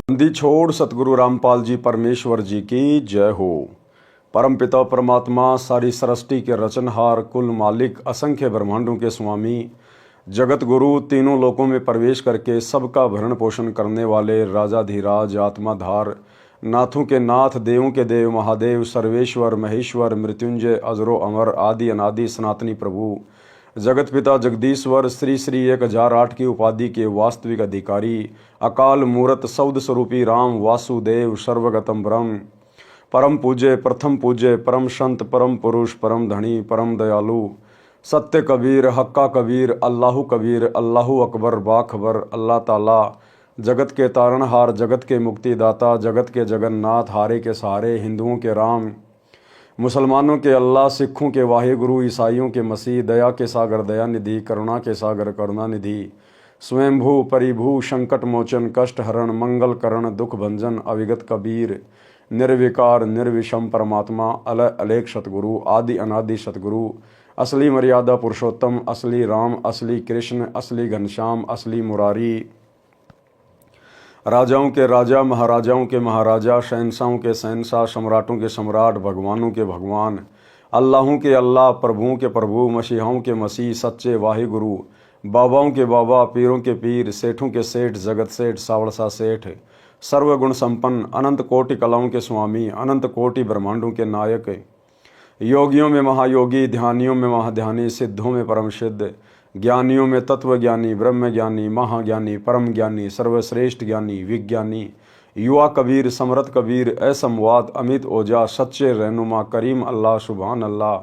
बंदी छोड़ सतगुरु रामपाल जी परमेश्वर जी की जय हो। परमपिता परमात्मा सारी सृष्टि के रचनहार, कुल मालिक, असंख्य ब्रह्मांडों के स्वामी, जगत गुरु, तीनों लोकों में प्रवेश करके सबका भरण पोषण करने वाले राजाधिराज, आत्माधार, नाथों के नाथ, देवों के देव, महादेव, सर्वेश्वर, महेश्वर, मृत्युंजय, अजरो अमर, आदि अनादि सनातनी प्रभु, जगत पिता जगदीश्वर, श्री श्री 1008 की उपाधि के वास्तविक अधिकारी, अकाल मूरत सौद स्वरूपी राम वासुदेव, सर्वगतम ब्रह्म, परम पूज्य, प्रथम पूज्य, परम संत, परम पुरुष, परम धनी, परम दयालु, सत्य कबीर, हक्का कबीर, अल्लाहु कबीर, अल्लाहु अकबर, बाखबर, अल्लाह ताला, जगत के तारणहार, जगत के मुक्तिदाता, जगत के जगन्नाथ, हारे के सहारे, हिंदुओं के राम, मुसलमानों के अल्लाह, सिखों के वाहिगुरु, ईसाइयों के मसीह, दया के सागर दया निधि, करुणा के सागर करुणा निधि, स्वयंभू परिभू, संकट मोचन, कष्ट हरण, मंगल करण, दुख भंजन, अविगत कबीर, निर्विकार निर्विषम परमात्मा, अलय अलेख सतगुरु, आदि अनादि सतगुरु, असली मर्यादा पुरुषोत्तम, असली राम, असली कृष्ण, असली घनश्याम, असली मुरारी, राजाओं के राजा, महाराजाओं के महाराजा, शहंशाहों के शहंशाह, सम्राटों के सम्राट, भगवानों के भगवान, अल्लाहों के अल्लाह, प्रभुओं के प्रभु, मसीहाओं के मसीह, सच्चे वाहिगुरु, बाबाओं के बाबा, पीरों के पीर, सेठों के सेठ, जगत सेठ, सावड़सा सेठ, सर्वगुण संपन्न, अनंत कोटि कलाओं के स्वामी, अनंत कोटि ब्रह्मांडों के नायक, योगियों में महायोगी, ध्यानियों में महाध्यानी, सिद्धों में परम सिद्ध, ज्ञानियों में तत्वज्ञानी, ब्रह्म ज्ञानी, महाज्ञानी, परम ज्ञानी, सर्वश्रेष्ठ ज्ञानी, विज्ञानी, युवा कबीर, समरथ कबीर, असमवाद, अमित ओजा, सच्चे रहनुमा, करीम अल्लाह, सुभान अल्लाह,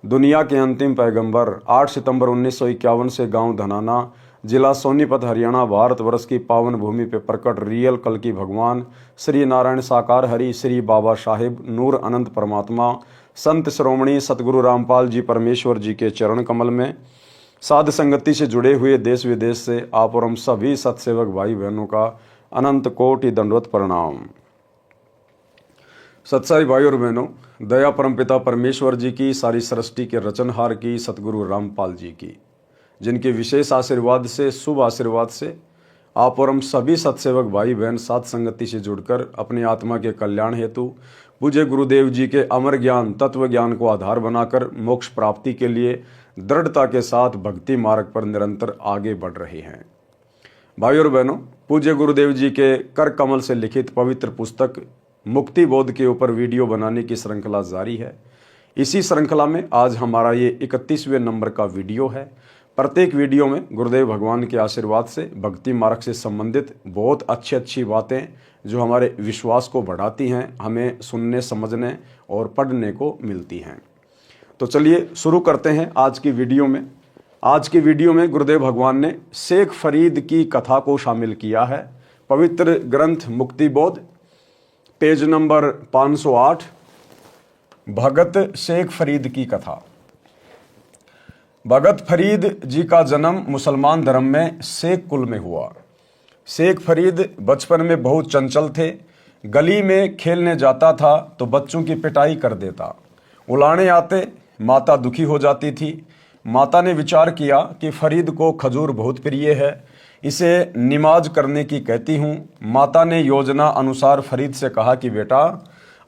दुनिया के अंतिम पैगंबर, 8 सितंबर 1951 से गांव धनाना, जिला सोनीपत, हरियाणा, भारतवर्ष की पावन भूमि पे प्रकट रियल कल की भगवान, श्री नारायण साकार हरि, श्री बाबा साहिब नूर अनंत परमात्मा, संत श्रोमणी सतगुरु रामपाल जी परमेश्वर जी के चरण कमल में साध संगति से जुड़े हुए देश विदेश से आप और हम सभी सत्सेवक भाई बहनों का अनंत कोटि दंडवत प्रणाम। सत्साई भाई और बहनों, दया परमपिता परमेश्वर जी की, सारी सृष्टि के रचनहार की, सतगुरु रामपाल जी की, जिनके विशेष आशीर्वाद से, शुभ आशीर्वाद से आप और हम सभी सत्सेवक भाई बहन साध संगति से जुड़कर अपनी आत्मा के कल्याण हेतु पूज्य गुरुदेव जी के अमर ज्ञान, तत्व ज्ञान को आधार बनाकर मोक्ष प्राप्ति के लिए दृढ़ता के साथ भक्ति मार्ग पर निरंतर आगे बढ़ रहे हैं। भाई और बहनों, पूज्य गुरुदेव जी के कर कमल से लिखित पवित्र पुस्तक मुक्ति बोध के ऊपर वीडियो बनाने की श्रृंखला जारी है। इसी श्रृंखला में आज हमारा ये 31वें नंबर का वीडियो है। प्रत्येक वीडियो में गुरुदेव भगवान के आशीर्वाद से भक्ति मार्ग से संबंधित बहुत अच्छी बातें जो हमारे विश्वास को बढ़ाती हैं, हमें सुनने, समझने और पढ़ने को मिलती हैं। तो चलिए शुरू करते हैं आज की वीडियो में। आज की वीडियो में गुरुदेव भगवान ने शेख फरीद की कथा को शामिल किया है। पवित्र ग्रंथ मुक्ति बोध, पेज नंबर 508, भगत शेख फरीद की कथा। भगत फरीद जी का जन्म मुसलमान धर्म में शेख कुल में हुआ। शेख फरीद बचपन में बहुत चंचल थे। गली में खेलने जाता था तो बच्चों की पिटाई कर देता। उलाने आते, माता दुखी हो जाती थी। माता ने विचार किया कि फरीद को खजूर बहुत प्रिय है, इसे निमाज करने की कहती हूँ। माता ने योजना अनुसार फरीद से कहा कि बेटा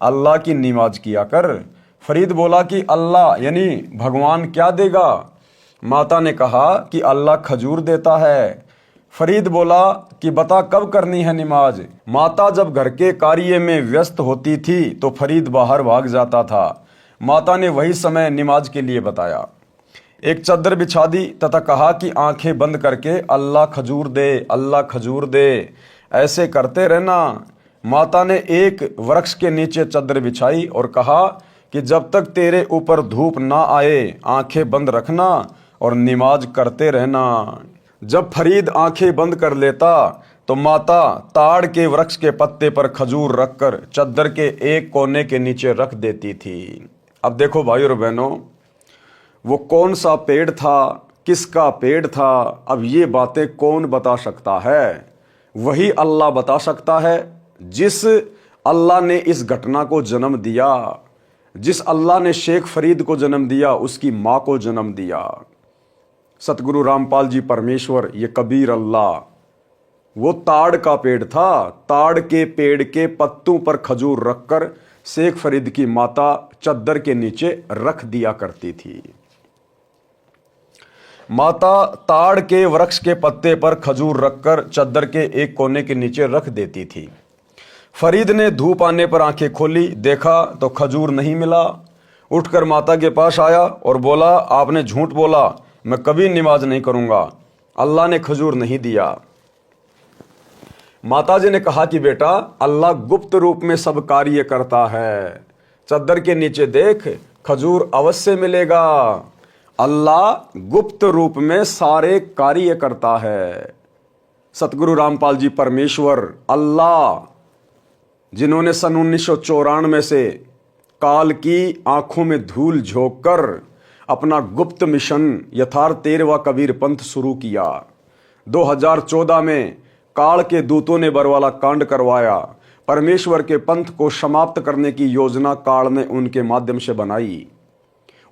अल्लाह की निमाज किया कर। फरीद बोला कि अल्लाह यानी भगवान क्या देगा? माता ने कहा कि अल्लाह खजूर देता है। फरीद बोला कि बता कब करनी है निमाज? माता जब घर के कार्य में व्यस्त होती थी तो फरीद बाहर भाग जाता था। माता ने वही समय निमाज के लिए बताया। एक चादर बिछा दी तथा कहा कि आंखें बंद करके अल्लाह खजूर दे, अल्लाह खजूर दे, ऐसे करते रहना। माता ने एक वृक्ष के नीचे चादर बिछाई और कहा कि जब तक तेरे ऊपर धूप ना आए आंखें बंद रखना और निमाज करते रहना। जब फरीद आंखें बंद कर लेता तो माता ताड़ के वृक्ष के पत्ते पर खजूर रखकर चादर के एक कोने के नीचे रख देती थी। अब देखो भाई और बहनों, वो कौन सा पेड़ था, किसका पेड़ था, अब ये बातें कौन बता सकता है? वही अल्लाह बता सकता है। जिस अल्लाह ने इस घटना को जन्म दिया, जिस अल्लाह ने शेख फरीद को जन्म दिया, उसकी माँ को जन्म दिया। सतगुरु रामपाल जी परमेश्वर, ये कबीर अल्लाह, वो ताड़ का पेड़ था। ताड़ के पेड़ के पत्तों पर खजूर रखकर शेख फरीद की माता चद्दर के नीचे रख दिया करती थी। माता ताड़ के वृक्ष के पत्ते पर खजूर रखकर चद्दर के एक कोने के नीचे रख देती थी। फरीद ने धूप आने पर आंखें खोली, देखा तो खजूर नहीं मिला। उठकर माता के पास आया और बोला, आपने झूठ बोला, मैं कभी नमाज नहीं करूंगा, अल्लाह ने खजूर नहीं दिया। माताजी ने कहा कि बेटा, अल्लाह गुप्त रूप में सब कार्य करता है, चद्दर के नीचे देख, खजूर अवश्य मिलेगा। अल्लाह गुप्त रूप में सारे कार्य करता है। सतगुरु रामपाल जी परमेश्वर अल्लाह, जिन्होंने सन 1994 से काल की आंखों में धूल झोंक कर अपना गुप्त मिशन यथार्थ 13वां कबीर पंथ शुरू किया। 2014 में काल के दूतों ने बरवाला कांड करवाया। परमेश्वर के पंथ को समाप्त करने की योजना काल ने उनके माध्यम से बनाई।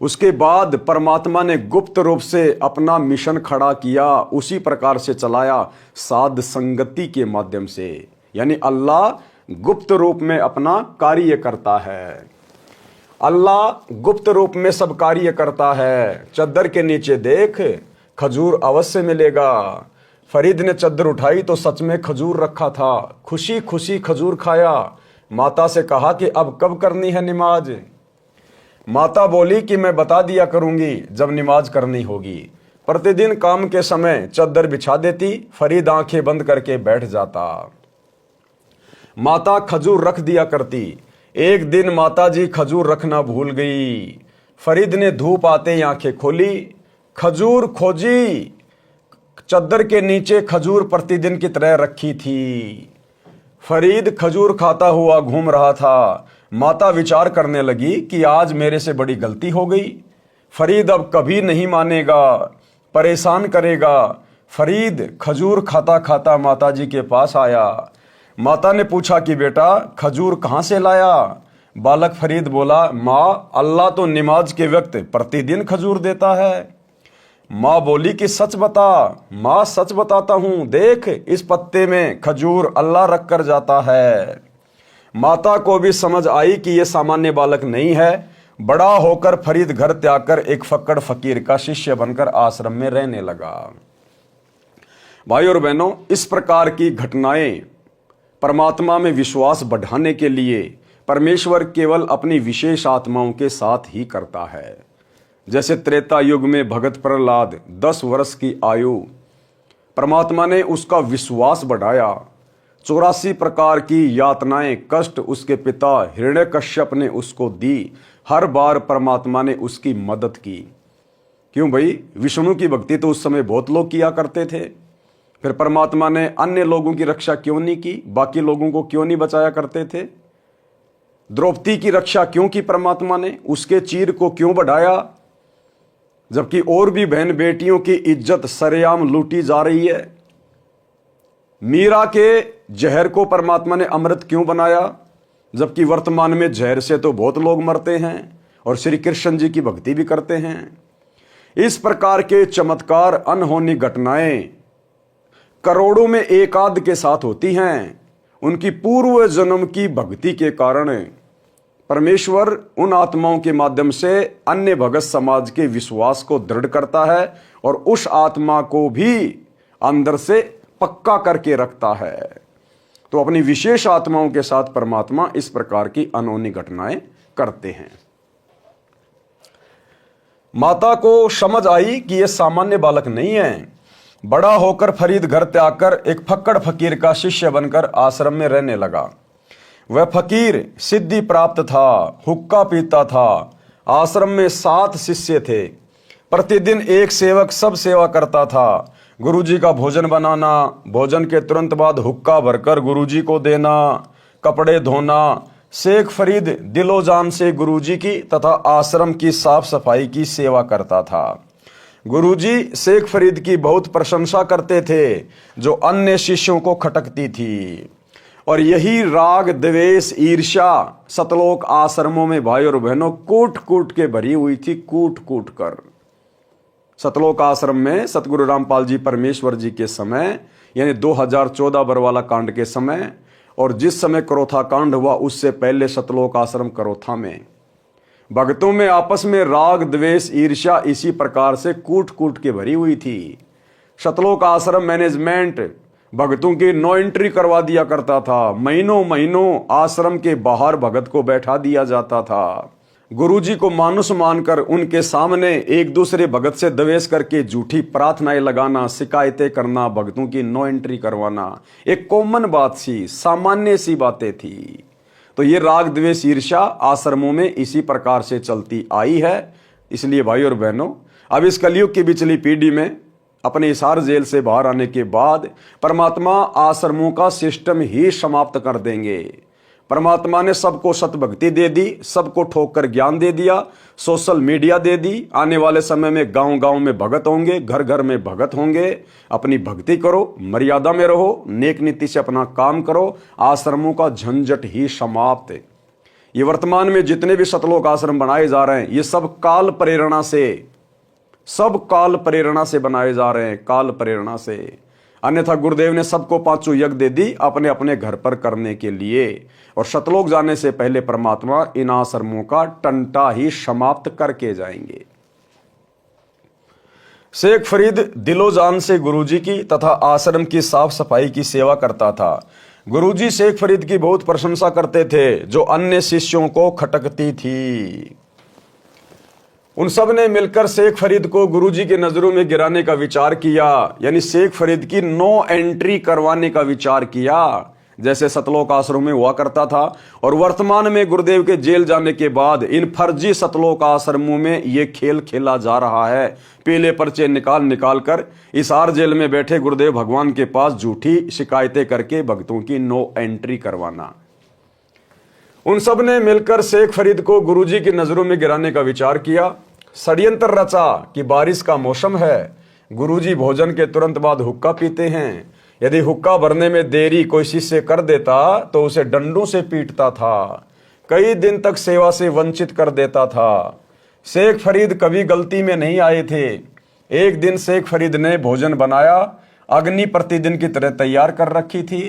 उसके बाद परमात्मा ने गुप्त रूप से अपना मिशन खड़ा किया, उसी प्रकार से चलाया, साध संगति के माध्यम से। यानी अल्लाह गुप्त रूप में अपना कार्य करता है। अल्लाह गुप्त रूप में सब कार्य करता है। चद्दर के नीचे देख, खजूर अवश्य मिलेगा। फरीद ने चद्दर उठाई तो सच में खजूर रखा था। खुशी खुशी खजूर खाया। माता से कहा कि अब कब करनी है नमाज। माता बोली कि मैं बता दिया करूंगी जब नमाज करनी होगी। प्रतिदिन काम के समय चद्दर बिछा देती, फरीद आंखें बंद करके बैठ जाता। माता खजूर रख दिया करती। एक दिन माताजी खजूर रखना भूल गई। फरीद ने धूप आते ही आंखें खोली, खजूर खोजी। चद्दर के नीचे खजूर प्रतिदिन की तरह रखी थी। फरीद खजूर खाता हुआ घूम रहा था। माता विचार करने लगी कि आज मेरे से बड़ी गलती हो गई। फरीद अब कभी नहीं मानेगा, परेशान करेगा। फरीद खजूर खाता खाता माताजी के पास आया। माता ने पूछा कि बेटा, खजूर कहाँ से लाया। बालक फरीद बोला, माँ, अल्लाह तो नमाज के वक्त प्रतिदिन खजूर देता है। माँ बोली कि सच बता। माँ, सच बताता हूँ, देख, इस पत्ते में खजूर अल्लाह रख कर जाता है। माता को भी समझ आई कि यह सामान्य बालक नहीं है। बड़ा होकर फरीद घर त्याग कर एक फक्कड़ फकीर का शिष्य बनकर आश्रम में रहने लगा। भाई और बहनों, इस प्रकार की घटनाएं परमात्मा में विश्वास बढ़ाने के लिए परमेश्वर केवल अपनी विशेष आत्माओं के साथ ही करता है। जैसे त्रेता युग में भगत प्रहलाद 10 वर्ष की आयु, परमात्मा ने उसका विश्वास बढ़ाया। 84 प्रकार की यातनाएं, कष्ट उसके पिता हिरण्यकश्यप ने उसको दी। हर बार परमात्मा ने उसकी मदद की। क्यों भाई, विष्णु की भक्ति तो उस समय बहुत लोग किया करते थे। फिर परमात्मा ने अन्य लोगों की रक्षा क्यों नहीं की? बाकी लोगों को क्यों नहीं बचाया करते थे? द्रौपदी की रक्षा क्यों की परमात्मा ने? उसके चीर को क्यों बढ़ाया? जबकि और भी बहन बेटियों की इज्जत सरेआम लूटी जा रही है। मीरा के जहर को परमात्मा ने अमृत क्यों बनाया? जबकि वर्तमान में जहर से तो बहुत लोग मरते हैं और श्री कृष्ण जी की भक्ति भी करते हैं। इस प्रकार के चमत्कार, अनहोनी घटनाएं करोड़ों में एक आध के साथ होती हैं। उनकी पूर्व जन्म की भक्ति के कारण परमेश्वर उन आत्माओं के माध्यम से अन्य भगत समाज के विश्वास को दृढ़ करता है और उस आत्मा को भी अंदर से पक्का करके रखता है। तो अपनी विशेष आत्माओं के साथ परमात्मा इस प्रकार की अनहोनी घटनाएं करते हैं। माता को समझ आई कि यह सामान्य बालक नहीं है। बड़ा होकर फरीद घर त्याग कर एक फक्कड़ फकीर का शिष्य बनकर आश्रम में रहने लगा। वह फकीर सिद्धि प्राप्त था, हुक्का पीता था। आश्रम में 7 शिष्य थे। प्रतिदिन एक सेवक सब सेवा करता था। गुरुजी का भोजन बनाना, भोजन के तुरंत बाद हुक्का भरकर गुरुजी को देना, कपड़े धोना। शेख फरीद दिलो जान से गुरुजी की तथा आश्रम की साफ सफाई की सेवा करता था। गुरुजी शेख फरीद की बहुत प्रशंसा करते थे, जो अन्य शिष्यों को खटकती थी। और यही राग, द्वेष, ईर्ष्या सतलोक आश्रमों में भाई और बहनों कूट कूट के भरी हुई थी, कूट कूट कर। सतलोक आश्रम में सतगुरु रामपाल जी परमेश्वर जी के समय यानी 2014 बरवाला कांड के समय, और जिस समय करोथा कांड हुआ उससे पहले सतलोक आश्रम करोथा में भक्तों में आपस में राग द्वेष ईर्ष्या इसी प्रकार से कूट कूट के भरी हुई थी। सतलोक आश्रम मैनेजमेंट भक्तों की नो एंट्री करवा दिया करता था। महीनों महीनों आश्रम के बाहर भगत को बैठा दिया जाता था। गुरुजी को मानुष मानकर उनके सामने एक दूसरे भगत से द्वेष करके झूठी प्रार्थनाएं लगाना, शिकायतें करना, भक्तों की नो एंट्री करवाना एक कॉमन बात सी, सामान्य सी बातें थी। तो ये राग द्वेष ईर्ष्या आश्रमों में इसी प्रकार से चलती आई है। इसलिए भाई और बहनों, अब इस कलयुग की बिचली पीढ़ी में अपने हिसार जेल से बाहर आने के बाद परमात्मा आश्रमों का सिस्टम ही समाप्त कर देंगे। परमात्मा ने सबको सतभक्ति दे दी, सबको ठोक कर ज्ञान दे दिया, सोशल मीडिया दे दी। आने वाले समय में गांव गांव में भगत होंगे, घर घर में भगत होंगे। अपनी भक्ति करो, मर्यादा में रहो, नेक नीति से अपना काम करो, आश्रमों का झंझट ही समाप्त। ये वर्तमान में जितने भी सतलोक आश्रम बनाए जा रहे हैं ये सब काल प्रेरणा से बनाए जा रहे हैं, काल प्रेरणा से। अन्यथा गुरुदेव ने सबको पांचों यज्ञ दे दी अपने अपने घर पर करने के लिए, और सतलोक जाने से पहले परमात्मा इन आश्रमों का टंटा ही समाप्त करके जाएंगे। शेख फरीद दिलो जान से गुरुजी की तथा आश्रम की साफ सफाई की सेवा करता था। गुरुजी शेख फरीद की बहुत प्रशंसा करते थे जो अन्य शिष्यों को खटकती थी। उन सब ने मिलकर शेख फरीद को गुरुजी की नजरों में गिराने का विचार किया, यानी शेख फरीद की नो एंट्री करवाने का विचार किया, जैसे सतलोक आश्रम में हुआ करता था। और वर्तमान में गुरुदेव के जेल जाने के बाद इन फर्जी सतलोक आश्रमों में ये खेल खेला जा रहा है। पीले पर्चे निकाल कर हिसार जेल में बैठे गुरुदेव भगवान के पास झूठी शिकायतें करके भक्तों की नो एंट्री करवाना। उन सब ने मिलकर शेख फरीद को गुरुजी की नजरों में गिराने का विचार किया। षड्यंत्र रचा कि बारिश का मौसम है, गुरुजी भोजन के तुरंत बाद हुक्का पीते हैं। यदि हुक्का भरने में देरी कोई शिष्य कर देता तो उसे डंडों से पीटता था, कई दिन तक सेवा से वंचित कर देता था। शेख फरीद कभी गलती में नहीं आए थे। एक दिन शेख फरीद ने भोजन बनाया, अग्नि प्रतिदिन की तरह तैयार कर रखी थी।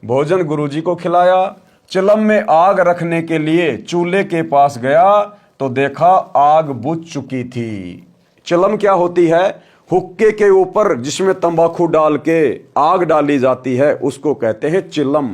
भोजन गुरुजी को खिलाया। चिलम में आग रखने के लिए चूल्हे के पास गया तो देखा आग बुझ चुकी थी। चिलम क्या होती है? हुक्के के ऊपर जिसमें तंबाकू डाल के आग डाली जाती है उसको कहते हैं चिलम।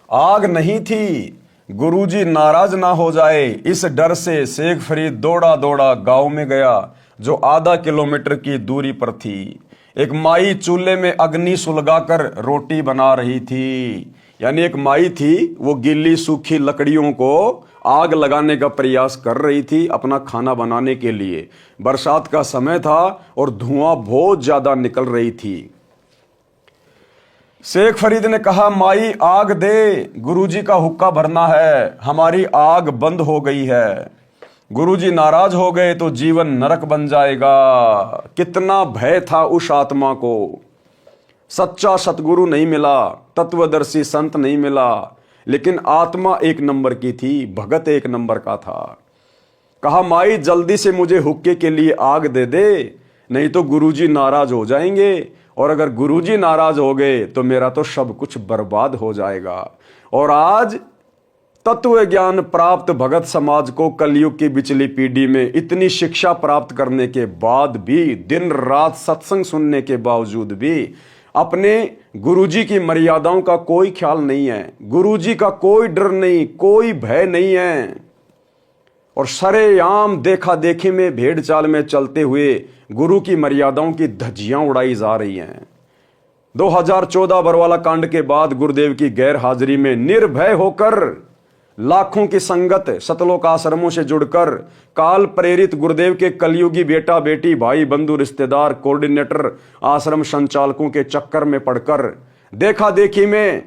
आग नहीं थी। गुरुजी नाराज ना हो जाए इस डर से शेख फरीद दौड़ा दौड़ा गांव में गया जो आधा किलोमीटर की दूरी पर थी। एक माई चूल्हे में अग्नि सुलगाकर रोटी बना रही थी, यानी एक माई थी वो गीली सूखी लकड़ियों को आग लगाने का प्रयास कर रही थी अपना खाना बनाने के लिए। बरसात का समय था और धुआं बहुत ज्यादा निकल रही थी। शेख फरीद ने कहा, माई आग दे, गुरुजी का हुक्का भरना है, हमारी आग बंद हो गई है। गुरुजी नाराज हो गए तो जीवन नरक बन जाएगा। कितना भय था उस आत्मा को। सच्चा सतगुरु नहीं मिला, तत्वदर्शी संत नहीं मिला, लेकिन आत्मा एक नंबर की थी, भगत एक नंबर का था। कहा, माई जल्दी से मुझे हुक्के के लिए आग दे दे, नहीं तो गुरुजी नाराज हो जाएंगे, और अगर गुरुजी नाराज हो गए तो मेरा तो सब कुछ बर्बाद हो जाएगा। और आज तत्व ज्ञान प्राप्त भगत समाज को कलयुग की बिचली पीढ़ी में इतनी शिक्षा प्राप्त करने के बाद भी, दिन रात सत्संग सुनने के बावजूद भी अपने गुरुजी की मर्यादाओं का कोई ख्याल नहीं है, गुरुजी का कोई डर नहीं, कोई भय नहीं है, और सरेआम देखा देखी में भेड़ चाल में चलते हुए गुरु की मर्यादाओं की धज्जियां उड़ाई जा रही हैं। 2014 बरवाला कांड के बाद गुरुदेव की गैर हाजिरी में निर्भय होकर लाखों की संगत सतलोक आश्रमों से जुड़कर काल प्रेरित गुरुदेव के कलयुगी बेटा बेटी भाई बंधु रिश्तेदार कोऑर्डिनेटर आश्रम संचालकों के चक्कर में पड़कर देखा देखी में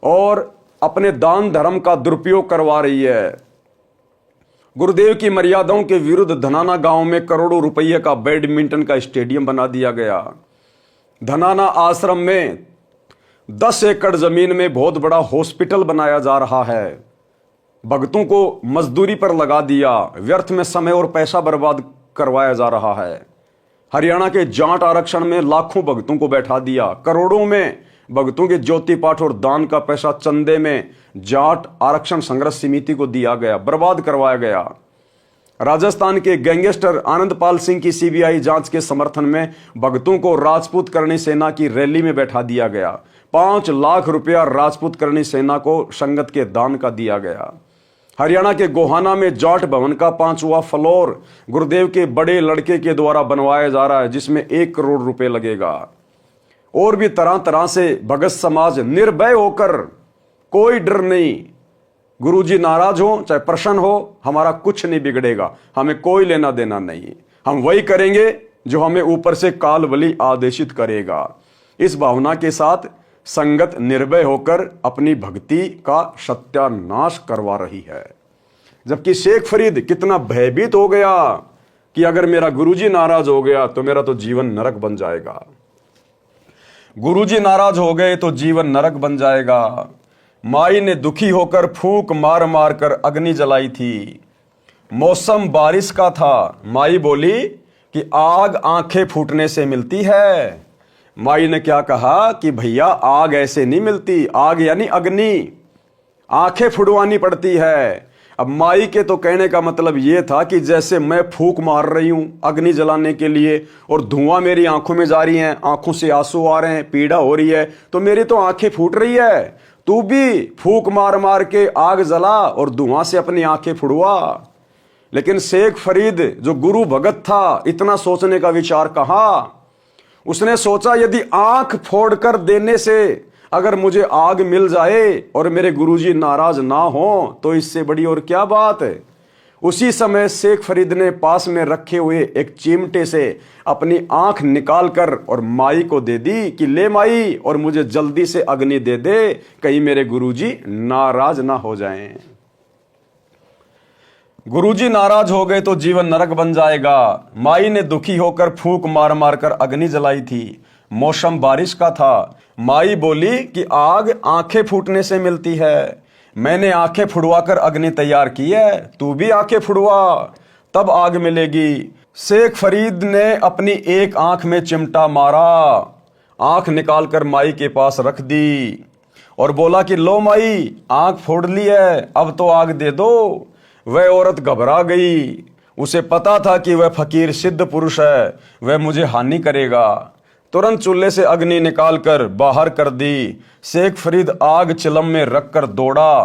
और अपने दान धर्म का दुरुपयोग करवा रही है। गुरुदेव की मर्यादाओं के विरुद्ध धनाना गांव में करोड़ों रुपये का बैडमिंटन का स्टेडियम बना दिया गया। धनाना आश्रम में 10 एकड़ जमीन में बहुत बड़ा हॉस्पिटल बनाया जा रहा है। भक्तों को मजदूरी पर लगा दिया, व्यर्थ में समय और पैसा बर्बाद करवाया जा रहा है। हरियाणा के जाट आरक्षण में लाखों भक्तों को बैठा दिया, करोड़ों में भक्तों के ज्योति पाठ और दान का पैसा चंदे में जाट आरक्षण संघर्ष समिति को दिया गया, बर्बाद करवाया गया। राजस्थान के गैंगस्टर आनंदपाल सिंह की सीबीआई जांच के समर्थन में भक्तों को राजपूत करणी सेना की रैली में बैठा दिया गया। 5 लाख रुपया राजपूत करणी सेना को संगत के दान का दिया गया। हरियाणा के गोहाना में जाट भवन का 5वां फ्लोर गुरुदेव के बड़े लड़के के द्वारा बनवाया जा रहा है, जिसमें 1 करोड़ रुपए लगेगा। और भी तरह तरह से भगत समाज निर्भय होकर, कोई डर नहीं, गुरुजी नाराज हो चाहे प्रसन्न हो, हमारा कुछ नहीं बिगड़ेगा, हमें कोई लेना देना नहीं, हम वही करेंगे जो हमें ऊपर से काल बलि आदेशित करेगा। इस भावना के साथ संगत निर्भय होकर अपनी भक्ति का सत्यानाश करवा रही है। जबकि शेख फरीद कितना भयभीत हो गया कि अगर मेरा गुरुजी नाराज हो गया तो मेरा तो जीवन नरक बन जाएगा, गुरुजी नाराज हो गए तो जीवन नरक बन जाएगा। माई ने दुखी होकर फूंक मार मार कर अग्नि जलाई थी। मौसम बारिश का था। माई बोली कि आग आंखें फूटने से मिलती है। माई ने क्या कहा कि भैया आग ऐसे नहीं मिलती, आग यानी अग्नि, आंखें फुड़वानी पड़ती है। अब माई के तो कहने का मतलब यह था कि जैसे मैं फूंक मार रही हूं अग्नि जलाने के लिए और धुआं मेरी आंखों में जा रही है, आंखों से आंसू आ रहे हैं, पीड़ा हो रही है, तो मेरी तो आंखें फूट रही है, तू भी फूंक मार मार के आग जला और धुआं से अपनी आंखें फुड़वा। लेकिन शेख फरीद जो गुरु भगत था, इतना सोचने का विचार कहा। उसने सोचा यदि आंख फोड़कर देने से अगर मुझे आग मिल जाए और मेरे गुरुजी नाराज ना हो तो इससे बड़ी और क्या बात है। उसी समय शेख फरीद ने पास में रखे हुए एक चिमटे से अपनी आंख निकालकर और माई को दे दी कि ले माई, और मुझे जल्दी से अग्नि दे दे, कहीं मेरे गुरुजी नाराज ना हो जाएं। गुरुजी नाराज हो गए तो जीवन नरक बन जाएगा। माई ने दुखी होकर फूंक मार मार कर अग्नि जलाई थी। मौसम बारिश का था। माई बोली कि आग आंखें फूटने से मिलती है। मैंने आंखें फुड़वाकर अग्नि तैयार की है, तू भी आंखें फुड़वा, तब आग मिलेगी। शेख फरीद ने अपनी एक आंख में चिमटा मारा, आंख निकालकर माई के पास रख दी और बोला कि लो माई, आंख फोड़ ली है, अब तो आग दे दो। वह औरत घबरा गई। उसे पता था कि वह फकीर सिद्ध पुरुष है, वह मुझे हानि करेगा। तुरंत चूल्हे से अग्नि निकालकर बाहर कर दी। शेख फरीद आग चिलम में रखकर दौड़ा।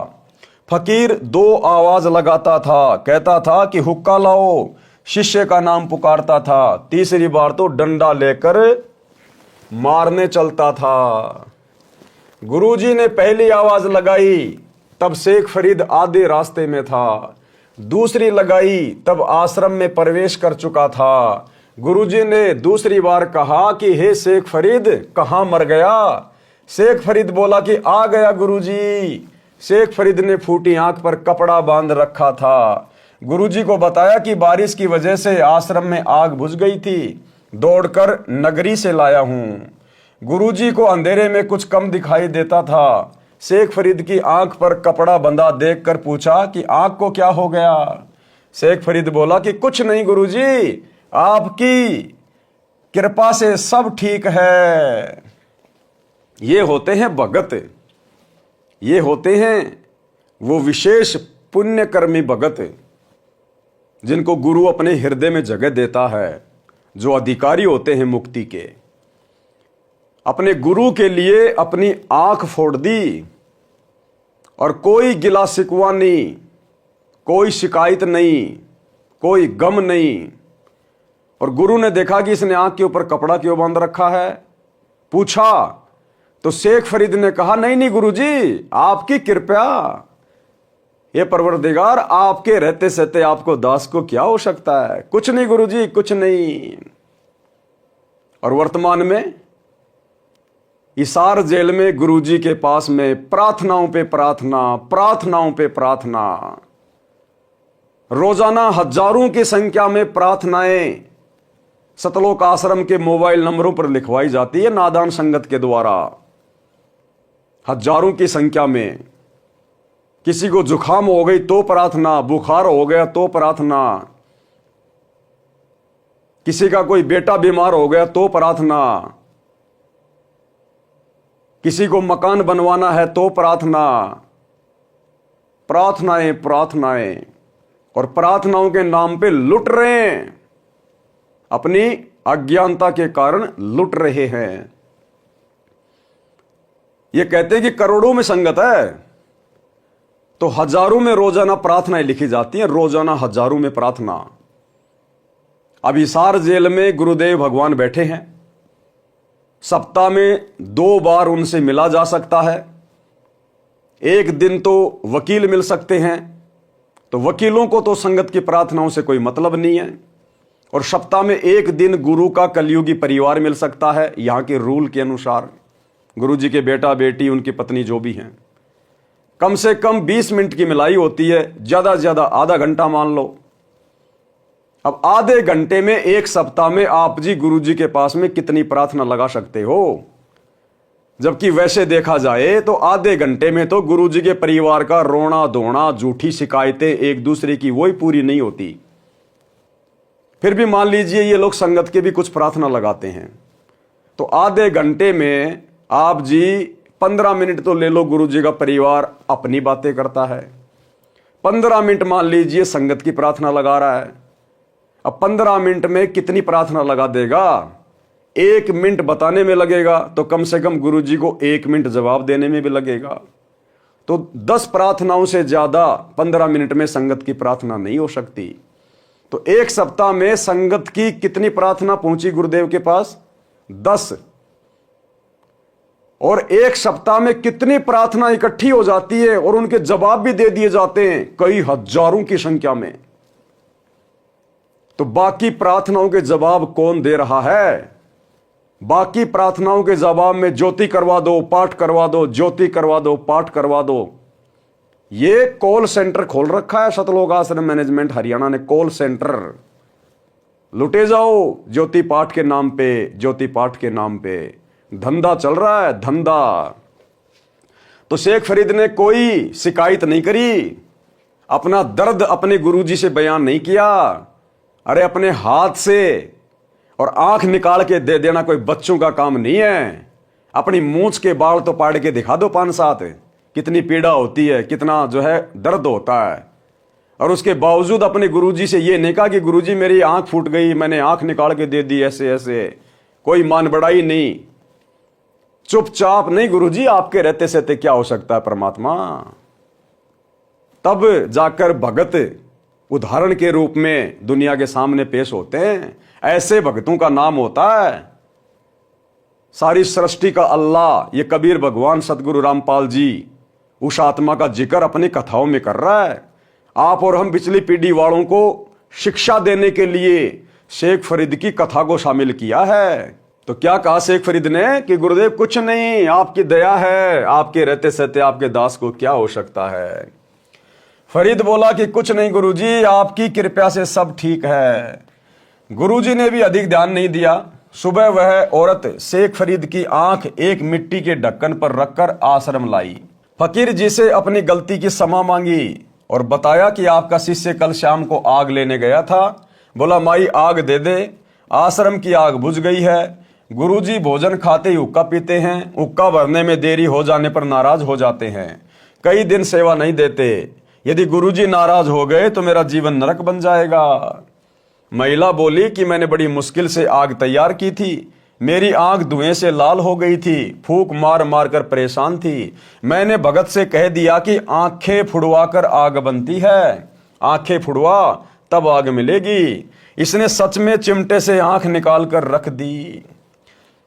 फकीर 2 आवाज लगाता था, कहता था कि हुक्का लाओ, शिष्य का नाम पुकारता था। तीसरी बार तो डंडा लेकर मारने चलता था। गुरुजी ने पहली आवाज लगाई तब शेख फरीद आधे रास्ते में था, दूसरी लगाई तब आश्रम में प्रवेश कर चुका था। गुरुजी ने दूसरी बार कहा कि हे शेख फरीद, कहां मर गया। शेख फरीद बोला कि आ गया गुरुजी। शेख फरीद ने फूटी आंख पर कपड़ा बांध रखा था। गुरुजी को बताया कि बारिश की वजह से आश्रम में आग बुझ गई थी, दौड़कर नगरी से लाया हूं। गुरुजी को अंधेरे में कुछ कम दिखाई देता था। शेख फरीद की आंख पर कपड़ा बंधा देखकर पूछा कि आंख को क्या हो गया। शेख फरीद बोला कि कुछ नहीं गुरुजी, आपकी कृपा से सब ठीक है। ये होते हैं भगत, ये होते हैं वो विशेष पुण्यकर्मी भगत जिनको गुरु अपने हृदय में जगह देता है, जो अधिकारी होते हैं मुक्ति के। अपने गुरु के लिए अपनी आंख फोड़ दी और कोई गिला शिकवा नहीं, कोई शिकायत नहीं, कोई गम नहीं। और गुरु ने देखा कि इसने आंख के ऊपर कपड़ा क्यों बांध रखा है, पूछा तो शेख फरीद ने कहा नहीं नहीं गुरुजी, आपकी कृपा, ये परवरदिगार, आपके रहते सहते आपको दास को क्या हो सकता है, कुछ नहीं गुरुजी, कुछ नहीं। और वर्तमान में हिसार जेल में गुरुजी के पास में प्रार्थनाओं पे प्रार्थना, प्रार्थनाओं पे प्रार्थना, रोजाना हजारों की संख्या में प्रार्थनाएं सतलोक आश्रम के मोबाइल नंबरों पर लिखवाई जाती है नादान संगत के द्वारा। हजारों की संख्या में किसी को जुखाम हो गई तो प्रार्थना, बुखार हो गया तो प्रार्थना। किसी का कोई बेटा बीमार हो गया तो प्रार्थना, किसी को मकान बनवाना है तो प्रार्थना, प्रार्थनाएं प्रार्थनाएं, और प्रार्थनाओं के नाम पे लुट रहे हैं, अपनी अज्ञानता के कारण लुट रहे हैं। ये कहते हैं कि करोड़ों में संगत है, तो हजारों में रोजाना प्रार्थनाएं लिखी जाती हैं, रोजाना हजारों में प्रार्थना। अब हिसार जेल में गुरुदेव भगवान बैठे हैं, सप्ताह में 2 बार उनसे मिला जा सकता है, एक दिन तो वकील मिल सकते हैं, तो वकीलों को तो संगत की प्रार्थनाओं से कोई मतलब नहीं है, और सप्ताह में एक दिन गुरु का कलयुगी परिवार मिल सकता है यहां के रूल के अनुसार, गुरु जी के बेटा बेटी उनकी पत्नी जो भी हैं। कम से कम 20 मिनट की मिलाई होती है, ज्यादा से ज्यादा आधा घंटा मान लो। अब आधे घंटे में एक सप्ताह में आप जी गुरु जी के पास में कितनी प्रार्थना लगा सकते हो? जबकि वैसे देखा जाए तो आधे घंटे में तो गुरु जी के परिवार का रोना धोना, झूठी शिकायतें एक दूसरे की वही पूरी नहीं होती। फिर भी मान लीजिए ये लोग संगत के भी कुछ प्रार्थना लगाते हैं, तो आधे घंटे में आप जी 15 मिनट तो ले लो, गुरु जी का परिवार अपनी बातें करता है, 15 मिनट मान लीजिए संगत की प्रार्थना लगा रहा है। अब 15 मिनट में कितनी प्रार्थना लगा देगा? 1 मिनट बताने में लगेगा, तो कम से कम गुरु जी को 1 मिनट जवाब देने में भी लगेगा। तो 10 प्रार्थनाओं से ज्यादा 15 मिनट में संगत की प्रार्थना नहीं हो सकती। तो एक सप्ताह में संगत की कितनी प्रार्थना पहुंची गुरुदेव के पास? 10। और एक सप्ताह में कितनी प्रार्थना इकट्ठी हो जाती है और उनके जवाब भी दे दिए जाते हैं, कई हजारों की संख्या में। तो बाकी प्रार्थनाओं के जवाब कौन दे रहा है? बाकी प्रार्थनाओं के जवाब में ज्योति करवा दो, पाठ करवा दो, ज्योति करवा दो, पाठ करवा दो। ये कॉल सेंटर खोल रखा है सतलोक आश्रम मैनेजमेंट हरियाणा ने, कॉल सेंटर। लुटे जाओ ज्योति पाठ के नाम पे, ज्योति पाठ के नाम पे धंधा चल रहा है, धंधा। तो शेख फरीद ने कोई शिकायत नहीं करी, अपना दर्द अपने गुरुजी से बयान नहीं किया। अरे अपने हाथ से और आंख निकाल के दे देना कोई बच्चों का काम नहीं है। अपनी मूंछ के बाल तो पाड़ के दिखा दो 5-7, कितनी पीड़ा होती है, कितना जो है दर्द होता है। और उसके बावजूद अपने गुरुजी से ये नहीं कहा कि गुरुजी मेरी आंख फूट गई, मैंने आंख निकाल के दे दी, ऐसे ऐसे कोई मान बढ़ाई नहीं। चुपचाप नहीं, गुरुजी आपके रहते सहते क्या हो सकता है परमात्मा। तब जाकर भगत उदाहरण के रूप में दुनिया के सामने पेश होते हैं। ऐसे भक्तों का नाम होता है। सारी सृष्टि का अल्लाह, ये कबीर भगवान सतगुरु रामपाल जी उस आत्मा का जिक्र अपनी कथाओं में कर रहा है। आप और हम पिछली पीढ़ी वालों को शिक्षा देने के लिए शेख फरीद की कथा को शामिल किया है। तो क्या कहा शेख फरीद ने कि गुरुदेव कुछ नहीं, आपकी दया है, आपके रहते सहते आपके दास को क्या हो सकता है। फरीद बोला कि कुछ नहीं गुरुजी, आपकी कृपा से सब ठीक है। गुरुजी ने भी अधिक ध्यान नहीं दिया। सुबह वह औरत शेख फरीद की आंख एक मिट्टी के ढक्कन पर रखकर आश्रम लाई। फकीर जी से अपनी गलती की क्षमा मांगी और बताया कि आपका शिष्य कल शाम को आग लेने गया था। बोला माई आग दे दे। आश्रम की आग बुझ गई है। गुरुजी भोजन खाते ही हुक्का पीते हैं, हुक्का भरने में देरी हो जाने पर नाराज हो जाते हैं, कई दिन सेवा नहीं देते। यदि गुरुजी नाराज हो गए तो मेरा जीवन नरक बन जाएगा। महिला बोली कि मैंने बड़ी मुश्किल से आग तैयार की थी, मेरी आंख धुएं से लाल हो गई थी, फूंक मार मार कर परेशान थी। मैंने भगत से कह दिया कि आंखें फुड़वा कर आग बनती है, आंखें फुड़वा तब आग मिलेगी। इसने सच में चिमटे से आंख निकाल कर रख दी।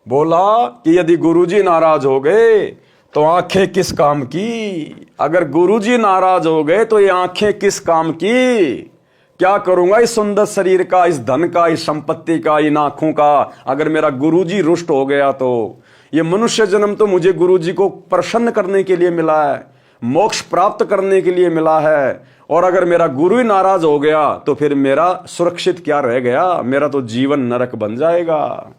बोला कि यदि गुरुजी नाराज हो गए तो आंखें किस काम की। अगर गुरुजी नाराज हो गए तो ये आंखें किस काम की। क्या करूंगा इस सुंदर शरीर का, इस धन का, इस संपत्ति का, इन आंखों का। अगर मेरा गुरुजी रुष्ट हो गया तो ये मनुष्य जन्म तो मुझे गुरुजी को प्रसन्न करने के लिए मिला है, मोक्ष प्राप्त करने के लिए मिला है। और अगर मेरा गुरु ही नाराज हो गया तो फिर मेरा सुरक्षित क्या रह गया, मेरा तो जीवन नरक बन जाएगा।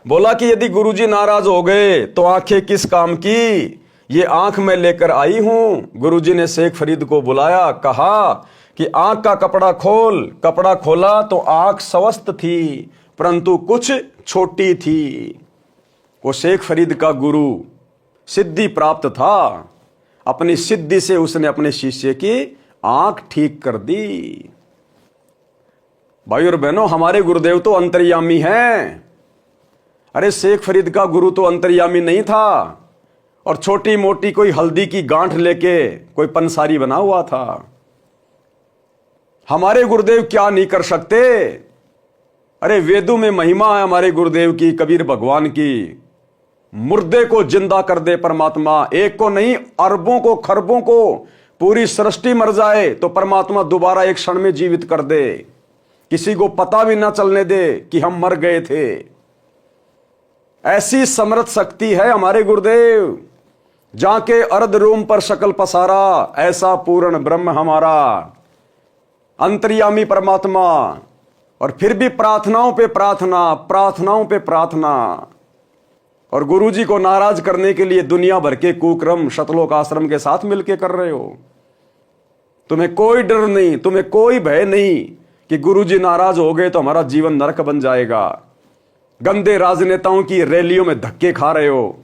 बोला कि यदि गुरुजी नाराज हो गए तो आंखें किस काम की। ये आंख मैं लेकर आई हूं। गुरुजी ने शेख फरीद को बुलाया, कहा कि आंख का कपड़ा खोल, कपड़ा खोला तो आंख स्वस्थ थी परंतु कुछ छोटी थी। वो शेख फरीद का गुरु सिद्धि प्राप्त था, अपनी सिद्धि से उसने अपने शिष्य की आंख ठीक कर दी। भाई और बहनों, हमारे गुरुदेव तो अंतर्यामी हैं। अरे शेख फरीद का गुरु तो अंतर्यामी नहीं था और छोटी मोटी कोई हल्दी की गांठ लेके कोई पंसारी बना हुआ था। हमारे गुरुदेव क्या नहीं कर सकते। अरे वेदों में महिमा है हमारे गुरुदेव की, कबीर भगवान की। मुर्दे को जिंदा कर दे परमात्मा, एक को नहीं अरबों को खरबों को, पूरी सृष्टि मर जाए तो परमात्मा दोबारा एक क्षण में जीवित कर दे, किसी को पता भी ना चलने दे कि हम मर गए थे। ऐसी समर्थ शक्ति है हमारे गुरुदेव। जाके अर्ध रोम पर शकल पसारा, ऐसा पूर्ण ब्रह्म हमारा अंतर्यामी परमात्मा। और फिर भी प्रार्थनाओं पे प्रार्थना, प्रार्थनाओं पे प्रार्थना। और गुरुजी को नाराज करने के लिए दुनिया भर के कुक्रम शतलोक आश्रम के साथ मिलकर कर रहे हो। तुम्हें कोई डर नहीं, तुम्हें कोई भय नहीं कि गुरुजी नाराज हो गए तो हमारा जीवन नरक बन जाएगा। गंदे राजनेताओं की रैलियों में धक्के खा रहे हो,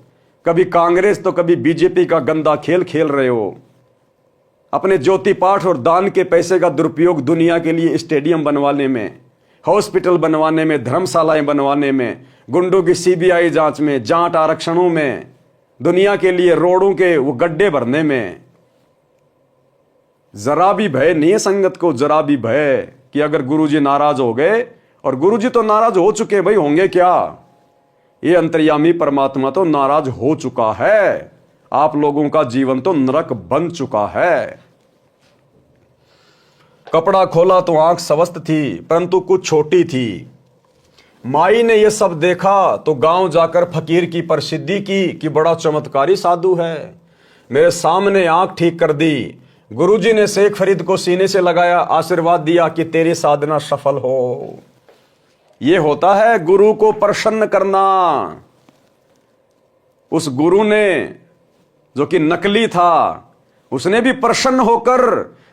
कभी कांग्रेस तो कभी बीजेपी का गंदा खेल खेल रहे हो। अपने ज्योति पाठ और दान के पैसे का दुरुपयोग दुनिया के लिए स्टेडियम बनवाने में, हॉस्पिटल बनवाने में, धर्मशालाएं बनवाने में, गुंडों की सीबीआई जांच में, जाट आरक्षणों में, दुनिया के लिए रोडों के वो गड्ढे भरने में। जरा भी भय नहीं है संगत को, जरा भी भय कि अगर गुरुजी नाराज हो गए, और गुरुजी तो नाराज हो चुके, भाई होंगे क्या। ये अंतर्यामी परमात्मा तो नाराज हो चुका है। आप लोगों का जीवन तो नरक बन चुका है। कपड़ा खोला तो आंख स्वस्थ थी परंतु कुछ छोटी थी। माई ने यह सब देखा तो गांव जाकर फकीर की प्रसिद्धि की कि बड़ा चमत्कारी साधु है, मेरे सामने आंख ठीक कर दी। गुरुजी ने शेख फरीद को सीने से लगाया, आशीर्वाद दिया कि तेरी साधना सफल हो। यह होता है गुरु को प्रसन्न करना। उस गुरु ने जो कि नकली था, उसने भी प्रसन्न होकर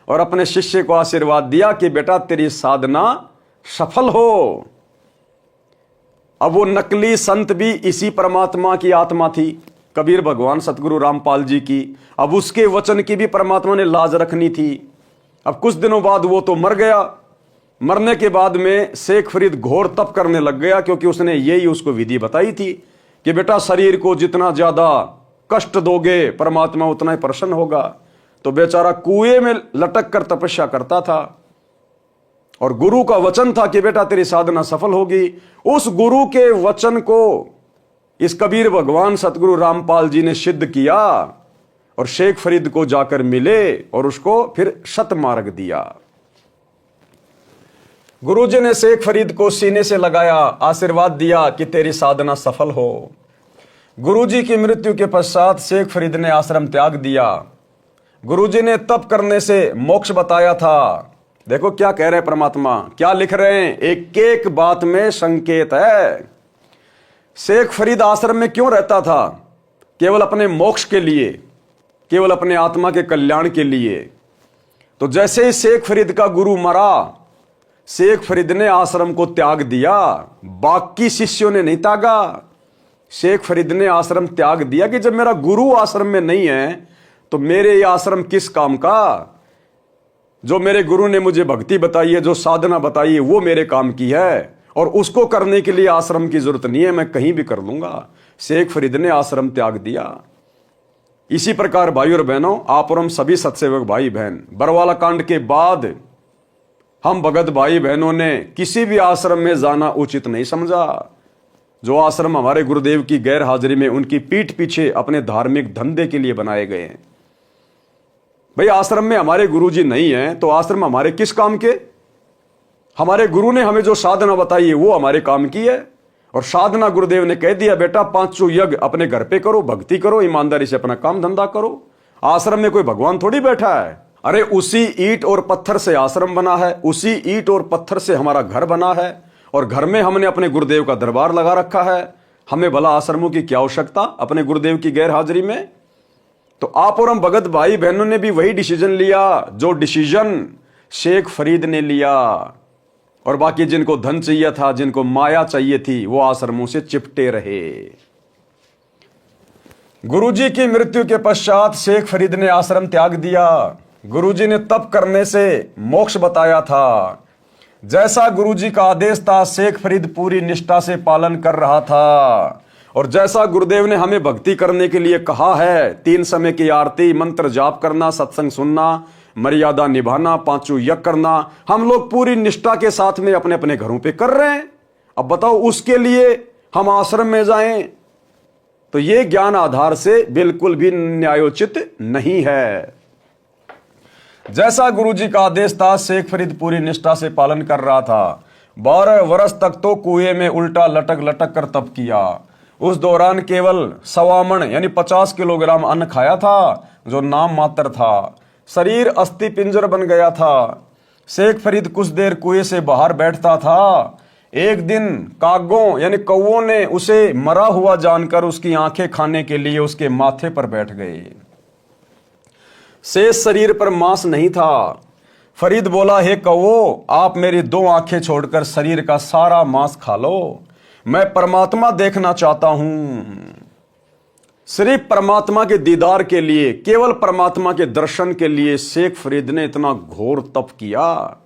और अपने शिष्य को आशीर्वाद दिया कि बेटा तेरी साधना सफल हो। अब वो नकली संत भी इसी परमात्मा की आत्मा थी, कबीर भगवान सतगुरु रामपाल जी की। अब उसके वचन की भी परमात्मा ने लाज रखनी थी। अब कुछ दिनों बाद वो तो मर गया। मरने के बाद में शेख फरीद घोर तप करने लग गया, क्योंकि उसने यही उसको विधि बताई थी कि बेटा शरीर को जितना ज्यादा कष्ट दोगे परमात्मा उतना ही प्रसन्न होगा। तो बेचारा कुएं में लटक कर तपस्या करता था और गुरु का वचन था कि बेटा तेरी साधना सफल होगी। उस गुरु के वचन को इस कबीर भगवान सतगुरु रामपाल जी ने सिद्ध किया और शेख फरीद को जाकर मिले और उसको फिर सतमार्ग दिया। गुरुजी ने शेख फरीद को सीने से लगाया, आशीर्वाद दिया कि तेरी साधना सफल हो। गुरुजी की मृत्यु के पश्चात शेख फरीद ने आश्रम त्याग दिया। गुरुजी ने तप करने से मोक्ष बताया था। देखो क्या कह रहे हैं परमात्मा, क्या लिख रहे हैं, एक एक बात में संकेत है। शेख फरीद आश्रम में क्यों रहता था? केवल अपने मोक्ष के लिए, केवल अपने आत्मा के कल्याण के लिए। तो जैसे ही शेख फरीद का गुरु मरा, शेख फरीद ने आश्रम को त्याग दिया, बाकी शिष्यों ने नहीं त्यागा। शेख फरीद ने आश्रम त्याग दिया कि जब मेरा गुरु आश्रम में नहीं है तो मेरे ये आश्रम किस काम का। जो मेरे गुरु ने मुझे भक्ति बताई है, जो साधना बताई है, वो मेरे काम की है और उसको करने के लिए आश्रम की जरूरत नहीं है, मैं कहीं भी कर लूंगा। शेख फरीद ने आश्रम त्याग दिया। इसी प्रकार भाई और बहनों, आप और हम सभी सत्सेवक भाई बहन, बरवाला कांड के बाद हम भगत भाई बहनों ने किसी भी आश्रम में जाना उचित नहीं समझा। जो आश्रम हमारे गुरुदेव की गैर हाजिरी में उनकी पीठ पीछे अपने धार्मिक धंधे के लिए बनाए गए हैं। भाई आश्रम में हमारे गुरुजी नहीं है तो आश्रम हमारे किस काम के? हमारे गुरु ने हमें जो साधना बताई है वो हमारे काम की है। और साधना गुरुदेव ने कह दिया, बेटा 500 यज्ञ अपने घर पे करो, भक्ति करो, ईमानदारी से अपना काम धंधा करो। आश्रम में कोई भगवान थोड़ी बैठा है। अरे उसी ईंट और पत्थर से आश्रम बना है, उसी ईंट और पत्थर से हमारा घर बना है और घर में हमने अपने गुरुदेव का दरबार लगा रखा है। हमें भला आश्रमों की क्या आवश्यकता अपने गुरुदेव की गैर हाजिरी में? तो आप और हम भगत भाई बहनों ने भी वही डिसीजन लिया जो डिसीजन शेख फरीद ने लिया, और बाकी जिनको धन चाहिए था, जिनको माया चाहिए थी, वो आश्रमों से चिपटे रहे। गुरुजी की मृत्यु के पश्चात शेख फरीद ने आश्रम त्याग दिया। गुरुजी ने तप करने से मोक्ष बताया था। जैसा गुरुजी का आदेश था, शेख फरीद पूरी निष्ठा से पालन कर रहा था। और जैसा गुरुदेव ने हमें भक्ति करने के लिए कहा है, 3 समय की आरती, मंत्र जाप करना, सत्संग सुनना, मर्यादा निभाना, 5 यज्ञ करना, हम लोग पूरी निष्ठा के साथ में अपने अपने घरों पे कर रहे हैं। अब बताओ, उसके लिए हम आश्रम में जाएं तो ये ज्ञान आधार से बिल्कुल भी न्यायोचित नहीं है। जैसा गुरुजी का आदेश था, शेख फरीद पूरी निष्ठा से पालन कर रहा था। 12 वर्ष तक तो कुएं में उल्टा लटक लटक कर तप किया। उस दौरान केवल 1.25 मन यानी 50 किलोग्राम अन्न खाया था, जो नाम मात्र था। शरीर अस्थि पिंजर बन गया था। शेख फरीद कुछ देर कुएं से बाहर बैठता था। एक दिन कागों यानी कौओं ने उसे मरा हुआ जानकर उसकी आंखें खाने के लिए उसके माथे पर बैठ गए। शेष शरीर पर मांस नहीं था। फरीद बोला, हे कौओ, आप मेरी 2 आंखें छोड़कर शरीर का सारा मांस खा लो, मैं परमात्मा देखना चाहता हूं। सिर्फ परमात्मा के दीदार के लिए, केवल परमात्मा के दर्शन के लिए शेख फरीद ने इतना घोर तप किया।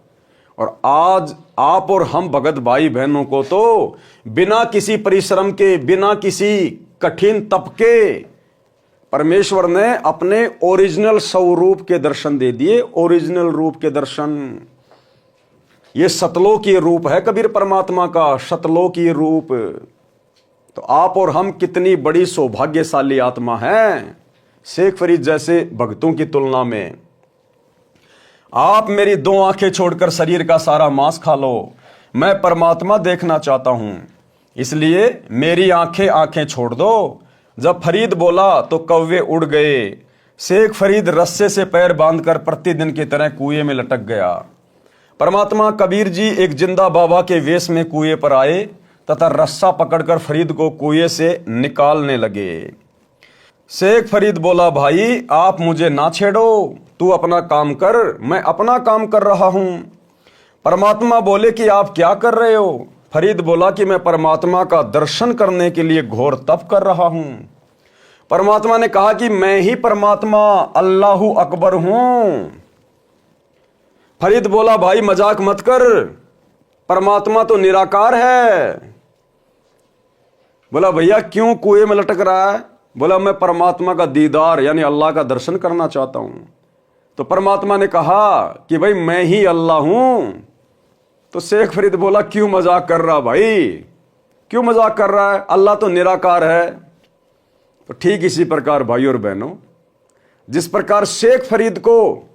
और आज आप और हम भगत भाई बहनों को तो बिना किसी परिश्रम के, बिना किसी कठिन तप के परमेश्वर ने अपने ओरिजिनल स्वरूप के दर्शन दे दिए। ओरिजिनल रूप के दर्शन, ये सतलोकी रूप है कबीर परमात्मा का, सतलोकी रूप। तो आप और हम कितनी बड़ी सौभाग्यशाली आत्मा हैं शेख फरीद जैसे भक्तों की तुलना में। आप मेरी 2 आंखें छोड़कर शरीर का सारा मांस खा लो, मैं परमात्मा देखना चाहता हूं, इसलिए मेरी आंखें छोड़ दो। जब फरीद बोला तो कौवे उड़ गए। शेख फरीद रस्से से पैर बांधकर प्रतिदिन की तरह कुएं में लटक गया। परमात्मा कबीर जी एक जिंदा बाबा के वेश में कुएं पर आए तथा रस्सा पकड़कर फरीद को कुएं से निकालने लगे। शेख फरीद बोला, भाई आप मुझे ना छेड़ो, तू अपना काम कर, मैं अपना काम कर रहा हूं। परमात्मा बोले कि आप क्या कर रहे हो? फरीद बोला कि मैं परमात्मा का दर्शन करने के लिए घोर तप कर रहा हूं। परमात्मा ने कहा कि मैं ही परमात्मा अल्लाहु अकबर हूं। फरीद बोला, भाई मजाक मत कर, परमात्मा तो निराकार है। बोला, भैया क्यों कुएं में लटक रहा है? बोला, मैं परमात्मा का दीदार यानी अल्लाह का दर्शन करना चाहता हूं। तो परमात्मा ने कहा कि भाई मैं ही अल्लाह हूं। तो शेख फरीद बोला, क्यों मजाक कर रहा भाई, क्यों मजाक कर रहा है, अल्लाह तो निराकार है। तो ठीक इसी प्रकार भाई और बहनों, जिस प्रकार शेख फरीद को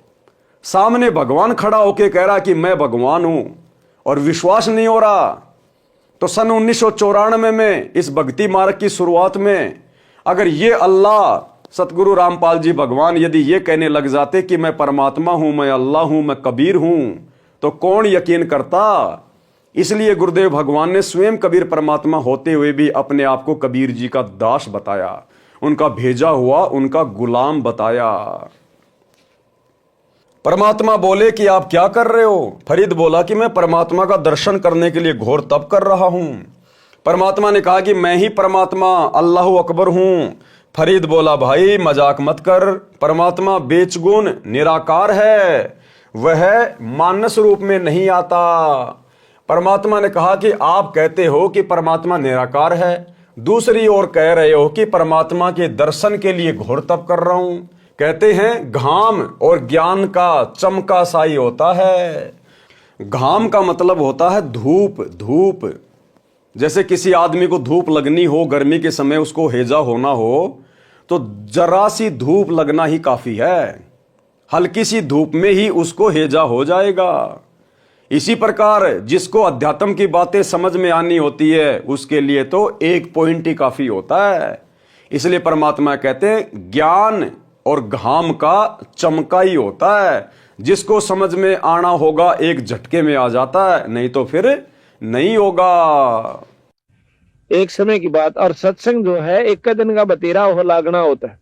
सामने भगवान खड़ा होके कह रहा कि मैं भगवान हूं और विश्वास नहीं हो रहा, तो सन 1994 में इस भक्ति मार्ग की शुरुआत में अगर ये अल्लाह सतगुरु रामपाल जी भगवान यदि ये कहने लग जाते कि मैं परमात्मा हूं, मैं अल्लाह हूं, मैं कबीर हूं, तो कौन यकीन करता। इसलिए गुरुदेव भगवान ने स्वयं कबीर परमात्मा होते हुए भी अपने आप को कबीर जी का दास बताया, उनका भेजा हुआ, उनका गुलाम बताया। परमात्मा बोले कि आप क्या कर रहे हो? फरीद बोला कि मैं परमात्मा का दर्शन करने के लिए घोर तप कर रहा हूं। परमात्मा ने कहा कि मैं ही परमात्मा अल्लाहु अकबर हूं। फरीद बोला, भाई मजाक मत कर, परमात्मा बेचगुन निराकार है, वह मानस रूप में नहीं आता। परमात्मा ने कहा कि आप कहते हो कि परमात्मा निराकार है, दूसरी ओर कह रहे हो कि परमात्मा के दर्शन के लिए घोर तप कर रहा हूं। कहते हैं घाम और ज्ञान का चमका साई होता है। घाम का मतलब होता है धूप। धूप जैसे किसी आदमी को धूप लगनी हो, गर्मी के समय उसको हैजा होना हो, तो जरा सी धूप लगना ही काफी है, हल्की सी धूप में ही उसको हैजा हो जाएगा। इसी प्रकार जिसको अध्यात्म की बातें समझ में आनी होती है उसके लिए तो एक पॉइंट ही काफी होता है। इसलिए परमात्मा कहते हैं ज्ञान और घाम का चमका ही होता है, जिसको समझ में आना होगा एक झटके में आ जाता है, नहीं तो फिर नहीं होगा। एक समय की बात, और सत्संग जो है एक दिन का बतेरा हो लागना होता है।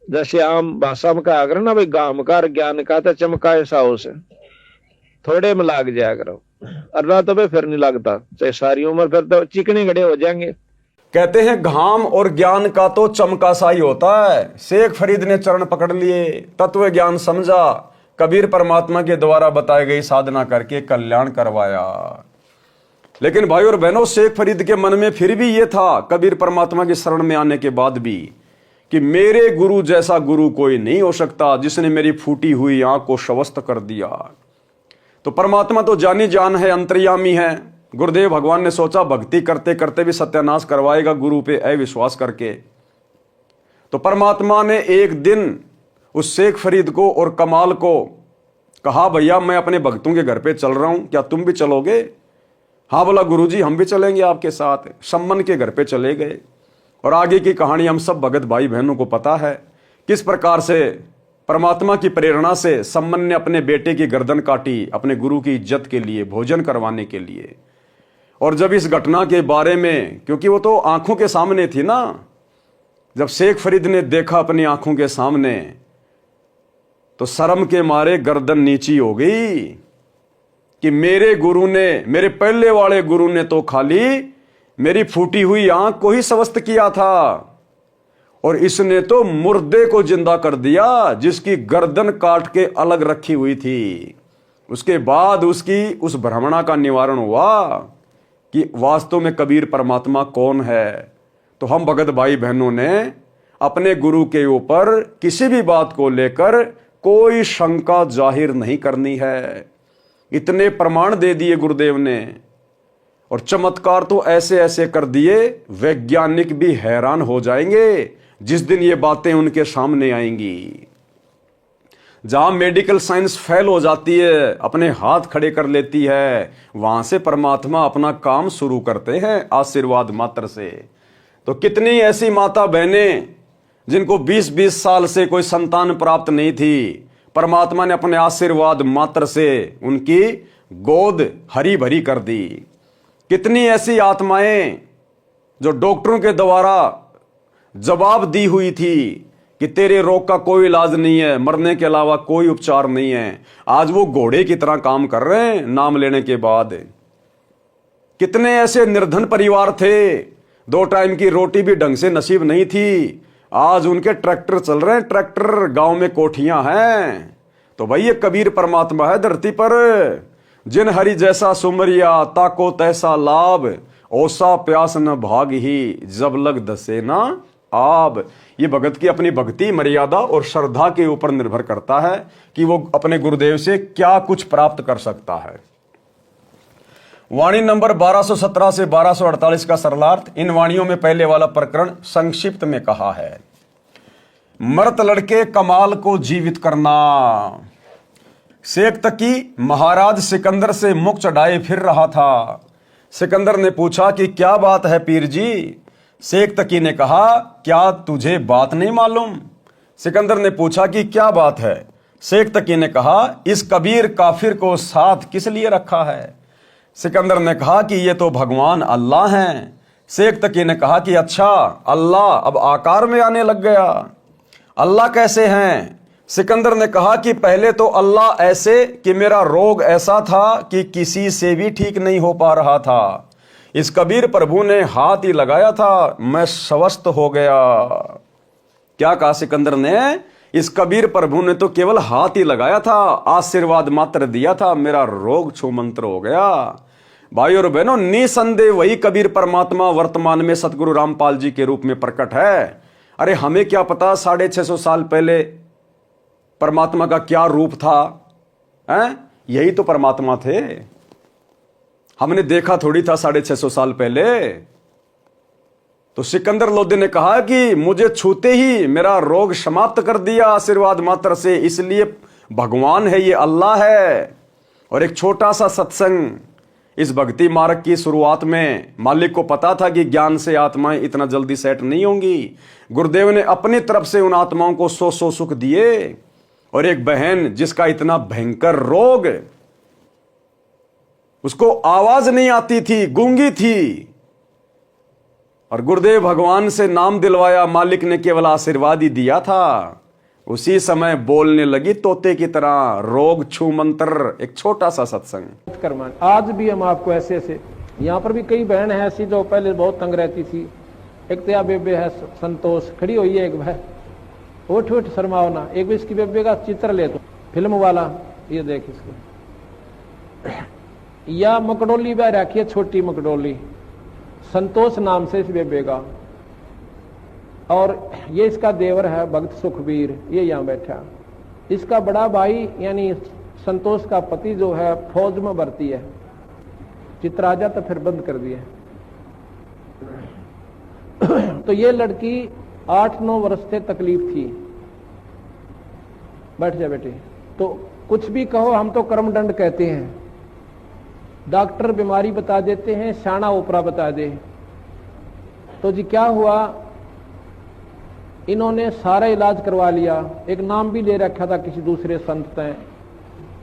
जैसे आम भाषा में कहा करो ना भाई, गामकार ज्ञान का तो चमकाए साओ से, थोड़े में लाग जाया करो, अल्लाह तो भाई फिर नहीं लगता, चाहे सारी उम्र फिर तो चिकने गड़े हो जाएंगे। कहते हैं घाम और ज्ञान का तो चमका सा ही होता है। शेख फरीद ने चरण पकड़ लिए, तत्व ज्ञान समझा, कबीर परमात्मा के द्वारा बताई गई साधना करके कल्याण करवाया। लेकिन भाई और बहनों, शेख फरीद के मन में फिर भी ये था, कबीर परमात्मा की शरण में आने के बाद भी, कि मेरे गुरु जैसा गुरु कोई नहीं हो सकता, जिसने मेरी फूटी हुई आंख को शवस्त कर दिया। तो परमात्मा तो जानी जान है, अंतर्यामी है। गुरुदेव भगवान ने सोचा भक्ति करते करते भी सत्यानाश करवाएगा गुरु पे अविश्वास करके। तो परमात्मा ने एक दिन उस शेख फरीद को और कमाल को कहा, भैया मैं अपने भक्तों के घर पे चल रहा हूं, क्या तुम भी चलोगे? हाँ बोला, गुरुजी हम भी चलेंगे आपके साथ। सम्मन के घर पे चले गए और आगे की कहानी हम सब भगत भाई बहनों को पता है, किस प्रकार से परमात्मा की प्रेरणा से सम्मन ने अपने बेटे की गर्दन काटी अपने गुरु की इज्जत के लिए, भोजन करवाने के लिए। और जब इस घटना के बारे में, क्योंकि वो तो आंखों के सामने थी ना, जब शेख फरीद ने देखा अपनी आंखों के सामने, तो शर्म के मारे गर्दन नीची हो गई कि मेरे गुरु ने, मेरे पहले वाले गुरु ने तो खाली मेरी फूटी हुई आंख को ही स्वस्थ किया था, और इसने तो मुर्दे को जिंदा कर दिया जिसकी गर्दन काट के अलग रखी हुई थी। उसके बाद उसकी उस भ्रमणा का निवारण हुआ कि वास्तव में कबीर परमात्मा कौन है। तो हम भगत भाई बहनों ने अपने गुरु के ऊपर किसी भी बात को लेकर कोई शंका जाहिर नहीं करनी है। इतने प्रमाण दे दिए गुरुदेव ने, और चमत्कार तो ऐसे ऐसे कर दिए, वैज्ञानिक भी हैरान हो जाएंगे जिस दिन ये बातें उनके सामने आएंगी। जहां मेडिकल साइंस फेल हो जाती है, अपने हाथ खड़े कर लेती है, वहां से परमात्मा अपना काम शुरू करते हैं आशीर्वाद मात्र से। तो कितनी ऐसी माता बहनें जिनको 20-20 साल से कोई संतान प्राप्त नहीं थी, परमात्मा ने अपने आशीर्वाद मात्र से उनकी गोद हरी भरी कर दी। कितनी ऐसी आत्माएं जो डॉक्टरों के द्वारा जवाब दी हुई थी कि तेरे रोग का कोई इलाज नहीं है, मरने के अलावा कोई उपचार नहीं है, आज वो घोड़े की तरह काम कर रहे हैं नाम लेने के बाद। कितने ऐसे निर्धन परिवार थे, 2 टाइम की रोटी भी ढंग से नसीब नहीं थी, आज उनके ट्रैक्टर चल रहे हैं, ट्रैक्टर, गांव में कोठियां हैं। तो भाई ये कबीर परमात्मा है धरती पर। जिन हरि जैसा सुमरिया, ताको तैसा लाभ, ओसा प्यास न भाग ही, जब लग दसे ना आब। ये भगत की अपनी भक्ति, मर्यादा और श्रद्धा के ऊपर निर्भर करता है कि वो अपने गुरुदेव से क्या कुछ प्राप्त कर सकता है। वाणी नंबर 1217 से 1248 का सरलार्थ। इन वाणियों में पहले वाला प्रकरण संक्षिप्त में कहा है। मरत लड़के कमाल को जीवित करना। शेख तकी महाराज सिकंदर से मुख चढ़ाए फिर रहा था। सिकंदर ने पूछा कि क्या बात है पीर जी? शेख तकी ने कहा, क्या तुझे बात नहीं मालूम? सिकंदर ने पूछा कि क्या बात है? शेख तकी ने कहा, इस कबीर काफिर को साथ किस लिए रखा है? सिकंदर ने कहा कि ये तो भगवान अल्लाह हैं। शेख तकी ने कहा कि अच्छा, अल्लाह अब आकार में आने लग गया, अल्लाह कैसे हैं? सिकंदर ने कहा कि पहले तो अल्लाह ऐसे कि मेरा रोग ऐसा था कि किसी से भी ठीक नहीं हो पा रहा था, इस कबीर प्रभु ने हाथ ही लगाया था, मैं स्वस्थ हो गया। क्या कहा सिकंदर ने? इस कबीर प्रभु ने तो केवल हाथ ही लगाया था, आशीर्वाद मात्र दिया था, मेरा रोग छूमंत्र हो गया। भाई और बहनों, निसंदेह वही कबीर परमात्मा वर्तमान में सतगुरु रामपाल जी के रूप में प्रकट है। अरे हमें क्या पता 650 साल पहले परमात्मा का क्या रूप था, हैं? यही तो परमात्मा थे, हमने देखा थोड़ी था 650 साल पहले। तो सिकंदर लोधी ने कहा कि मुझे छूते ही मेरा रोग समाप्त कर दिया आशीर्वाद मात्र से, इसलिए भगवान है, ये अल्लाह है। और एक छोटा सा सत्संग, इस भक्ति मार्ग की शुरुआत में मालिक को पता था कि ज्ञान से आत्माएं इतना जल्दी सेट नहीं होंगी। गुरुदेव ने अपनी तरफ से उन आत्माओं को 100 सुख दिए। और एक बहन जिसका इतना भयंकर रोग, उसको आवाज नहीं आती थी, गूंगी थी, और गुरुदेव भगवान से नाम दिलवाया, मालिक ने केवल आशीर्वाद ही दिया था। उसी समय बोलने लगी तोते की तरह, रोग छू मंत्र, एक छोटा सा सत्संग। कर्मान आज भी हम आपको ऐसे ऐसे, यहाँ पर भी कई बहन है ऐसी जो पहले बहुत तंग रहती थी। एक तो बेबे है संतोष, खड़ी हुई है एक भाई, उठ उठ शर्माओ ना। एक भी इसकी बेबे का चित्र ले तो फिल्म वाला, ये देख इसको। या मकडोली बह रखी है, छोटी मकडोली, संतोष नाम से इस बेबे का। और ये इसका देवर है भक्त सुखबीर, ये यहाँ बैठा। इसका बड़ा भाई यानी संतोष का पति जो है फौज में भर्ती है। चित्र आ जाता फिर बंद कर दिए। तो ये लड़की 8-9 वर्ष से तकलीफ थी। बैठ जा बेटी। तो कुछ भी कहो, हम तो कर्मदंड कहते हैं। डॉक्टर बीमारी बता देते हैं, शाना ओपरा बता दे। तो जी क्या हुआ, इन्होंने सारा इलाज करवा लिया। एक नाम भी ले रखा था किसी दूसरे संत ने।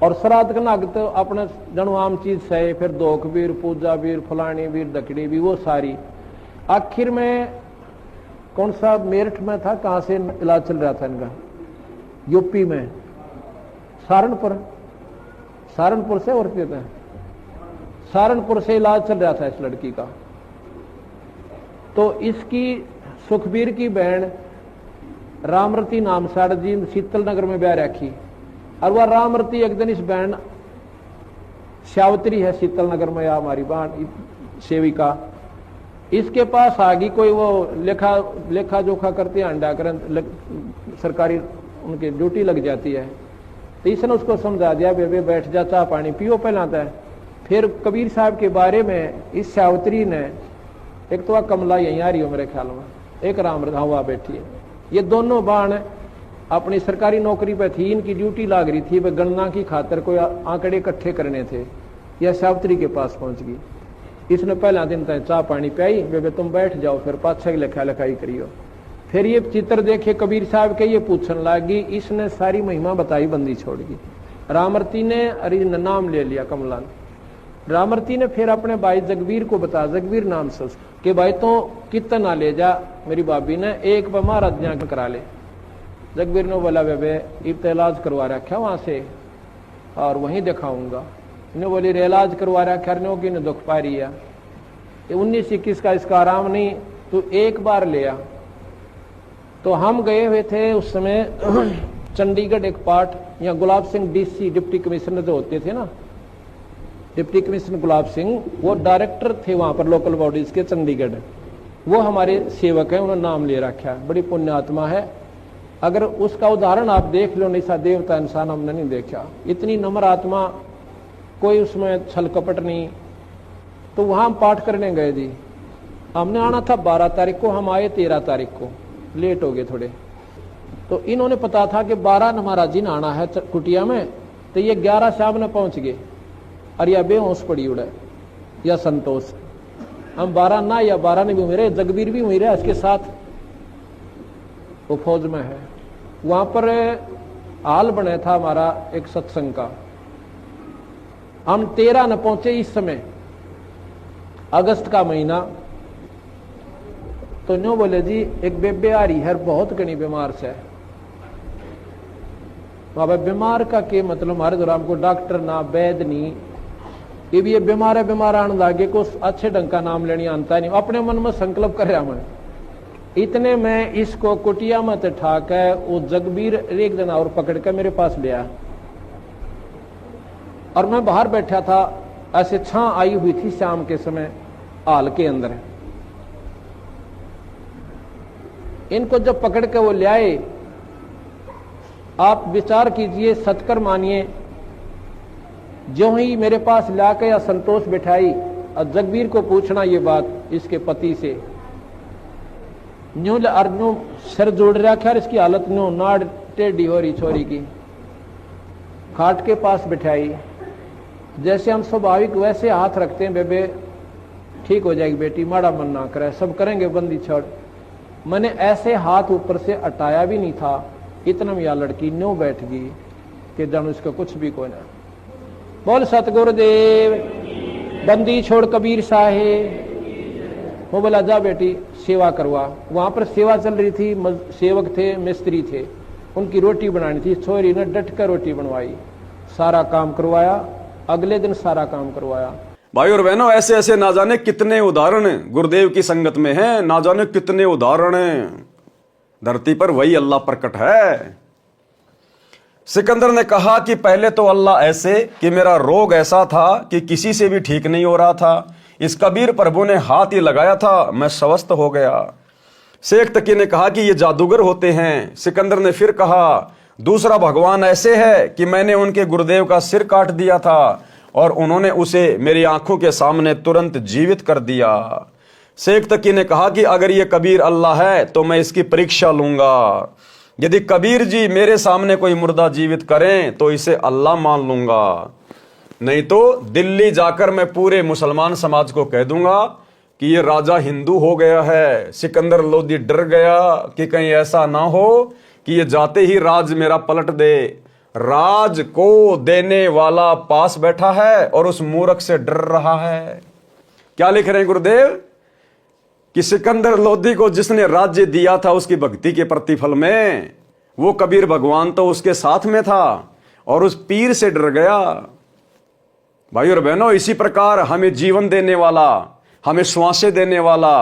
और श्राद्ध का नाग तो अपने जनु आम चीज सहे, फिर दोख वीर, पूजा वीर, फलानी वीर, दकड़ी भी, वो सारी। आखिर में कौन सा मेरठ में था, कहां से इलाज चल रहा था इनका, यूपी में, सहारनपुर से, और कहते हैं सहारनपुर से इलाज चल रहा था इस लड़की का। तो इसकी सुखबीर की बहन रामरती नाम साड़ जी शीतल नगर में ब्याह रखी। और वह रामरती एक दिन इस बहन श्यावत्री है शीतल नगर में, या हमारी बहन सेविका, इसके पास आ गई। कोई वो लेखा जोखा करते हैं, अंडा कर सरकारी उनकी ड्यूटी लग जाती है। तो इसने उसको समझा दिया, बेबे बैठ जा, चाह पानी पियो पहलाता है। फिर कबीर साहब के बारे में इस श्यावत्री ने, एक तो वह कमला यहीं आ रही हो मेरे ख्याल में, एक राम हुआ बैठी है। ये दोनों बाण अपनी सरकारी नौकरी पे थी, इनकी ड्यूटी लाग रही थी, वे गणना की खातर कोई आंकड़े इकट्ठे करने थे। यह श्यावत्री के पास पहुंच गई। इसने पहला दिन तक चाह पानी पियाई, बेबे तुम बैठ जाओ, फिर पाछे लिखा लिखाई करियो। फिर ये चित्र देखे कबीर साहब के, ये पूछने लगी। इसने सारी महिमा बताई, बंदी छोड़ गई। रामरती ने अरे नाम ले लिया कमला ने। रामरती ने फिर अपने भाई जगवीर को बता, जगवीर नाम से कि भाई तो कितना ले जा, मेरी भाभी ने एक बार महाराज यहाँ करा ले। जगवीर ने बोला, बेबे इब इलाज करवा रखा वहां से और वहीं दिखाऊंगा। इन्हें बोली रे इलाज करवा रखा, कि दुख पा रही है, 19-21 का इसका आराम नहीं, तो एक बार ले आ। तो हम गए हुए थे उस समय चंडीगढ़ एक पार्ट, यहाँ Gulab Singh DC deputy commissioner जो होते थे ना, डिप्टी कमिश्नर गुलाब सिंह, वो डायरेक्टर थे वहां पर लोकल बॉडीज के चंडीगढ़। वो हमारे सेवक हैं, उन्होंने नाम ले रखा है, बड़ी पुण्य आत्मा है। अगर उसका उदाहरण आप देख लो, नहीं सा देवता इंसान हमने नहीं देखा, इतनी नम्र आत्मा, कोई उसमें छल कपट नहीं। तो वहां हम पाठ करने गए जी। हमने आना था 12 तारीख को, हम आए 13 तारीख को, लेट हो गए थोड़े। तो इन्होंने पता था कि 12 महाराज जी ने आना है कुटिया में, तो ये 11 शाम में पहुंच गए। और यह बेहोश पड़ी उड़े या संतोष। हम 12 ना या 12 नहीं भी हुए, जगवीर भी हुई रहे इसके साथ, वो फौज में है। वहां पर हाल बने था हमारा एक सत्संग का। हम 13 न पहुंचे इस समय, अगस्त का महीना। तो न्यू बोले जी एक बेबे आ रही है, बहुत घनी बीमार से। बाबा बीमार का के मतलब, हमारे दौरान को डॉक्टर ना वैद नहीं, ये भी ये बीमार है, बीमार आने लागे को अच्छे ढंग का नाम लेने आता नहीं। अपने मन में संकल्प कर रहा मैं। इतने में इसको कुटिया में ठा के वो जगबीर एक दिन और पकड़ के मेरे पास ले आया। और मैं बाहर बैठा था, ऐसे छां आई हुई थी शाम के समय हाल के अंदर। इनको जब पकड़ के वो ले आए, आप विचार कीजिए, सतकर मानिए, जो ही मेरे पास लाके या संतोष बिठाई और जगबीर को पूछना ये बात इसके पति से, न्यू अर्जू सिर जोड़ रखा, इसकी हालत न्यू नाड़ टेढ़ी हो रही छोरी की। खाट के पास बिठाई, जैसे हम स्वाभाविक वैसे हाथ रखते हैं, बेबे ठीक हो जाएगी बेटी, माड़ा मन ना करे, सब करेंगे, बंदी छोड़। मैंने ऐसे हाथ ऊपर से हटाया भी नहीं था, इतना में यह लड़की न्यू बैठ गई कि जानू इसका कुछ भी कोई ना। बोल सतगुरुदेव, बंदी छोड़ कबीर साहेब। वो बोला जा बेटी सेवा करवा। वहां पर सेवा चल रही थी, सेवक थे, मिस्त्री थे, उनकी रोटी बनानी थी। छोरी ने डट कर रोटी बनवाई, सारा काम करवाया, अगले दिन सारा काम करवाया। भाई और बहनों, ऐसे ऐसे ना जाने कितने उदाहरण गुरुदेव की संगत में हैं, ना जाने कितने उदाहरण धरती पर वही अल्लाह प्रकट है। सिकंदर ने कहा कि पहले तो अल्लाह ऐसे कि मेरा रोग ऐसा था कि किसी से भी ठीक नहीं हो रहा था, इस कबीर प्रभु ने हाथ ही लगाया था, मैं स्वस्थ हो गया। शेख तकी ने कहा कि ये जादूगर होते हैं। सिकंदर ने फिर कहा दूसरा भगवान ऐसे है कि मैंने उनके गुरुदेव का सिर काट दिया था और उन्होंने उसे मेरी आंखों के सामने तुरंत जीवित कर दिया। शेख तकी ने कहा कि अगर ये कबीर अल्लाह है तो मैं इसकी परीक्षा लूंगा। यदि कबीर जी मेरे सामने कोई मुर्दा जीवित करें तो इसे अल्लाह मान लूंगा, नहीं तो दिल्ली जाकर मैं पूरे मुसलमान समाज को कह दूंगा कि ये राजा हिंदू हो गया है। सिकंदर लोदी डर गया कि कहीं ऐसा ना हो कि ये जाते ही राज मेरा पलट दे। राज को देने वाला पास बैठा है और उस मूर्ख से डर रहा है। क्या लिख रहे हैं गुरुदेव कि सिकंदर लोदी को जिसने राज्य दिया था उसकी भक्ति के प्रतिफल में, वो कबीर भगवान तो उसके साथ में था और उस पीर से डर गया। भाई और बहनों, इसी प्रकार हमें जीवन देने वाला, हमें श्वासें देने वाला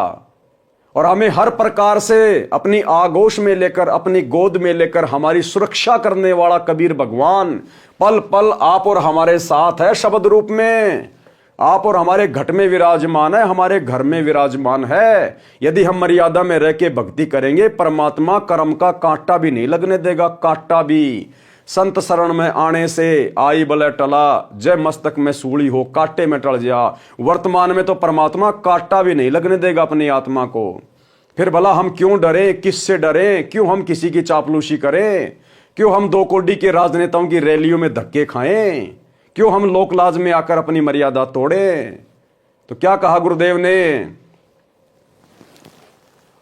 और हमें हर प्रकार से अपनी आगोश में लेकर, अपनी गोद में लेकर हमारी सुरक्षा करने वाला कबीर भगवान पल पल आप और हमारे साथ है। शब्द रूप में आप और हमारे घट में विराजमान है, हमारे घर में विराजमान है। यदि हम मर्यादा में रह के भक्ति करेंगे, परमात्मा कर्म का कांटा भी नहीं लगने देगा, कांटा भी। संत शरण में आने से आई बले टला, जय मस्तक में सूली हो कांटे में टल जा। वर्तमान में तो परमात्मा कांटा भी नहीं लगने देगा अपनी आत्मा को। फिर भला हम क्यों डरें, किससे डरें, क्यों हम किसी की चापलूसी करें, क्यों हम दो कोडी के राजनेताओं की रैलियों में धक्के खाएं, क्यों हम लोकलाज में आकर अपनी मर्यादा तोड़ें। तो क्या कहा गुरुदेव ने,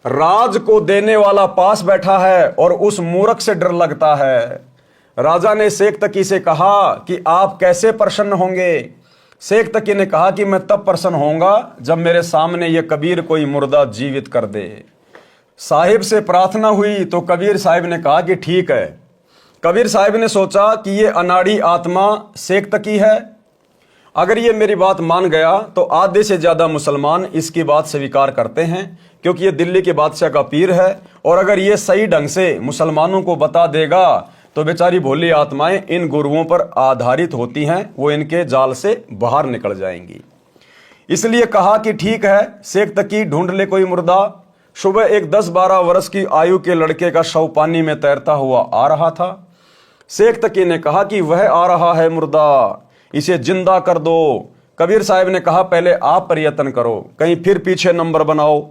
राज को देने वाला पास बैठा है और उस मूर्ख से डर लगता है। राजा ने शेख तकी से कहा कि आप कैसे प्रसन्न होंगे। शेख तकी ने कहा कि मैं तब प्रसन्न होऊंगा जब मेरे सामने ये कबीर कोई मुर्दा जीवित कर दे। साहिब से प्रार्थना हुई तो कबीर साहिब ने कहा कि ठीक है। कबीर साहिब ने सोचा कि ये अनाड़ी आत्मा शेख तकी है, अगर ये मेरी बात मान गया तो आधे से ज्यादा मुसलमान इसकी बात स्वीकार करते हैं, क्योंकि ये दिल्ली के बादशाह का पीर है। और अगर ये सही ढंग से मुसलमानों को बता देगा तो बेचारी भोली आत्माएं इन गुरुओं पर आधारित होती हैं, वो इनके जाल से बाहर निकल जाएंगी। इसलिए कहा कि ठीक है, शेख तकी ढूंढ ले कोई मुर्दा। सुबह एक 10-12 वर्ष की आयु के लड़के का शव पानी में तैरता हुआ आ रहा था। शेख तकी ने कहा कि वह आ रहा है मुर्दा, इसे जिंदा कर दो। कबीर साहब ने कहा पहले आप प्रयत्न करो, कहीं फिर पीछे नंबर बनाओ।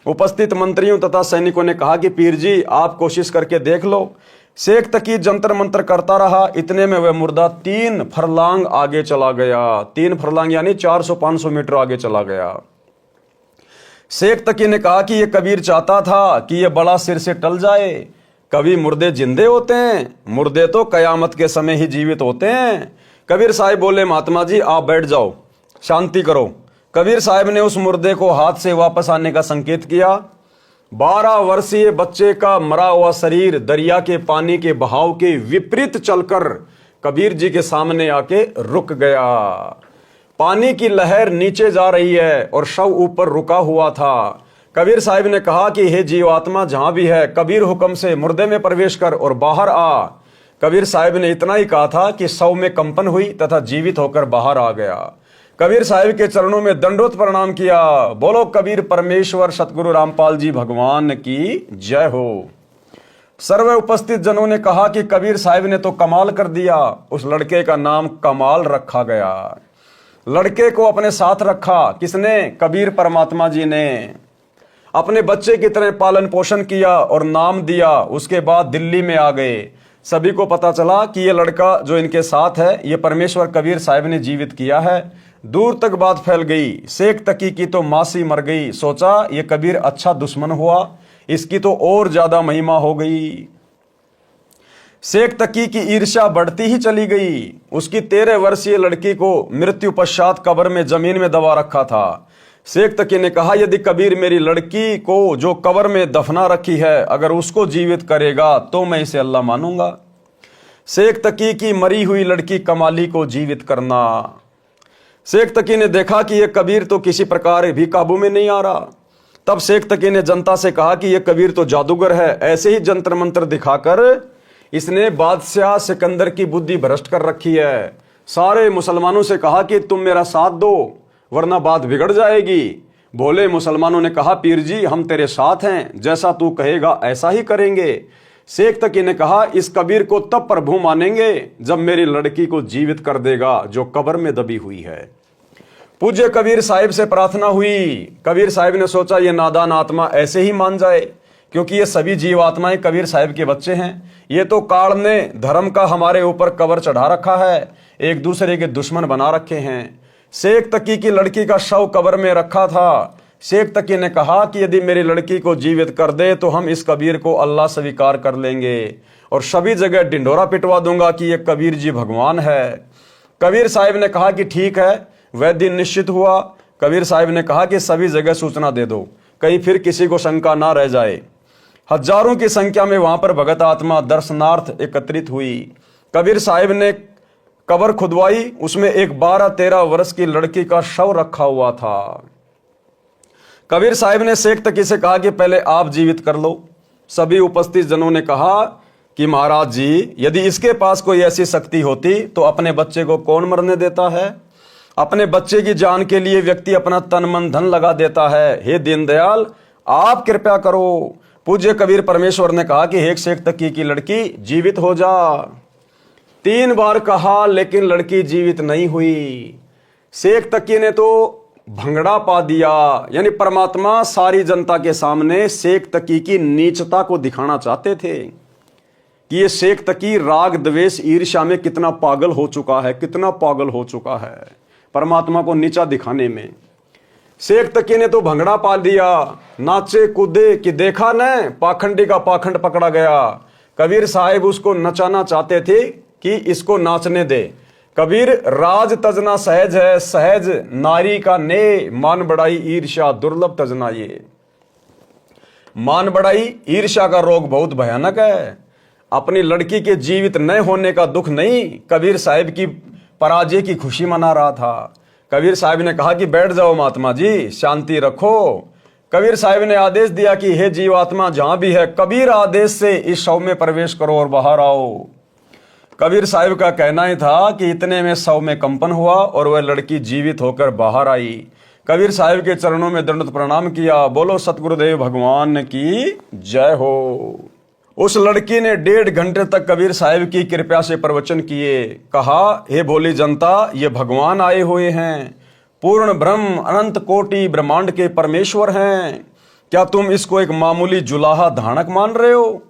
उपस्थित मंत्रियों तथा सैनिकों ने कहा कि पीर जी आप कोशिश करके देख लो। शेख तकी जंतर मंतर करता रहा, इतने में वह मुर्दा 3 फरलांग आगे चला गया। 3 फरलांग यानी 400-500 मीटर आगे चला गया। शेख तकी ने कहा कि यह कबीर चाहता था कि यह बड़ा सिर से टल जाए। कभी मुर्दे जिंदे होते हैं, मुर्दे तो कयामत के समय ही जीवित होते हैं। कबीर साहब बोले महात्मा जी आप बैठ जाओ, शांति करो। कबीर साहब ने उस मुर्दे को हाथ से वापस आने का संकेत किया। 12 वर्षीय बच्चे का मरा हुआ शरीर दरिया के पानी के बहाव के विपरीत चलकर कबीर जी के सामने आके रुक गया। पानी की लहर नीचे जा रही है और शव ऊपर रुका हुआ था। कबीर साहब ने कहा कि हे जीवात्मा जहां भी है, कबीर हुक्म से मुर्दे में प्रवेश कर और बाहर आ। कबीर साहब ने इतना ही कहा था कि शव में कंपन हुई तथा जीवित होकर बाहर आ गया। कबीर साहिब के चरणों में दंडोत प्रणाम किया। बोलो कबीर परमेश्वर सतगुरु रामपाल जी भगवान की जय हो। सर्व उपस्थित जनों ने कहा कि कबीर साहिब ने तो कमाल कर दिया। उस लड़के का नाम कमाल रखा गया। लड़के को अपने साथ रखा किसने? कबीर परमात्मा जी ने। अपने बच्चे की तरह पालन पोषण किया और नाम दिया। उसके बाद दिल्ली में आ गए। सभी को पता चला कि ये लड़का जो इनके साथ है ये परमेश्वर कबीर साहिब ने जीवित किया है। दूर तक बात फैल गई। शेख तकी की तो मासी मर गई। सोचा ये कबीर अच्छा दुश्मन हुआ, इसकी तो और ज्यादा महिमा हो गई। शेख तकी की ईर्ष्या बढ़ती ही चली गई। उसकी 13 वर्षीय लड़की को मृत्यु पश्चात कब्र में जमीन में दबा रखा था। शेख तकी ने कहा, यदि कबीर मेरी लड़की को जो कब्र में दफना रखी है अगर उसको जीवित करेगा तो मैं इसे अल्लाह मानूंगा। शेख तकी की मरी हुई लड़की कमाली को जीवित करना। शेख तकी ने देखा कि यह कबीर तो किसी प्रकार भी काबू में नहीं आ रहा। तब शेख तकी ने जनता से कहा कि यह कबीर तो जादूगर है। ऐसे ही जंतर मंत्र दिखाकर इसने बादशाह सिकंदर की बुद्धि भ्रष्ट कर रखी है। सारे मुसलमानों से कहा कि तुम मेरा साथ दो वरना बात बिगड़ जाएगी। भोले मुसलमानों ने कहा, पीर जी हम तेरे साथ हैं, जैसा तू कहेगा ऐसा ही करेंगे। शेख तकी ने कहा, इस कबीर को तब प्रभु मानेंगे जब मेरी लड़की को जीवित कर देगा जो कब्र में दबी हुई है। पूज्य कबीर साहिब से प्रार्थना हुई। कबीर साहिब ने सोचा ये नादान आत्मा ऐसे ही मान जाए, क्योंकि ये सभी जीव आत्माएं कबीर साहिब के बच्चे हैं। ये तो काल ने धर्म का हमारे ऊपर कवर चढ़ा रखा है, एक दूसरे के दुश्मन बना रखे हैं। शेख तकी की लड़की का शव कब्र में रखा था। शेख तकी ने कहा कि यदि मेरी लड़की को जीवित कर दे तो हम इस कबीर को अल्लाह स्वीकार कर लेंगे और सभी जगह ढिंढोरा पिटवा दूंगा कि ये कबीर जी भगवान है। कबीर साहिब ने कहा कि ठीक है। वह दिन निश्चित हुआ। कबीर साहिब ने कहा कि सभी जगह सूचना दे दो, कहीं फिर किसी को शंका ना रह जाए। हजारों की संख्या में वहां पर भगत आत्मा दर्शनार्थ एकत्रित हुई। कबीर साहिब ने कब्र खुदवाई, उसमें एक 12-13 वर्ष की लड़की का शव रखा हुआ था। कबीर साहिब ने शेख तकी से कहा कि पहले आप जीवित कर लो। सभी उपस्थित जनों ने कहा कि महाराज जी, यदि इसके पास कोई ऐसी शक्ति होती तो अपने बच्चे को कौन मरने देता है? अपने बच्चे की जान के लिए व्यक्ति अपना तन मन धन लगा देता है। हे दीनदयाल, आप कृपया करो। पूज्य कबीर परमेश्वर ने कहा कि हे शेख तकी की लड़की जीवित हो जा। 3 बार कहा लेकिन लड़की जीवित नहीं हुई। शेख तकी ने तो भंगड़ा पा दिया। यानी परमात्मा सारी जनता के सामने शेख तकी की नीचता को दिखाना चाहते थे कि ये शेख तकी राग द्वेष ईर्ष्या में कितना पागल हो चुका है, कितना पागल हो चुका है परमात्मा को नीचा दिखाने में। शेख तकी ने तो भंगड़ा पा दिया, नाचे कूदे कि देखा न पाखंडी का पाखंड पकड़ा गया। कबीर साहिब उसको नचाना चाहते थे कि इसको नाचने दे। कबीर, राज तजना सहज है, सहज नारी का ने मान बढ़ाई ईर्ष्या दुर्लभ तजना। ये मान बढ़ाई ईर्ष्या का रोग बहुत भयानक है। अपनी लड़की के जीवित न होने का दुख नहीं, कबीर साहिब की पराजय की खुशी मना रहा था। कबीर साहिब ने कहा कि बैठ जाओ महात्मा जी, शांति रखो। कबीर साहिब ने आदेश दिया कि हे जीवात्मा जहां भी है, कबीर आदेश से इस शव में प्रवेश करो और बाहर आओ। कबीर साहिब का कहना ही था कि इतने में शव में कंपन हुआ और वह लड़की जीवित होकर बाहर आई। कबीर साहिब के चरणों में दंडवत प्रणाम किया। बोलो सतगुरुदेव भगवान की जय हो। उस लड़की ने 1.5 घंटे तक कबीर साहिब की कृपा से प्रवचन किए। कहा, हे भोली जनता, ये भगवान आए हुए हैं, पूर्ण ब्रह्म अनंत कोटि ब्रह्मांड के परमेश्वर हैं। क्या तुम इसको एक मामूली जुलाहा धानक मान रहे हो?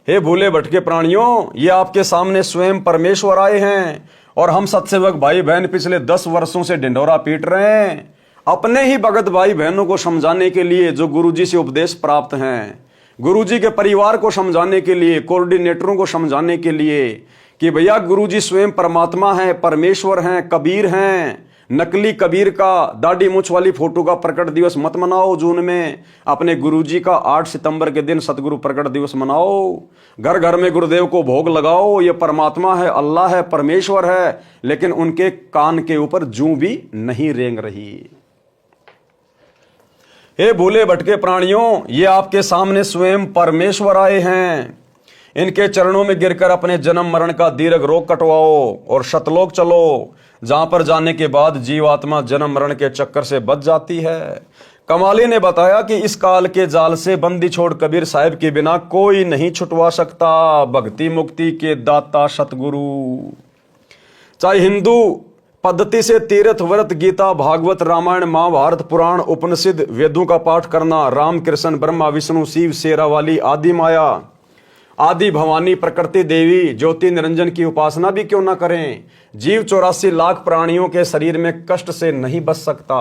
हे भूले भटके प्राणियों, ये आपके सामने स्वयं परमेश्वर आए हैं और हम सत्सेवक भाई बहन पिछले 10 वर्षों से ढिंढोरा पीट रहे हैं अपने ही भगत भाई बहनों को समझाने के लिए जो गुरुजी से उपदेश प्राप्त हैं, गुरुजी के परिवार को समझाने के लिए, कोऑर्डिनेटरों को समझाने के लिए कि भैया गुरुजी स्वयं परमात्मा है, परमेश्वर हैं, कबीर हैं। नकली कबीर का दाढ़ी मूछ वाली फोटो का प्रकट दिवस मत मनाओ जून में। अपने गुरुजी का 8 सितंबर के दिन सतगुरु प्रकट दिवस मनाओ। घर घर में गुरुदेव को भोग लगाओ। ये परमात्मा है, अल्लाह है, परमेश्वर है, लेकिन उनके कान के ऊपर जूं भी नहीं रेंग रही। हे भूले भटके प्राणियों, ये आपके सामने स्वयं परमेश्वर आए हैं। इनके चरणों में गिरकर अपने जन्म मरण का दीर्घ रोग कटवाओ और शतलोक चलो, जहां पर जाने के बाद जीवात्मा जन्म मरण के चक्कर से बच जाती है। कमाली ने बताया कि इस काल के जाल से बंदी छोड़ कबीर साहिब के बिना कोई नहीं छुटवा सकता। भक्ति मुक्ति के दाता सतगुरु। चाहे हिंदू पद्धति से तीर्थ व्रत गीता भागवत रामायण महाभारत पुराण उपनिषद वेदों का पाठ करना, राम कृष्ण ब्रह्मा विष्णु शिव शेरावाली आदि माया आदि भवानी प्रकृति देवी ज्योति निरंजन की उपासना भी क्यों ना करें। जीव 84 लाख प्राणियों के शरीर में कष्ट से नहीं बच सकता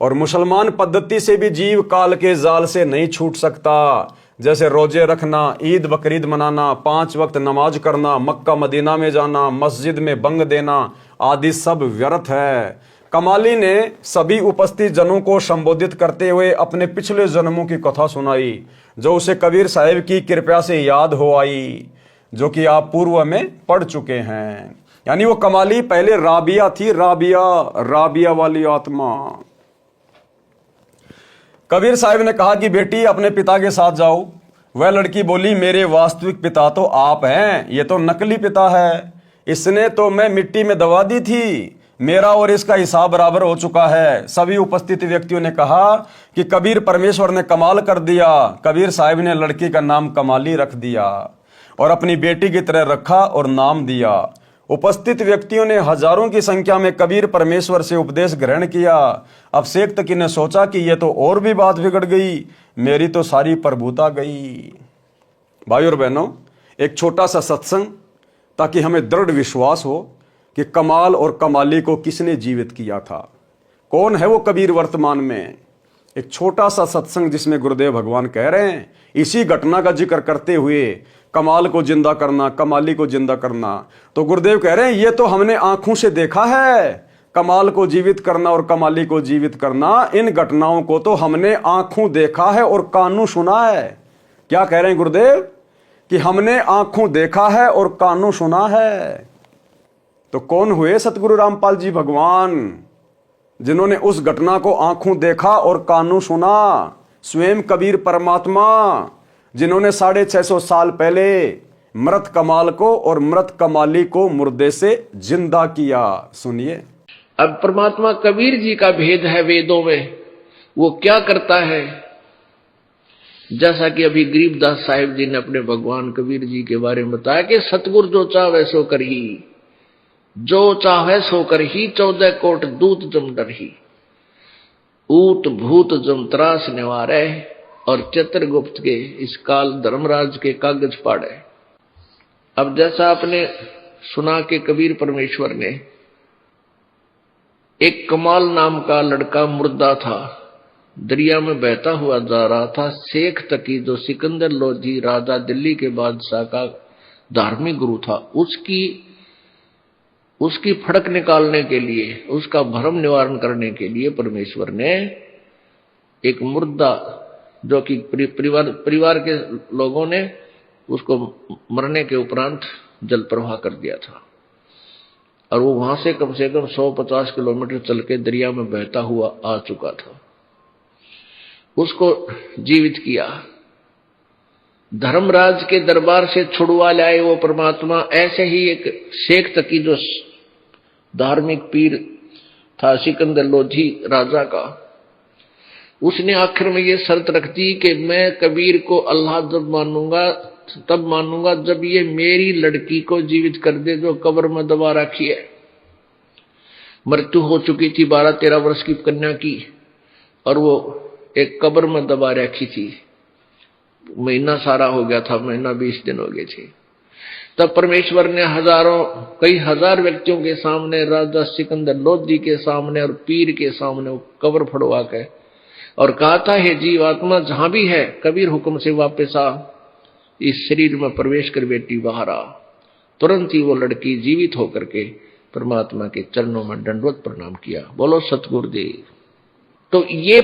और मुसलमान पद्धति से भी जीव काल के जाल से नहीं छूट सकता। जैसे रोजे रखना, ईद बकरीद मनाना, 5 वक्त नमाज करना, मक्का मदीना में जाना, मस्जिद में बंग देना आदि सब व्यर्थ है। कमाली ने सभी उपस्थित जनों को संबोधित करते हुए अपने पिछले जन्मों की कथा सुनाई, जो उसे कबीर साहिब की कृपा से याद हो आई, जो कि आप पूर्व में पढ़ चुके हैं। यानी वो कमाली पहले राबिया थी, राबिया वाली आत्मा। कबीर साहिब ने कहा कि बेटी अपने पिता के साथ जाओ। वह लड़की बोली, मेरे वास्तविक पिता तो आप हैं, ये तो नकली पिता है, इसने तो मैं मिट्टी में दबा दी थी, मेरा और इसका हिसाब बराबर हो चुका है। सभी उपस्थित व्यक्तियों ने कहा कि कबीर परमेश्वर ने कमाल कर दिया। कबीर साहिब ने लड़की का नाम कमाली रख दिया और अपनी बेटी की तरह रखा और नाम दिया। उपस्थित व्यक्तियों ने हजारों की संख्या में कबीर परमेश्वर से उपदेश ग्रहण किया। अब शेख तकी ने सोचा कि यह तो और भी बात बिगड़ गई, मेरी तो सारी प्रभुता गई। भाई और बहनों, एक छोटा सा सत्संग ताकि हमें दृढ़ विश्वास हो कि कमाल और कमाली को किसने जीवित किया था, कौन है वो कबीर वर्तमान में। एक छोटा सा सत्संग जिसमें गुरुदेव भगवान कह रहे हैं, इसी घटना का जिक्र करते हुए कमाल को जिंदा करना, कमाली को जिंदा करना। तो गुरुदेव कह रहे हैं ये तो हमने आंखों से देखा है, कमाल को जीवित करना और कमाली को जीवित करना, इन घटनाओं को तो हमने आंखों देखा है और कानों सुना है। क्या कह रहे हैं गुरुदेव कि हमने आंखों देखा है और कानों सुना है। तो कौन हुए सतगुरु रामपाल जी भगवान, जिन्होंने उस घटना को आंखों देखा और कानों सुना? स्वयं कबीर परमात्मा, जिन्होंने 650 साल पहले मृत कमाल को और मृत कमाली को मुर्दे से जिंदा किया। सुनिए, अब परमात्मा कबीर जी का भेद है वेदों में, वो क्या करता है? जैसा कि अभी गरीबदास साहिब जी ने अपने भगवान कबीर जी के बारे में बताया कि सतगुर जो चाहे सो करही, जो चाहे सो करही, 14 कोट दूत जम डरही, ऊत भूत जम त्रास निवारे, और चित्रगुप्त के इस काल धर्मराज के कागज पाड़े। अब जैसा आपने सुना कि कबीर परमेश्वर ने, एक कमाल नाम का लड़का मुर्दा था, दरिया में बहता हुआ जा रहा था। शेख तकी जो सिकंदर लोधी राजा दिल्ली के बादशाह का धार्मिक गुरु था, उसकी फड़क निकालने के लिए, उसका भ्रम निवारण करने के लिए परमेश्वर ने एक मुर्दा, जो कि परिवार के लोगों ने उसको मरने के उपरांत जल प्रवाह कर दिया था, और वो वहां से कम 150 किलोमीटर चल के दरिया में बहता हुआ आ चुका था। उसको जीवित किया, धर्मराज के दरबार से छुड़वा लाए वो परमात्मा। ऐसे ही एक शेख तकी जो धार्मिक पीर था सिकंदर लोधी राजा का, उसने आखिर में ये शर्त रख दी कि मैं कबीर को अल्लाह तब मानूंगा जब ये मेरी लड़की को जीवित कर दे जो कब्र में दबा रखी है। मृत्यु हो चुकी थी 12-13 वर्ष की कन्या की, और वो एक कब्र में दबा रखी थी। महीना सारा हो गया था, महीना 20 दिन हो गए थे। तब परमेश्वर ने कई हजार व्यक्तियों के सामने, राजा सिकंदर लोधी के सामने और पीर के सामने कब्र फड़वा के और कहा था, हे जीवात्मा जहां भी है, कबीर हुक्म से वापस आ, इस शरीर में प्रवेश कर बेटी बाहर आ। तुरंत ही वो लड़की जीवित होकर के परमात्मा के चरणों में दंडवत प्रणाम किया। बोलो सतगुरुदेव। तो ये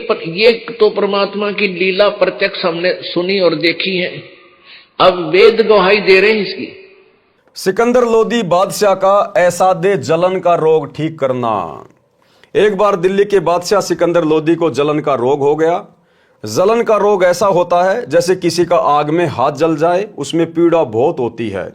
तो परमात्मा की लीला प्रत्यक्ष हमने सुनी और देखी है, अब वेद गवाही दे रहे हैं इसकी। सिकंदर लोधी बादशाह का ऐसा दे जलन का रोग ठीक करना। एक बार दिल्ली के बादशाह सिकंदर लोधी को जलन का रोग हो गया। जलन का रोग ऐसा होता है जैसे किसी का आग में हाथ जल जाए, उसमें पीड़ा बहुत होती है।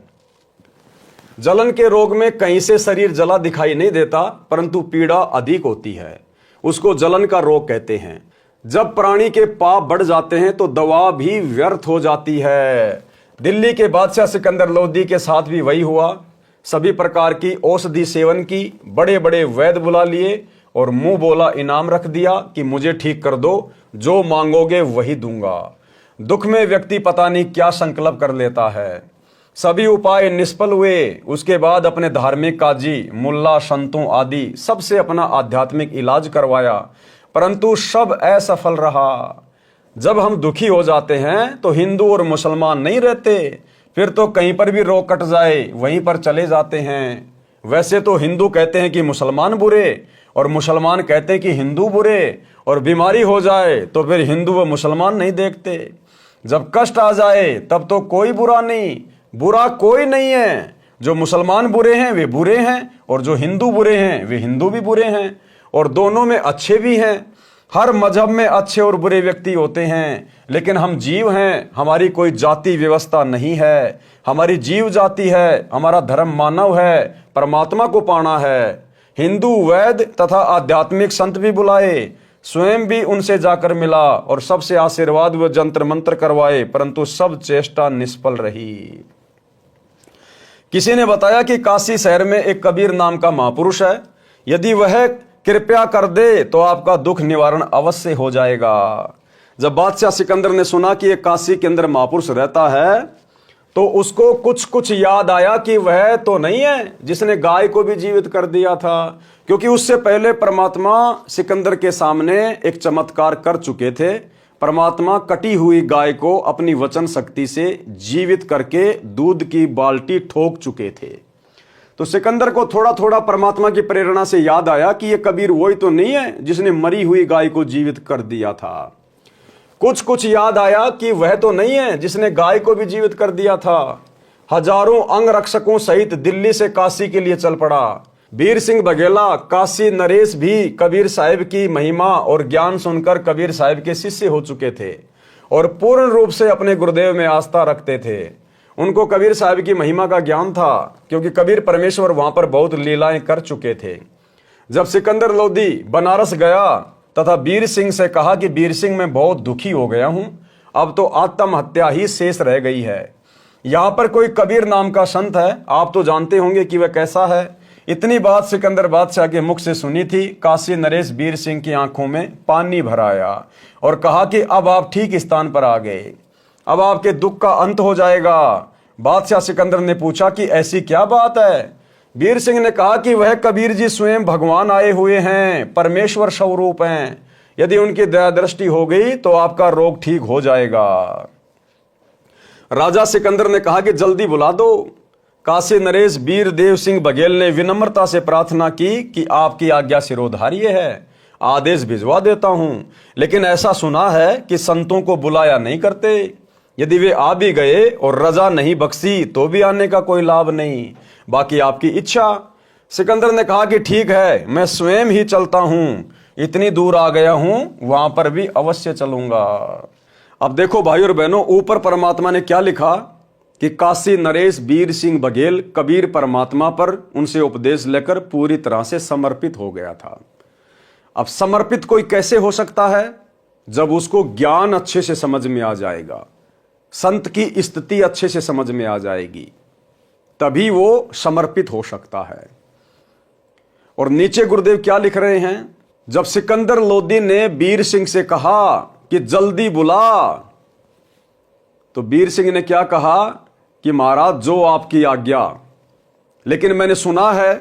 जलन के रोग में कहीं से शरीर जला दिखाई नहीं देता, परंतु पीड़ा अधिक होती है। उसको जलन का रोग कहते हैं। जब प्राणी के पाप बढ़ जाते हैं तो दवा भी व्यर्थ हो जाती है। दिल्ली के बादशाह सिकंदर लोधी के साथ भी वही हुआ। सभी प्रकार की औषधि सेवन की, बड़े बड़े वैद्य बुला लिए और मुंह बोला इनाम रख दिया कि मुझे ठीक कर दो, जो मांगोगे वही दूंगा। दुख में व्यक्ति पता नहीं क्या संकल्प कर लेता है। सभी उपाय निष्फल हुए। उसके बाद अपने धार्मिक काजी, मुल्ला, संतों आदि सबसे अपना आध्यात्मिक इलाज करवाया, परंतु सब असफल रहा। जब हम दुखी हो जाते हैं तो हिंदू और मुसलमान नहीं रहते, फिर तो कहीं पर भी रोग कट जाए वहीं पर चले जाते हैं। वैसे तो हिंदू कहते हैं कि मुसलमान बुरे और मुसलमान कहते हैं कि हिंदू बुरे, और बीमारी हो जाए तो फिर हिंदू व मुसलमान नहीं देखते। जब कष्ट आ जाए तब तो कोई बुरा नहीं, बुरा कोई नहीं है। जो मुसलमान बुरे हैं वे बुरे हैं, और जो हिंदू बुरे हैं वे हिंदू भी बुरे हैं, और दोनों में अच्छे भी हैं। हर मजहब में अच्छे और बुरे व्यक्ति होते हैं, लेकिन हम जीव हैं, हमारी कोई जाति व्यवस्था नहीं है। हमारी जीव जाति है, हमारा धर्म मानव है, परमात्मा को पाना है। हिंदू वैद तथा आध्यात्मिक संत भी बुलाए, स्वयं भी उनसे जाकर मिला और सबसे आशीर्वाद व जंत्र मंत्र करवाए, परंतु सब चेष्टा निष्फल रही। किसी ने बताया कि काशी शहर में एक कबीर नाम का महापुरुष है, यदि वह कृपया कर दे तो आपका दुख निवारण अवश्य हो जाएगा। जब बादशाह सिकंदर ने सुना कि एक काशी के अंदर महापुरुष रहता है, तो उसको कुछ कुछ याद आया कि वह तो नहीं है जिसने गाय को भी जीवित कर दिया था, क्योंकि उससे पहले परमात्मा सिकंदर के सामने एक चमत्कार कर चुके थे। परमात्मा कटी हुई गाय को अपनी वचन शक्ति से जीवित करके दूध की बाल्टी ठोक चुके थे। तो सिकंदर को थोड़ा थोड़ा परमात्मा की प्रेरणा से याद आया कि यह कबीर वही तो नहीं है जिसने मरी हुई गाय को जीवित कर दिया था। कुछ कुछ याद आया कि वह तो नहीं है जिसने गाय को भी जीवित कर दिया था। हजारों अंगरक्षकों सहित दिल्ली से काशी के लिए चल पड़ा। वीर सिंह बघेला, काशी नरेश भी कबीर साहिब की महिमा और ज्ञान सुनकर कबीर साहिब के शिष्य हो चुके थे और पूर्ण रूप से अपने गुरुदेव में आस्था रखते थे। उनको कबीर साहिब की महिमा का ज्ञान था, क्योंकि कबीर परमेश्वर वहां पर बहुत लीलाएं कर चुके थे। जब सिकंदर लोदी बनारस गया तथा वीर सिंह से कहा कि वीर सिंह मैं बहुत दुखी हो गया हूं, अब तो आत्महत्या ही शेष रह गई है। यहां पर कोई कबीर नाम का संत है, आप तो जानते होंगे कि वह कैसा है। इतनी बात सिकंदर बादशाह के मुख से सुनी थी। काशी नरेश वीर सिंह की आंखों में पानी भर आया और कहा कि अब आप ठीक स्थान पर आ गए, अब आपके दुख का अंत हो जाएगा। बादशाह सिकंदर ने पूछा कि ऐसी क्या बात है। वीर सिंह ने कहा कि वह कबीर जी स्वयं भगवान आए हुए हैं, परमेश्वर स्वरूप हैं। यदि उनकी दया दृष्टि हो गई तो आपका रोग ठीक हो जाएगा। राजा सिकंदर ने कहा कि जल्दी बुला दो। काशी नरेश वीर देव सिंह बघेल ने विनम्रता से प्रार्थना की कि आपकी आज्ञा सिरोधार्य है, आदेश भिजवा देता हूं, लेकिन ऐसा सुना है कि संतों को बुलाया नहीं करते। यदि वे आ भी गए और रजा नहीं बख्शी तो भी आने का कोई लाभ नहीं, बाकी आपकी इच्छा। सिकंदर ने कहा कि ठीक है, मैं स्वयं ही चलता हूं, इतनी दूर आ गया हूं, वहां पर भी अवश्य चलूंगा। अब देखो भाई और बहनों, ऊपर परमात्मा ने क्या लिखा कि काशी नरेश वीर सिंह बघेल कबीर परमात्मा पर उनसे उपदेश लेकर पूरी तरह से समर्पित हो गया था। अब समर्पित कोई कैसे हो सकता है? जब उसको ज्ञान अच्छे से समझ में आ जाएगा, संत की स्थिति अच्छे से समझ में आ जाएगी, तभी वो समर्पित हो सकता है। और नीचे गुरुदेव क्या लिख रहे हैं? जब सिकंदर लोदी ने वीर सिंह से कहा कि जल्दी बुला, तो वीर सिंह ने क्या कहा कि महाराज जो आपकी आज्ञा, लेकिन मैंने सुना है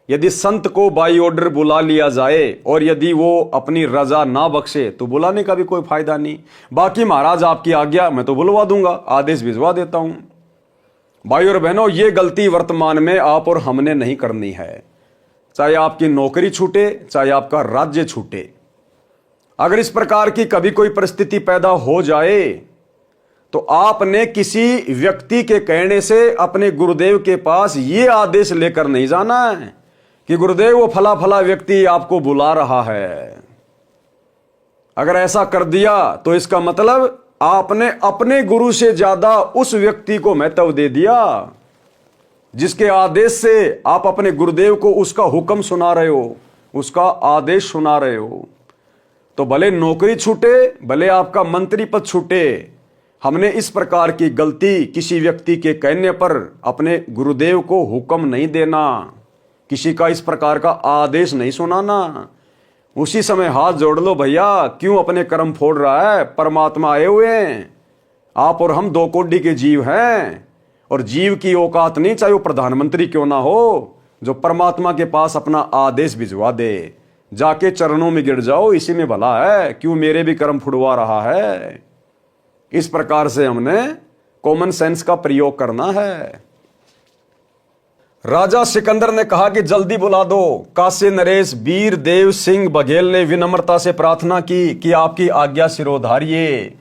यदि संत को बाई ऑर्डर बुला लिया जाए और यदि वो अपनी रजा ना बख्शे तो बुलाने का भी कोई फायदा नहीं। बाकी महाराज आपकी आज्ञा, मैं तो बुलवा दूंगा, आदेश भिजवा देता हूं। भाई और बहनों, ये गलती वर्तमान में आप और हमने नहीं करनी है। चाहे आपकी नौकरी छूटे, चाहे आपका राज्य छूटे, अगर इस प्रकार की कभी कोई परिस्थिति पैदा हो जाए तो आपने किसी व्यक्ति के कहने से अपने गुरुदेव के पास ये आदेश लेकर नहीं जाना है कि गुरुदेव वो फला फला व्यक्ति आपको बुला रहा है। अगर ऐसा कर दिया तो इसका मतलब आपने अपने गुरु से ज्यादा उस व्यक्ति को महत्व दे दिया जिसके आदेश से आप अपने गुरुदेव को उसका हुक्म सुना रहे हो, उसका आदेश सुना रहे हो। तो भले नौकरी छूटे, भले आपका मंत्री पद छूटे, हमने इस प्रकार की गलती किसी व्यक्ति के कहने पर अपने गुरुदेव को हुक्म नहीं देना, किसी का इस प्रकार का आदेश नहीं सुनाना। उसी समय हाथ जोड़ लो भैया, क्यों अपने कर्म फोड़ रहा है? परमात्मा आए हुए हैं, आप और हम दो कोडी के जीव हैं, और जीव की औकात नहीं, चाहे वो प्रधानमंत्री क्यों ना हो, जो परमात्मा के पास अपना आदेश भिजवा दे। जाके चरणों में गिर जाओ, इसी में भला है, क्यों मेरे भी कर्म फुड़वा रहा है। इस प्रकार से हमने कॉमन सेंस का प्रयोग करना है। राजा सिकंदर ने कहा कि जल्दी बुला दो। काशी नरेश वीर देव सिंह बघेल ने विनम्रता से प्रार्थना की कि आपकी आज्ञा सिरोधार्य,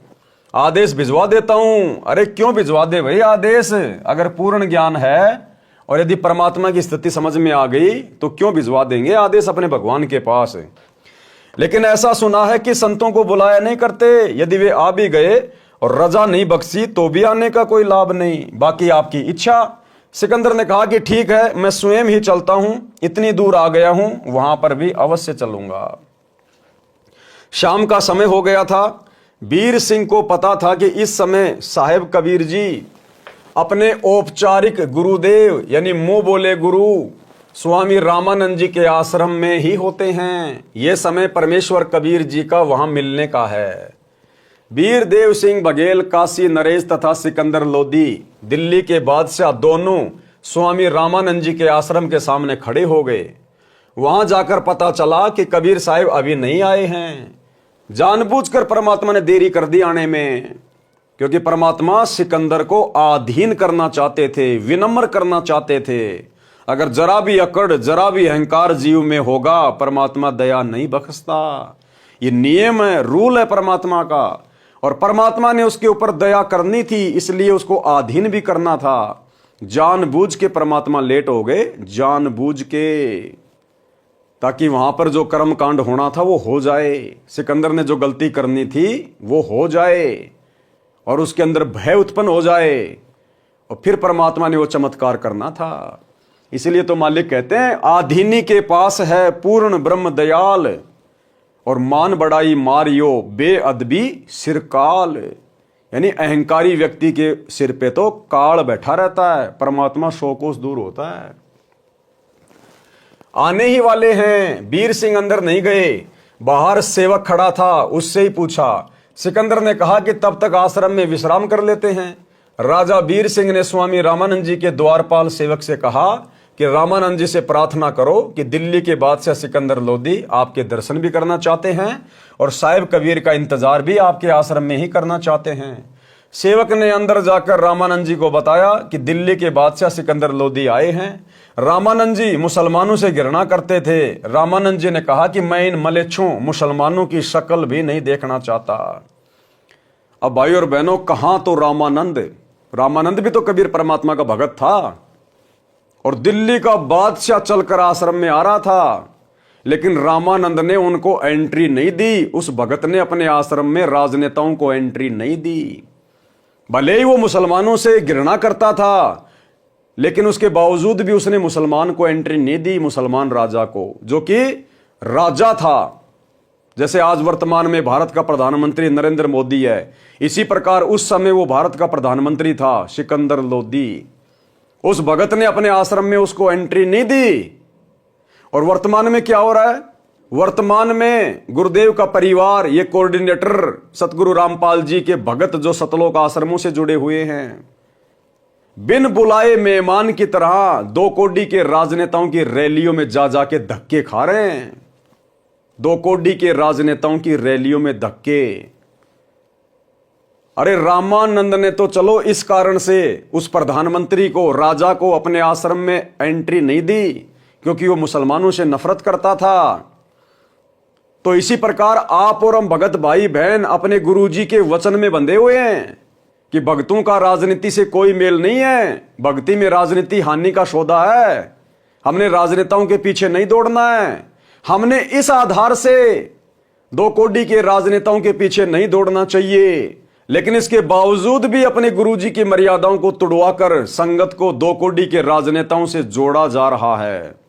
आदेश भिजवा देता हूं। अरे क्यों भिजवा दे भाई आदेश, अगर पूर्ण ज्ञान है और यदि परमात्मा की स्थिति समझ में आ गई तो क्यों भिजवा देंगे आदेश अपने भगवान के पास। लेकिन ऐसा सुना है कि संतों को बुलाया नहीं करते, यदि वे आ भी गए और रजा नहीं बख्शी तो भी आने का कोई लाभ नहीं, बाकी आपकी इच्छा। सिकंदर ने कहा कि ठीक है, मैं स्वयं ही चलता हूं, इतनी दूर आ गया हूं, वहां पर भी अवश्य चलूंगा। शाम का समय हो गया था। वीर सिंह को पता था कि इस समय साहेब कबीर जी अपने औपचारिक गुरुदेव यानी मुंह बोले गुरु स्वामी रामानंद जी के आश्रम में ही होते हैं। यह समय परमेश्वर कबीर जी का वहां मिलने का है। वीर देव सिंह बघेल, काशी नरेश तथा सिकंदर लोधी दिल्ली के बादशाह दोनों स्वामी रामानंद जी के आश्रम के सामने खड़े हो गए। वहां जाकर पता चला कि कबीर साहिब अभी नहीं आए हैं। जानबूझकर परमात्मा ने देरी कर दी आने में, क्योंकि परमात्मा सिकंदर को अधीन करना चाहते थे, विनम्र करना चाहते थे। अगर जरा भी अकड़, जरा भी अहंकार जीव में होगा, परमात्मा दया नहीं बख्शता। ये नियम है, रूल है परमात्मा का। और परमात्मा ने उसके ऊपर दया करनी थी, इसलिए उसको अधीन भी करना था। जानबूझ के परमात्मा लेट हो गए, जानबूझ के, ताकि वहां पर जो कर्म कांड होना था वो हो जाए, सिकंदर ने जो गलती करनी थी वो हो जाए और उसके अंदर भय उत्पन्न हो जाए, और फिर परमात्मा ने वो चमत्कार करना था। इसलिए तो मालिक कहते हैं, आधीनी के पास है पूर्ण ब्रह्म दयाल, और मान बड़ाई मारियो बेअदबी सिरकाल। यानी अहंकारी व्यक्ति के सिर पे तो काल बैठा रहता है, परमात्मा 100 कोस दूर होता है। आने ही वाले हैं। वीर सिंह अंदर नहीं गए, बाहर सेवक खड़ा था, उससे ही पूछा। सिकंदर ने कहा कि तब तक आश्रम में विश्राम कर लेते हैं। राजा वीर सिंह ने स्वामी रामानंद जी के द्वारपाल सेवक से कहा कि रामानंद जी से प्रार्थना करो कि दिल्ली के बादशाह सिकंदर लोधी आपके दर्शन भी करना चाहते हैं और साहिब कबीर का इंतजार भी आपके आश्रम में ही करना चाहते हैं। सेवक ने अंदर जाकर रामानंद जी को बताया कि दिल्ली के बादशाह सिकंदर लोधी आए हैं। रामानंद जी मुसलमानों से घृणा करते थे। रामानंद जी ने कहा कि मैं इन मलेच्छों मुसलमानों की शक्ल भी नहीं देखना चाहता। अब भाई और बहनों, कहां तो रामानंद भी तो कबीर परमात्मा का भगत था और दिल्ली का बादशाह चलकर आश्रम में आ रहा था, लेकिन रामानंद ने उनको एंट्री नहीं दी। उस भगत ने अपने आश्रम में राजनेताओं को एंट्री नहीं दी। भले ही वो मुसलमानों से घृणा करता था, लेकिन उसके बावजूद भी उसने मुसलमान को एंट्री नहीं दी, मुसलमान राजा को, जो कि राजा था। जैसे आज वर्तमान में भारत का प्रधानमंत्री नरेंद्र मोदी है, इसी प्रकार उस समय वो भारत का प्रधानमंत्री था सिकंदर लोधी। उस भगत ने अपने आश्रम में उसको एंट्री नहीं दी। और वर्तमान में क्या हो रहा है? वर्तमान में गुरुदेव का परिवार, ये कोऑर्डिनेटर सतगुरु रामपाल जी के भगत जो सतलोक आश्रमों से जुड़े हुए हैं, बिन बुलाए मेहमान की तरह 2 कोडी के राजनेताओं की रैलियों में जा जाके धक्के खा रहे हैं। 2 कोडी के राजनेताओं की रैलियों में धक्के। अरे रामानंद ने तो चलो इस कारण से उस प्रधानमंत्री को, राजा को अपने आश्रम में एंट्री नहीं दी, क्योंकि वो मुसलमानों से नफरत करता था। तो इसी प्रकार आप और हम भगत भाई बहन अपने गुरुजी के वचन में बंधे हुए हैं कि भक्तों का राजनीति से कोई मेल नहीं है। भक्ति में राजनीति हानि का सौदा है। हमने राजनेताओं के पीछे नहीं दौड़ना है। हमने इस आधार से 2 कोडी के राजनेताओं के पीछे नहीं दौड़ना चाहिए, लेकिन इसके बावजूद भी अपने गुरुजी की मर्यादाओं को तुड़वाकर संगत को 2 कोडी के राजनेताओं से जोड़ा जा रहा है।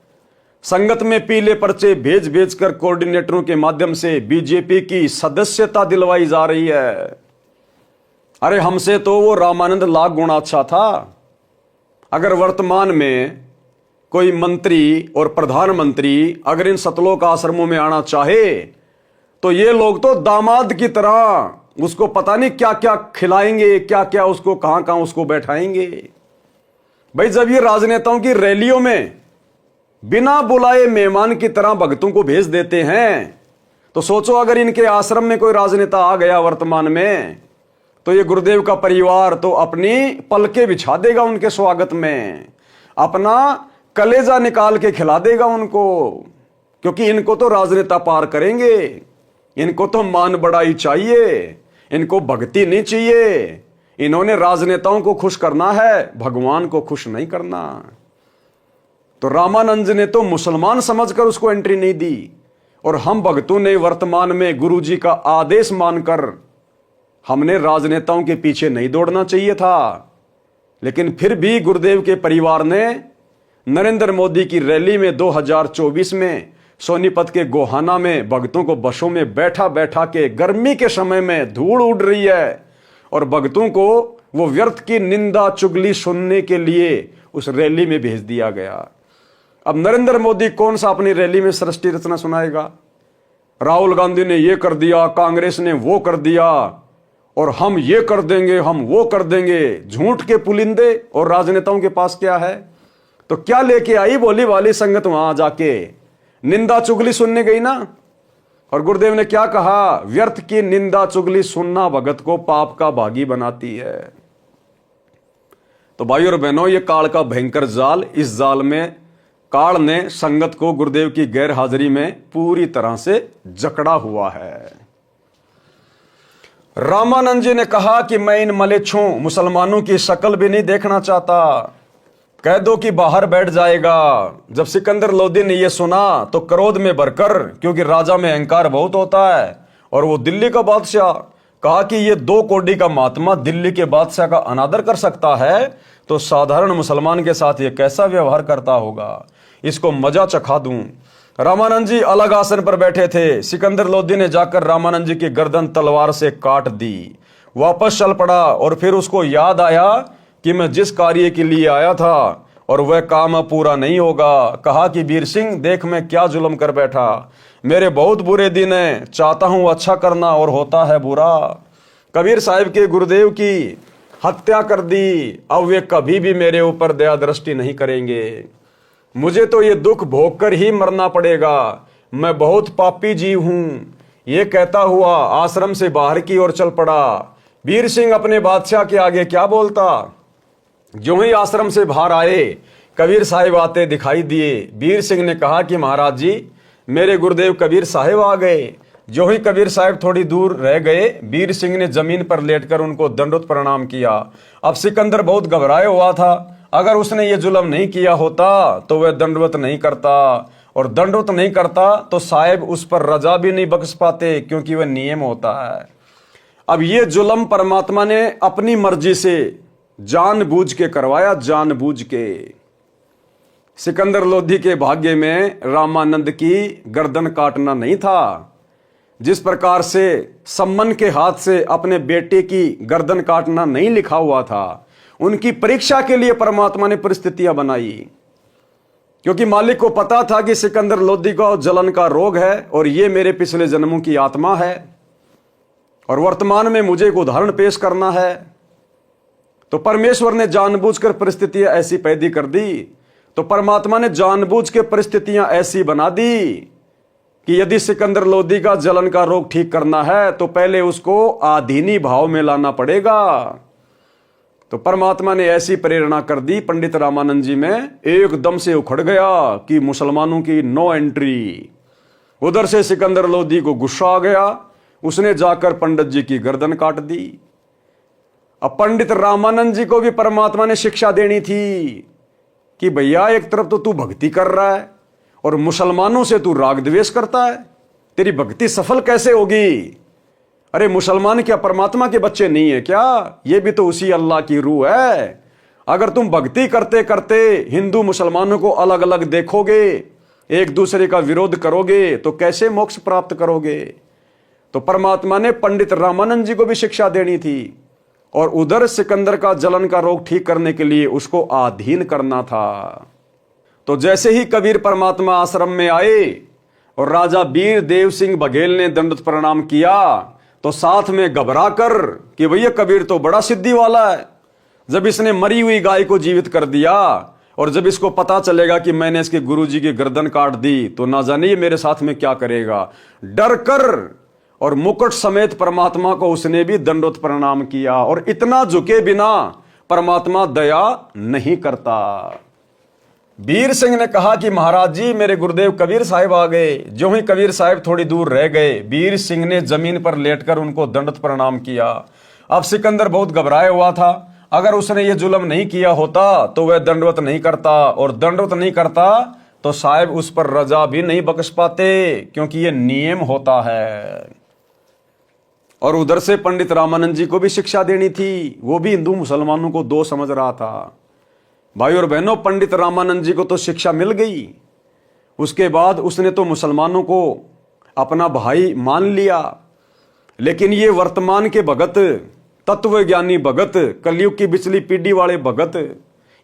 संगत में पीले पर्चे भेज भेज कर कोऑर्डिनेटरों के माध्यम से बीजेपी की सदस्यता दिलवाई जा रही है। अरे हमसे तो वो रामानंद लाख गुना अच्छा था। अगर वर्तमान में कोई मंत्री और प्रधानमंत्री अगर इन सतलोक आश्रमों में आना चाहे, तो ये लोग तो दामाद की तरह उसको पता नहीं क्या क्या खिलाएंगे, क्या क्या उसको कहां कहां उसको बैठाएंगे। भाई जब ये राजनेताओं की रैलियों में बिना बुलाए मेहमान की तरह भक्तों को भेज देते हैं, तो सोचो अगर इनके आश्रम में कोई राजनेता आ गया वर्तमान में, तो ये गुरुदेव का परिवार तो अपनी पलके बिछा देगा उनके स्वागत में, अपना कलेजा निकाल के खिला देगा उनको, क्योंकि इनको तो राजनेता पार करेंगे, इनको तो मान बढ़ाई चाहिए, इनको भक्ति नहीं चाहिए, इन्होंने राजनेताओं को खुश करना है, भगवान को खुश नहीं करना। तो रामानंद ने तो मुसलमान समझकर उसको एंट्री नहीं दी, और हम भक्तों ने वर्तमान में गुरुजी का आदेश मानकर हमने राजनेताओं के पीछे नहीं दौड़ना चाहिए था। लेकिन फिर भी गुरुदेव के परिवार ने नरेंद्र मोदी की रैली में 2024 में सोनीपत के गोहाना में भक्तों को बसों में बैठा बैठा के, गर्मी के समय में धूल उड़ रही है, और भक्तों को वो व्यर्थ की निंदा चुगली सुनने के लिए उस रैली में भेज दिया गया। अब नरेंद्र मोदी कौन सा अपनी रैली में सृष्टि रचना सुनाएगा? राहुल गांधी ने ये कर दिया, कांग्रेस ने वो कर दिया, और हम ये कर देंगे, हम वो कर देंगे, झूठ के पुलिंदे। और राजनेताओं के पास क्या है? तो क्या लेके आई भोली वाली संगत? वहां जाके निंदा चुगली सुनने गई ना। और गुरुदेव ने क्या कहा? व्यर्थ की निंदा चुगली सुनना भगत को पाप का भागी बनाती है। तो भाई और बहनों, ये काल का भयंकर जाल, इस जाल में काल ने संगत को गुरुदेव की गैर हाजिरी में पूरी तरह से जकड़ा हुआ है। रामानंद जी ने कहा कि मैं इन मलेच्छों मुसलमानों की शक्ल भी नहीं देखना चाहता, कह दो कि बाहर बैठ जाएगा। जब सिकंदर लोदी ने यह सुना तो क्रोध में भरकर, क्योंकि राजा में अहंकार बहुत होता है और वो दिल्ली का बादशाह, कहा कि ये 2 कोड़ी का महात्मा दिल्ली के बादशाह का अनादर कर सकता है, तो साधारण मुसलमान के साथ ये कैसा व्यवहार करता होगा, इसको मजा चखा दूं। रामानंद जी अलग आसन पर बैठे थे। सिकंदर लोदी ने जाकर रामानंद जी की गर्दन तलवार से काट दी, वापस चल पड़ा, और फिर उसको याद आया कि मैं जिस कार्य के लिए आया था और वह काम अब पूरा नहीं होगा। कहा कि वीर सिंह, देख मैं क्या जुल्म कर बैठा, मेरे बहुत बुरे दिन हैं, चाहता हूं अच्छा करना और होता है बुरा। कबीर साहिब के गुरुदेव की हत्या कर दी, अब वे कभी भी मेरे ऊपर दया दृष्टि नहीं करेंगे, मुझे तो ये दुख भोग कर ही मरना पड़ेगा, मैं बहुत पापी जीव हूं। ये कहता हुआ आश्रम से बाहर की ओर चल पड़ा। वीर सिंह अपने बादशाह के आगे क्या बोलता? जो ही आश्रम से बाहर आए, कबीर साहिब आते दिखाई दिए। वीर सिंह ने कहा कि महाराज जी, मेरे गुरुदेव कबीर साहिब आ गए। जो ही कबीर साहिब थोड़ी दूर रह गए, वीर सिंह ने जमीन पर लेटकर उनको दंडवत प्रणाम किया। अब सिकंदर बहुत घबराया हुआ था, अगर उसने ये जुल्म नहीं किया होता तो वह दंडवत नहीं करता, और दंडवत नहीं करता तो साहिब उस पर रजा भी नहीं बख्श पाते, क्योंकि वह नियम होता है। अब ये जुल्म परमात्मा ने अपनी मर्जी से जानबूझ के करवाया, जानबूझ के। सिकंदर लोधी के भाग्य में रामानंद की गर्दन काटना नहीं था। जिस प्रकार से सम्मन के हाथ से अपने बेटे की गर्दन काटना नहीं लिखा हुआ था, उनकी परीक्षा के लिए परमात्मा ने परिस्थितियां बनाई, क्योंकि मालिक को पता था कि सिकंदर लोधी को जलन का रोग है और ये मेरे पिछले जन्मों की आत्मा है, और वर्तमान में मुझे एक उदाहरण पेश करना है। तो परमेश्वर ने जानबूझकर परिस्थितियां ऐसी पैदा कर दी, तो परमात्मा ने जानबूझ के परिस्थितियां ऐसी बना दी कि यदि सिकंदर लोधी का जलन का रोग ठीक करना है तो पहले उसको आधीनी भाव में लाना पड़ेगा। तो परमात्मा ने ऐसी प्रेरणा कर दी पंडित रामानंद जी में, एकदम से उखड़ गया कि मुसलमानों की नो एंट्री। उधर से सिकंदर लोधी को गुस्सा आ गया, उसने जाकर पंडित जी की गर्दन काट दी। अब पंडित रामानंद जी को भी परमात्मा ने शिक्षा देनी थी कि भैया, एक तरफ तो तू भक्ति कर रहा है और मुसलमानों से तू राग द्वेष करता है, तेरी भक्ति सफल कैसे होगी? अरे मुसलमान क्या परमात्मा के बच्चे नहीं है क्या? ये भी तो उसी अल्लाह की रूह है। अगर तुम भक्ति करते करते हिंदू मुसलमानों को अलग अलग देखोगे, एक दूसरे का विरोध करोगे, तो कैसे मोक्ष प्राप्त करोगे? तो परमात्मा ने पंडित रामानंद जी को भी शिक्षा देनी थी, और उधर सिकंदर का जलन का रोग ठीक करने के लिए उसको आधीन करना था। तो जैसे ही कबीर परमात्मा आश्रम में आए और राजा वीर देव सिंह बघेल ने दंडवत प्रणाम किया, तो साथ में घबरा कर कि भैया कबीर तो बड़ा सिद्धि वाला है, जब इसने मरी हुई गाय को जीवित कर दिया और जब इसको पता चलेगा कि मैंने इसके गुरुजी की गर्दन काट दी तो ना जाने मेरे साथ में क्या करेगा। डर कर और मुकुट समेत परमात्मा को उसने भी दंडवत प्रणाम किया, और इतना झुके बिना परमात्मा दया नहीं करता। वीर सिंह ने कहा कि महाराज जी मेरे गुरुदेव कबीर साहिब आ गए। जो ही कबीर साहिब थोड़ी दूर रह गए, वीर सिंह ने जमीन पर लेटकर उनको दंडवत प्रणाम किया। अब सिकंदर बहुत घबराया हुआ था। अगर उसने ये जुल्म नहीं किया होता तो वह दंडवत नहीं करता, और दंडवत नहीं करता तो साहिब उस पर रजा भी नहीं बख्श पाते, क्योंकि ये नियम होता है। और उधर से पंडित रामानंद जी को भी शिक्षा देनी थी। वो भी हिंदू मुसलमानों को दो समझ रहा था। भाई और बहनों, पंडित रामानंद जी को तो शिक्षा मिल गई। उसके बाद उसने तो मुसलमानों को अपना भाई मान लिया। लेकिन ये वर्तमान के भगत, तत्वज्ञानी भगत, कलयुग की बिचली पीढ़ी वाले भगत,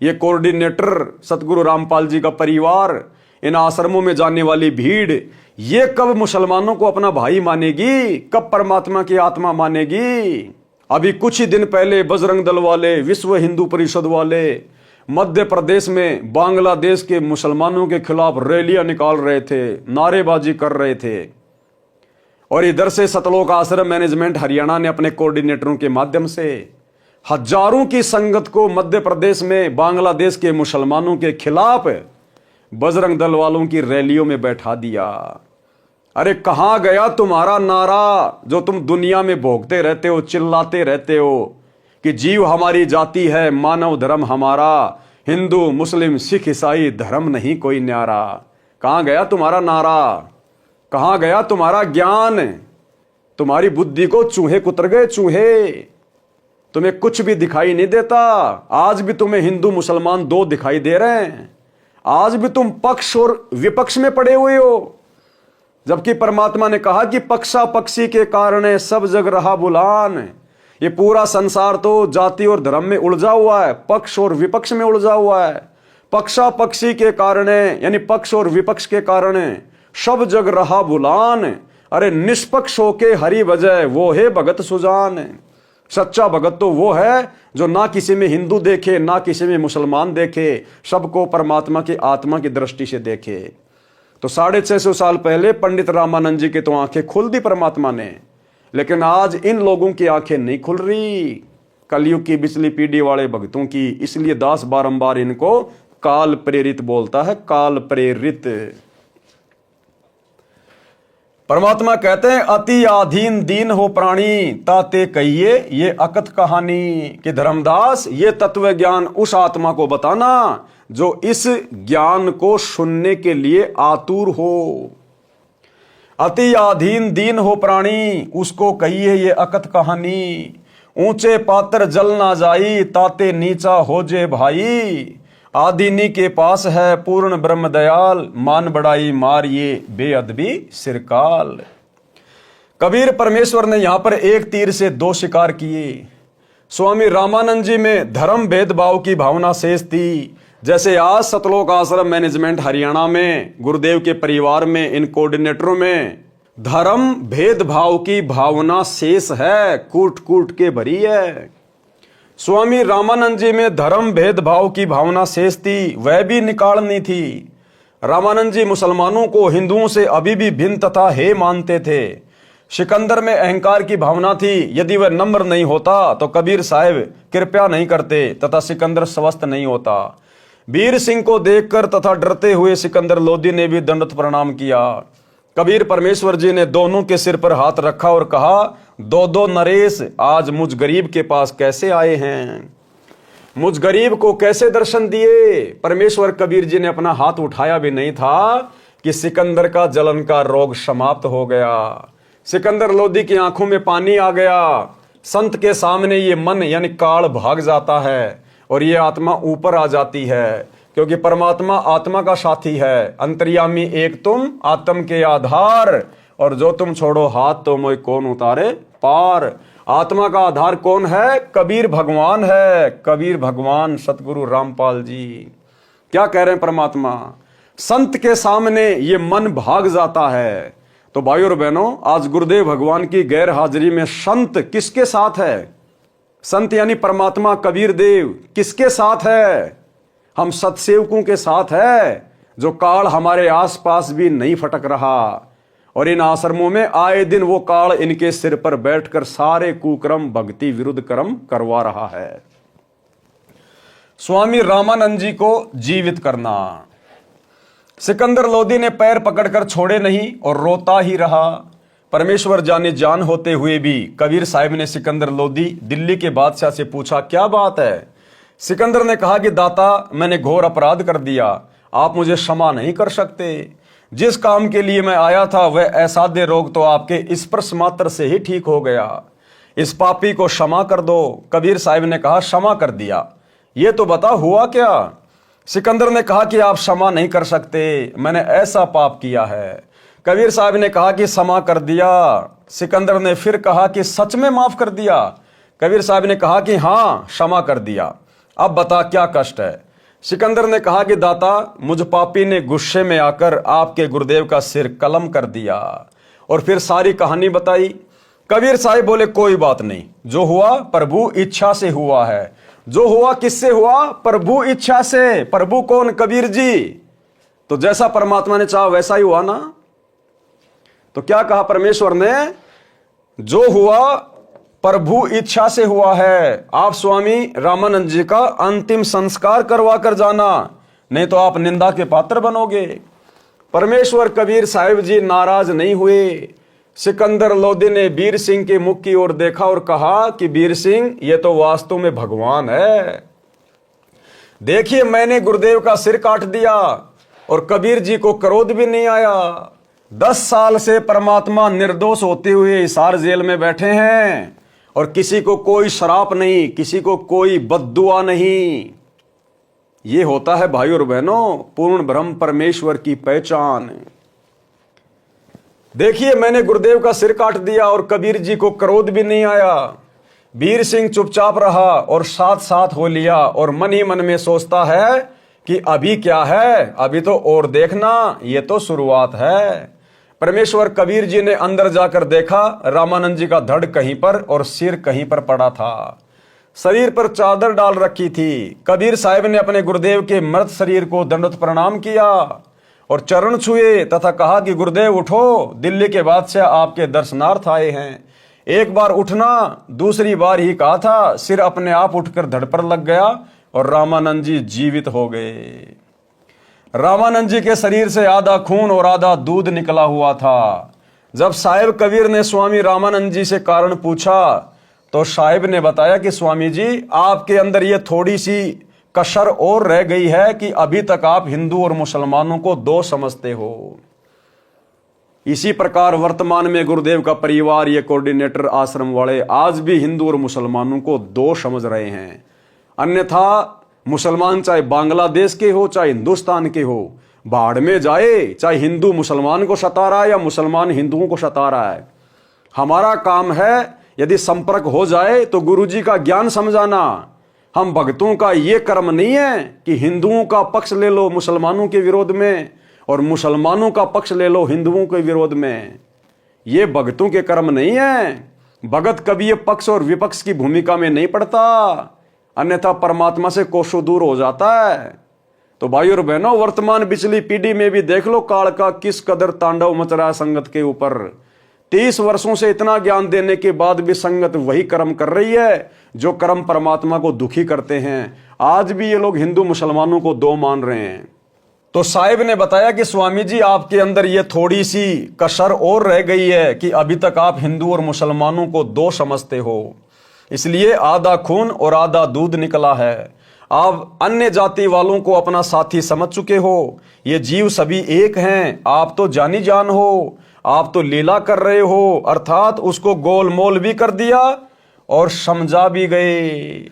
ये कोऑर्डिनेटर सतगुरु रामपाल जी का परिवार, इन आश्रमों में जाने वाली भीड़, ये कब मुसलमानों को अपना भाई मानेगी, कब परमात्मा की आत्मा मानेगी। अभी कुछ ही दिन पहले बजरंग दल वाले, विश्व हिंदू परिषद वाले मध्य प्रदेश में बांग्लादेश के मुसलमानों के खिलाफ रैलियां निकाल रहे थे, नारेबाजी कर रहे थे। और इधर से सतलोक आश्रम मैनेजमेंट हरियाणा ने अपने कोऑर्डिनेटरों के माध्यम से हजारों की संगत को मध्य प्रदेश में बांग्लादेश के मुसलमानों के खिलाफ बजरंग दल वालों की रैलियों में बैठा दिया। अरे कहां गया तुम्हारा नारा जो तुम दुनिया में भोगते रहते हो, चिल्लाते रहते हो कि जीव हमारी जाति है, मानव धर्म हमारा, हिंदू मुस्लिम सिख ईसाई धर्म नहीं कोई न्यारा। कहां गया तुम्हारा नारा, कहां गया तुम्हारा ज्ञान। तुम्हारी बुद्धि को चूहे कुतर गए, चूहे। तुम्हें कुछ भी दिखाई नहीं देता। आज भी तुम्हें हिंदू मुसलमान दो दिखाई दे रहे हैं। आज भी तुम पक्ष और विपक्ष में पड़े हुए हो, जबकि परमात्मा ने कहा कि पक्षा पक्षी के कारण सब जग रहा बुलान। ये पूरा संसार तो जाति और धर्म में उलझा हुआ है, पक्ष और विपक्ष में उलझा हुआ है। पक्षा पक्षी के कारण, यानी पक्ष और विपक्ष के कारण सब जग रहा बुलान। अरे निष्पक्ष होके हरि बजाय वो है भगत सुजान। सच्चा भगत तो वो है जो ना किसी में हिंदू देखे, ना किसी में मुसलमान देखे, सबको परमात्मा की आत्मा की दृष्टि से देखे। तो 650 साल पहले पंडित रामानंद जी की तो आंखें खोल दी परमात्मा ने, लेकिन आज इन लोगों की आंखें नहीं खुल रही, कलयुग की बिचली पीढ़ी वाले भक्तों की। इसलिए दास बारंबार इनको काल प्रेरित बोलता है, काल प्रेरित। परमात्मा कहते हैं अति आधीन दीन हो प्राणी, ताते कहिए ये अकथ कहानी। कि धर्मदास ये तत्व ज्ञान उस आत्मा को बताना जो इस ज्ञान को सुनने के लिए आतुर हो। अति आधीन दीन हो प्राणी, उसको कहिए ये अकथ कहानी। ऊंचे पात्र जल ना जाई, ताते नीचा हो जे भाई। आदिनी के पास है पूर्ण ब्रह्म दयाल, मान बढ़ाई मार ये बेअदबी सिरकाल। कबीर परमेश्वर ने यहां पर एक तीर से दो शिकार किए। स्वामी रामानंद जी में धर्म भेदभाव की भावना शेष थी, जैसे आज सतलोक आश्रम मैनेजमेंट हरियाणा में गुरुदेव के परिवार में इन कोऑर्डिनेटरों में धर्म भेदभाव की भावना शेष है, कूट कूट के भरी है। स्वामी रामानंद जी में धर्म भेदभाव की भावना शेष थी, वह भी निकालनी थी। रामानंद जी मुसलमानों को हिंदुओं से अभी भी भिन्न तथा हे मानते थे। सिकंदर में अहंकार की भावना थी, यदि वह नम्र नहीं होता तो कबीर साहिब कृपया नहीं करते तथा सिकंदर स्वस्थ नहीं होता। वीर सिंह को देखकर तथा डरते हुए सिकंदर लोधी ने भी दंडवत प्रणाम किया। कबीर परमेश्वर जी ने दोनों के सिर पर हाथ रखा और कहा, दो दो नरेश आज मुझ गरीब के पास कैसे आए हैं, मुझ गरीब को कैसे दर्शन दिए। परमेश्वर कबीर जी ने अपना हाथ उठाया भी नहीं था कि सिकंदर का जलन का रोग समाप्त हो गया। सिकंदर लोधी की आंखों में पानी आ गया। संत के सामने ये मन यानी काल भाग जाता है और ये आत्मा ऊपर आ जाती है, क्योंकि परमात्मा आत्मा का साथी है। अंतर्यामी एक तुम, आत्म के आधार, और जो तुम छोड़ो हाथ तो मोय कौन उतारे पार। आत्मा का आधार कौन है? कबीर भगवान है। कबीर भगवान सतगुरु रामपाल जी क्या कह रहे हैं? परमात्मा संत के सामने ये मन भाग जाता है। तो भाइयों और बहनों, आज गुरुदेव भगवान की गैर हाजिरी में संत किसके साथ है? संत यानी परमात्मा कबीर देव किसके साथ है? हम सतसेवकों के साथ है, जो काल हमारे आसपास भी नहीं फटक रहा। और इन आश्रमों में आए दिन वो काल इनके सिर पर बैठकर सारे कुकर्म भक्ति विरुद्ध कर्म करवा रहा है। स्वामी रामानंद जी को जीवित करना। सिकंदर लोदी ने पैर पकड़कर छोड़े नहीं और रोता ही रहा। परमेश्वर जाने जान होते हुए भी कबीर साहिब ने सिकंदर लोदी दिल्ली के बादशाह से पूछा, क्या बात है? सिकंदर ने कहा कि दाता, मैंने घोर अपराध कर दिया, आप मुझे क्षमा नहीं कर सकते। जिस काम के लिए मैं आया था वह असाध्य रोग तो आपके स्पर्श मात्र से ही ठीक हो गया। इस पापी को क्षमा कर दो। कबीर साहिब ने कहा, क्षमा कर दिया, ये तो बता हुआ क्या? सिकंदर ने कहा कि आप क्षमा नहीं कर सकते, मैंने ऐसा पाप किया है। कबीर साहब ने कहा कि क्षमा कर दिया। सिकंदर ने फिर कहा कि सच में माफ कर दिया? कबीर साहब ने कहा कि हाँ, क्षमा कर दिया। अब बता क्या कष्ट है? सिकंदर ने कहा कि दाता, मुझ पापी ने गुस्से में आकर आपके गुरुदेव का सिर कलम कर दिया। और फिर सारी कहानी बताई। कबीर साहब बोले, कोई बात नहीं, जो हुआ प्रभु इच्छा से हुआ है। जो हुआ किससे हुआ? प्रभु इच्छा से। प्रभु कौन? कबीर जी। तो जैसा परमात्मा ने चाहा वैसा ही हुआ ना। तो क्या कहा परमेश्वर ने? जो हुआ प्रभु इच्छा से हुआ है। आप स्वामी रामानंद जी का अंतिम संस्कार करवा कर जाना, नहीं तो आप निंदा के पात्र बनोगे। परमेश्वर कबीर साहिब जी नाराज नहीं हुए। सिकंदर लोदी ने वीर सिंह के मुख की ओर देखा और कहा कि वीर सिंह, ये तो वास्तव में भगवान है। देखिए, मैंने गुरुदेव का सिर काट दिया और कबीर जी को क्रोध भी नहीं आया। 10 साल से परमात्मा निर्दोष होते हुए हिसार जेल में बैठे हैं और किसी को कोई श्राप नहीं, किसी को कोई बद्दुआ नहीं। ये होता है भाई और बहनों पूर्ण ब्रह्म परमेश्वर की पहचान। देखिए, मैंने गुरुदेव का सिर काट दिया और कबीर जी को क्रोध भी नहीं आया। वीर सिंह चुपचाप रहा और साथ साथ हो लिया और मन ही मन में सोचता है कि अभी क्या है, अभी तो और देखना, ये तो शुरुआत है। परमेश्वर कबीर जी ने अंदर जाकर देखा, रामानंद जी का धड़ कहीं पर और सिर कहीं पर पड़ा था। शरीर पर चादर डाल रखी थी। कबीर साहिब ने अपने गुरुदेव के मृत शरीर को दंडवत प्रणाम किया और चरण छुए तथा कहा कि गुरुदेव उठो, दिल्ली के बादशाह आपके दर्शनार्थ आए हैं। एक बार उठना, दूसरी बार ही कहा था, सिर अपने आप उठकर धड़ पर लग गया और रामानंद जी जीवित हो गए। रामानंद जी के शरीर से आधा खून और आधा दूध निकला हुआ था। जब साहिब कबीर ने स्वामी रामानंद जी से कारण पूछा तो साहिब ने बताया कि स्वामी जी, आपके अंदर ये थोड़ी सी कसर और रह गई है कि अभी तक आप हिंदू और मुसलमानों को दो समझते हो। इसी प्रकार वर्तमान में गुरुदेव का परिवार, ये कोऑर्डिनेटर आश्रम वाले आज भी हिंदू और मुसलमानों को दो समझ रहे हैं। अन्यथा मुसलमान चाहे बांग्लादेश के हो चाहे हिंदुस्तान के हो, बाढ़ में जाए, चाहे हिंदू मुसलमान को सता रहा है या मुसलमान हिंदुओं को सता रहा है। हमारा काम है, यदि संपर्क हो जाए तो गुरुजी का ज्ञान समझाना। हम भक्तों का ये कर्म नहीं है कि हिंदुओं का पक्ष ले लो मुसलमानों के विरोध में और मुसलमानों का पक्ष ले लो हिंदुओं के विरोध में। ये भक्तों के कर्म नहीं है। भगत कभी ये पक्ष और विपक्ष की भूमिका में नहीं पड़ता, अन्यथा परमात्मा से कोसों दूर हो जाता है। तो भाई और बहनों, वर्तमान पिछली पीढ़ी में भी देख लो काल का किस कदर तांडव मच रहा है संगत के ऊपर। 30 वर्षों से इतना ज्ञान देने के बाद भी संगत वही कर्म कर रही है जो कर्म परमात्मा को दुखी करते हैं। आज भी ये लोग हिंदू मुसलमानों को दो मान रहे हैं। तो साहिब ने बताया कि स्वामी जी, आपके अंदर ये थोड़ी सी कसर और रह गई है कि अभी तक आप हिंदू और मुसलमानों को दो समझते हो, इसलिए आधा खून और आधा दूध निकला है। आप अन्य जाति वालों को अपना साथी समझ चुके हो। ये जीव सभी एक हैं। आप तो जानी जान हो, आप तो लीला कर रहे हो, अर्थात उसको गोलमोल भी कर दिया और समझा भी गए।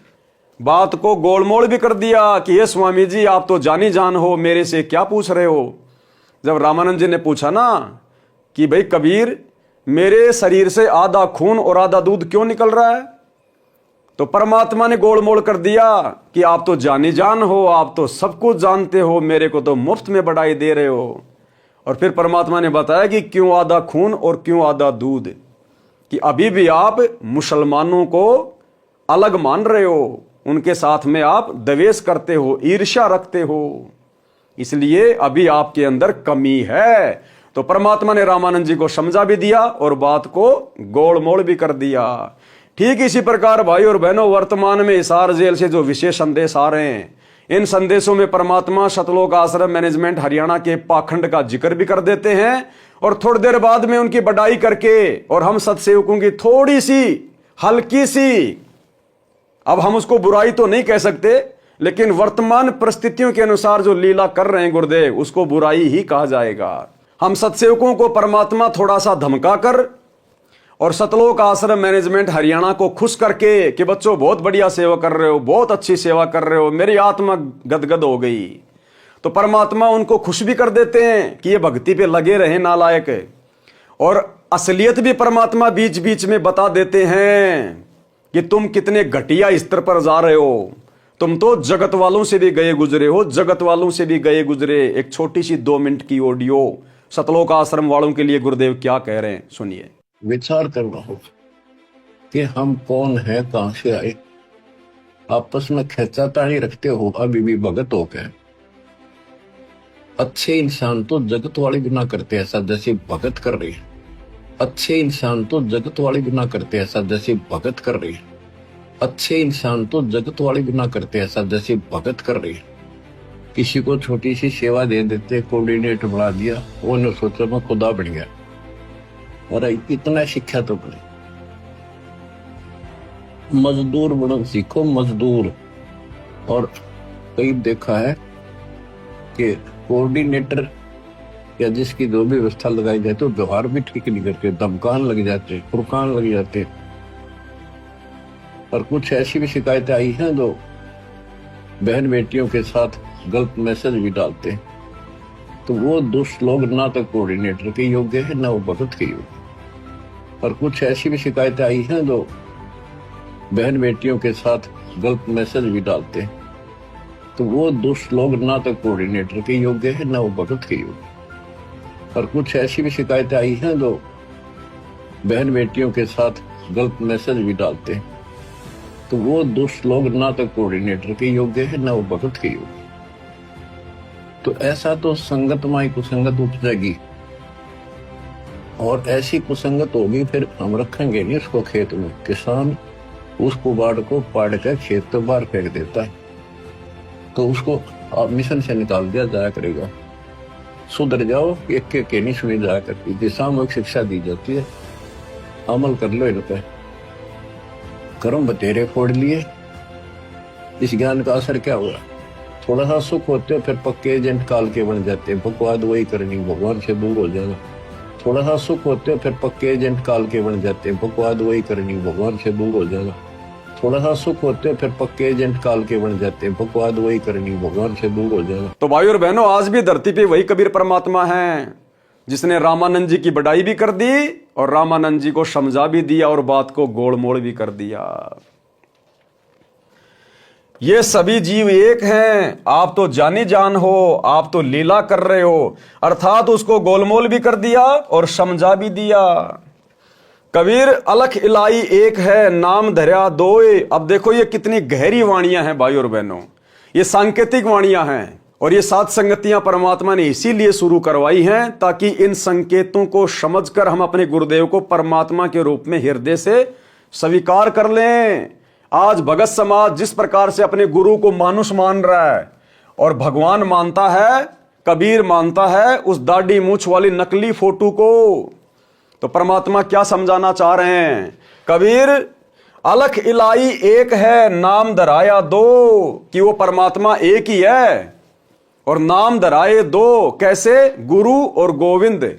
बात को गोलमोल भी कर दिया कि ये स्वामी जी, आप तो जानी जान हो, मेरे से क्या पूछ रहे हो। जब रामानंद जी ने पूछा ना कि भाई कबीर, मेरे शरीर से आधा खून और आधा दूध क्यों निकल रहा है, तो परमात्मा ने गोलमोल कर दिया कि आप तो जानी जान हो, आप तो सब कुछ जानते हो, मेरे को तो मुफ्त में बढ़ाई दे रहे हो। और फिर परमात्मा ने बताया कि क्यों आधा खून और क्यों आधा दूध, कि अभी भी आप मुसलमानों को अलग मान रहे हो, उनके साथ में आप द्वेष करते हो, ईर्ष्या रखते हो, इसलिए अभी आपके अंदर कमी है। तो परमात्मा ने रामानंद जी को समझा भी दिया और बात को गोलमोल भी कर दिया। ठीक इसी प्रकार भाई और बहनों, वर्तमान में हिसार जेल से जो विशेष संदेश आ रहे हैं, इन संदेशों में परमात्मा सतलोक आश्रम मैनेजमेंट हरियाणा के पाखंड का जिक्र भी कर देते हैं और थोड़ी देर बाद में उनकी बड़ाई करके और हम सत्सेवकों की थोड़ी सी हल्की सी, अब हम उसको बुराई तो नहीं कह सकते, लेकिन वर्तमान परिस्थितियों के अनुसार जो लीला कर रहे हैं गुरुदेव, उसको बुराई ही कहा जाएगा। हम सत्सेवकों को परमात्मा थोड़ा सा धमका कर और सतलोक आश्रम मैनेजमेंट हरियाणा को खुश करके कि बच्चों बहुत बढ़िया सेवा कर रहे हो, बहुत अच्छी सेवा कर रहे हो, मेरी आत्मा गदगद हो गई, तो परमात्मा उनको खुश भी कर देते हैं कि ये भक्ति पे लगे रहे नालायक। और असलियत भी परमात्मा बीच बीच में बता देते हैं कि तुम कितने घटिया स्तर पर जा रहे हो, तुम तो जगत वालों से भी गए गुजरे हो, जगत वालों से भी गए गुजरे। एक छोटी सी 2 मिनट की ऑडियो सतलोक आश्रम वालों के लिए गुरुदेव क्या कह रहे हैं, सुनिए। विचार करना होगा कि हम कौन है, कहां से आए। आपस में खेचातानी रखते हो अभी भी भगत हो गए। अच्छे इंसान तो जगत वाले भी ना करते ऐसा जैसे भगत कर रही है। अच्छे इंसान तो जगत वाले भी ना करते ऐसा जैसे भगत कर रही है। अच्छे इंसान तो जगत वाले भी ना करते ऐसा जैसे भगत कर रही है। किसी को छोटी सी सेवा दे देते, कोऑर्डिनेटर बना दिया, उन्होंने सोचा मैं खुदा बन गया। अरे इतना शिक्षा तो बने, मजदूर बनो सीखो, मजदूर। और कई देखा है कि कोऑर्डिनेटर या जिसकी जो भी व्यवस्था लगाई जाए तो व्यवहार भी ठीक नहीं करते, धमकान लग जाते, फुरकान लग जाते। और कुछ ऐसी भी शिकायतें आई हैं जो बहन बेटियों के साथ गलत मैसेज भी डालते हैं। तो वो दुष्ट लोग ना तो कोऑर्डिनेटर के योग्य है ना वो भगत के योग्य। और कुछ ऐसी भी शिकायतें आई हैं जो बहन बेटियों के साथ गलत मैसेज भी डालते हैं। तो वो दुष्ट लोग ना तो कोऑर्डिनेटर के योग्य है ना वो भगत के योग्य। और कुछ ऐसी भी शिकायतें आई हैं जो बहन बेटियों के साथ गलत मैसेज भी डालते हैं। तो वो दुष्ट लोग ना तो कोऑर्डिनेटर के योग्य है ना वो भगत के योग्य। तो ऐसा तो संगत माई कुसंगत उपजेगी और ऐसी कुसंगत होगी फिर हम रखेंगे नहीं उसको खेत में। किसान उस कुबाड़ को पाड़ कर खेत से बाहर फेंक देता है, तो उसको आप मिशन से निकाल दिया जाया करेगा। सुधर जाओ, एक के नहीं सुनी जाया करती थी, सामूहिक शिक्षा दी जाती है, अमल कर लो इन पे। कर्म बतेरे फोड़ लिए, इस ज्ञान का असर क्या हुआ? थोड़ा सा सुख होते हो फिर पक्के एजेंट काल के बन जाते हैं, बकवाद वही करनी, भगवान से दूर हो जाना। थोड़ा सा सुख होते हो फिर पक्के एजेंट काल के बन जाते हैं, बकवाद वही करनी, भगवान से दूर हो जाना। थोड़ा सा सुख होते हो फिर पक्के एजेंट काल के बन जाते हैं, बकवाद वही करनी, भगवान से दूर हो जाना। तो भाई और बहनों, आज भी धरती पे वही कबीर परमात्मा है जिसने रामानंद जी की बड़ाई भी कर दी और रामानंद जी को समझा भी दिया और बात को गोड़ मोड़ भी कर दिया। ये सभी जीव एक हैं, आप तो जानी जान हो, आप तो लीला कर रहे हो, अर्थात उसको गोलमोल भी कर दिया और समझा भी दिया। कबीर अलख इलाई एक है, नाम धर्या दोए। अब देखो ये कितनी गहरी वाणियां हैं भाई और बहनों, ये सांकेतिक वाणियां हैं। और ये 7 संगतियां परमात्मा ने इसीलिए शुरू करवाई हैं ताकि इन संकेतों को समझकर हम अपने गुरुदेव को परमात्मा के रूप में हृदय से स्वीकार कर लें। आज भगत समाज जिस प्रकार से अपने गुरु को मानुष मान रहा है और भगवान मानता है, कबीर मानता है उस दाढ़ी मूछ वाली नकली फोटो को, तो परमात्मा क्या समझाना चाह रहे हैं? कबीर अलख इलाई एक है, नाम धराया दो, कि वो परमात्मा एक ही है और नाम धराए दो। कैसे? गुरु और गोविंद।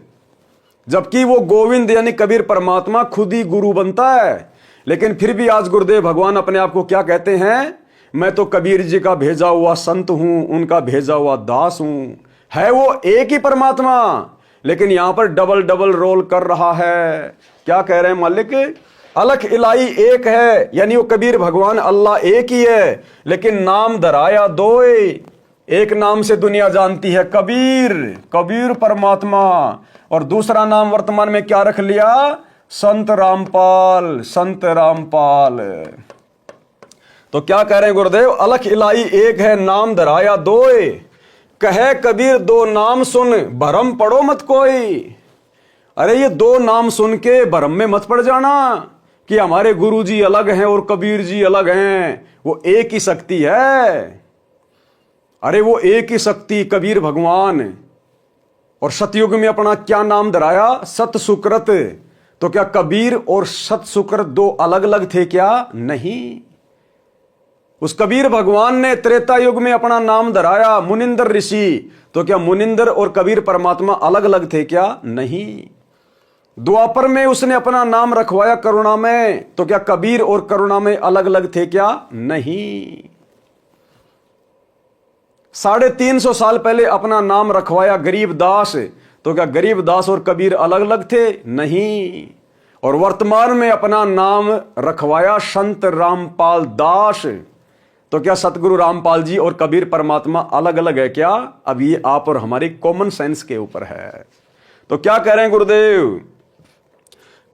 जबकि वो गोविंद यानी कबीर परमात्मा खुद ही गुरु बनता है, लेकिन फिर भी आज गुरुदेव भगवान अपने आप को क्या कहते हैं? मैं तो कबीर जी का भेजा हुआ संत हूं, उनका भेजा हुआ दास हूं। है वो एक ही परमात्मा, लेकिन यहां पर डबल डबल रोल कर रहा है। क्या कह रहे हैं मालिक? अलख इलाई एक है, यानी वो कबीर भगवान अल्लाह एक ही है, लेकिन नाम धराया दोए। एक नाम से दुनिया जानती है कबीर, कबीर परमात्मा, और दूसरा नाम वर्तमान में क्या रख लिया? संत रामपाल, संत रामपाल। तो क्या कह रहे हैं गुरुदेव? अलख इलाई एक है, नाम धराया दोए। कहे कबीर दो नाम सुन, भरम पड़ो मत कोई। अरे ये 2 नाम सुन के भरम में मत पड़ जाना कि हमारे गुरु जी अलग हैं और कबीर जी अलग हैं। वो एक ही शक्ति है। अरे वो एक ही शक्ति कबीर भगवान। और सतयुग में अपना क्या नाम धराया? सत सुकृत। तो क्या कबीर और सत सुकृत दो अलग अलग थे क्या? नहीं। उस कबीर भगवान ने त्रेता युग में अपना नाम धराया मुनिंदर ऋषि। तो क्या मुनिंदर और कबीर परमात्मा अलग अलग थे क्या? नहीं। द्वापर में उसने अपना नाम रखवाया करुणामय। तो क्या कबीर और करुणामय अलग अलग थे क्या? नहीं। 350 साल पहले अपना नाम रखवाया गरीबदास। तो क्या गरीबदास और कबीर अलग अलग थे? नहीं। और वर्तमान में अपना नाम रखवाया संत रामपाल दास। तो क्या सतगुरु रामपाल जी और कबीर परमात्मा अलग अलग है क्या? अब ये आप और हमारी कॉमन सेंस के ऊपर है। तो क्या कह रहे हैं गुरुदेव?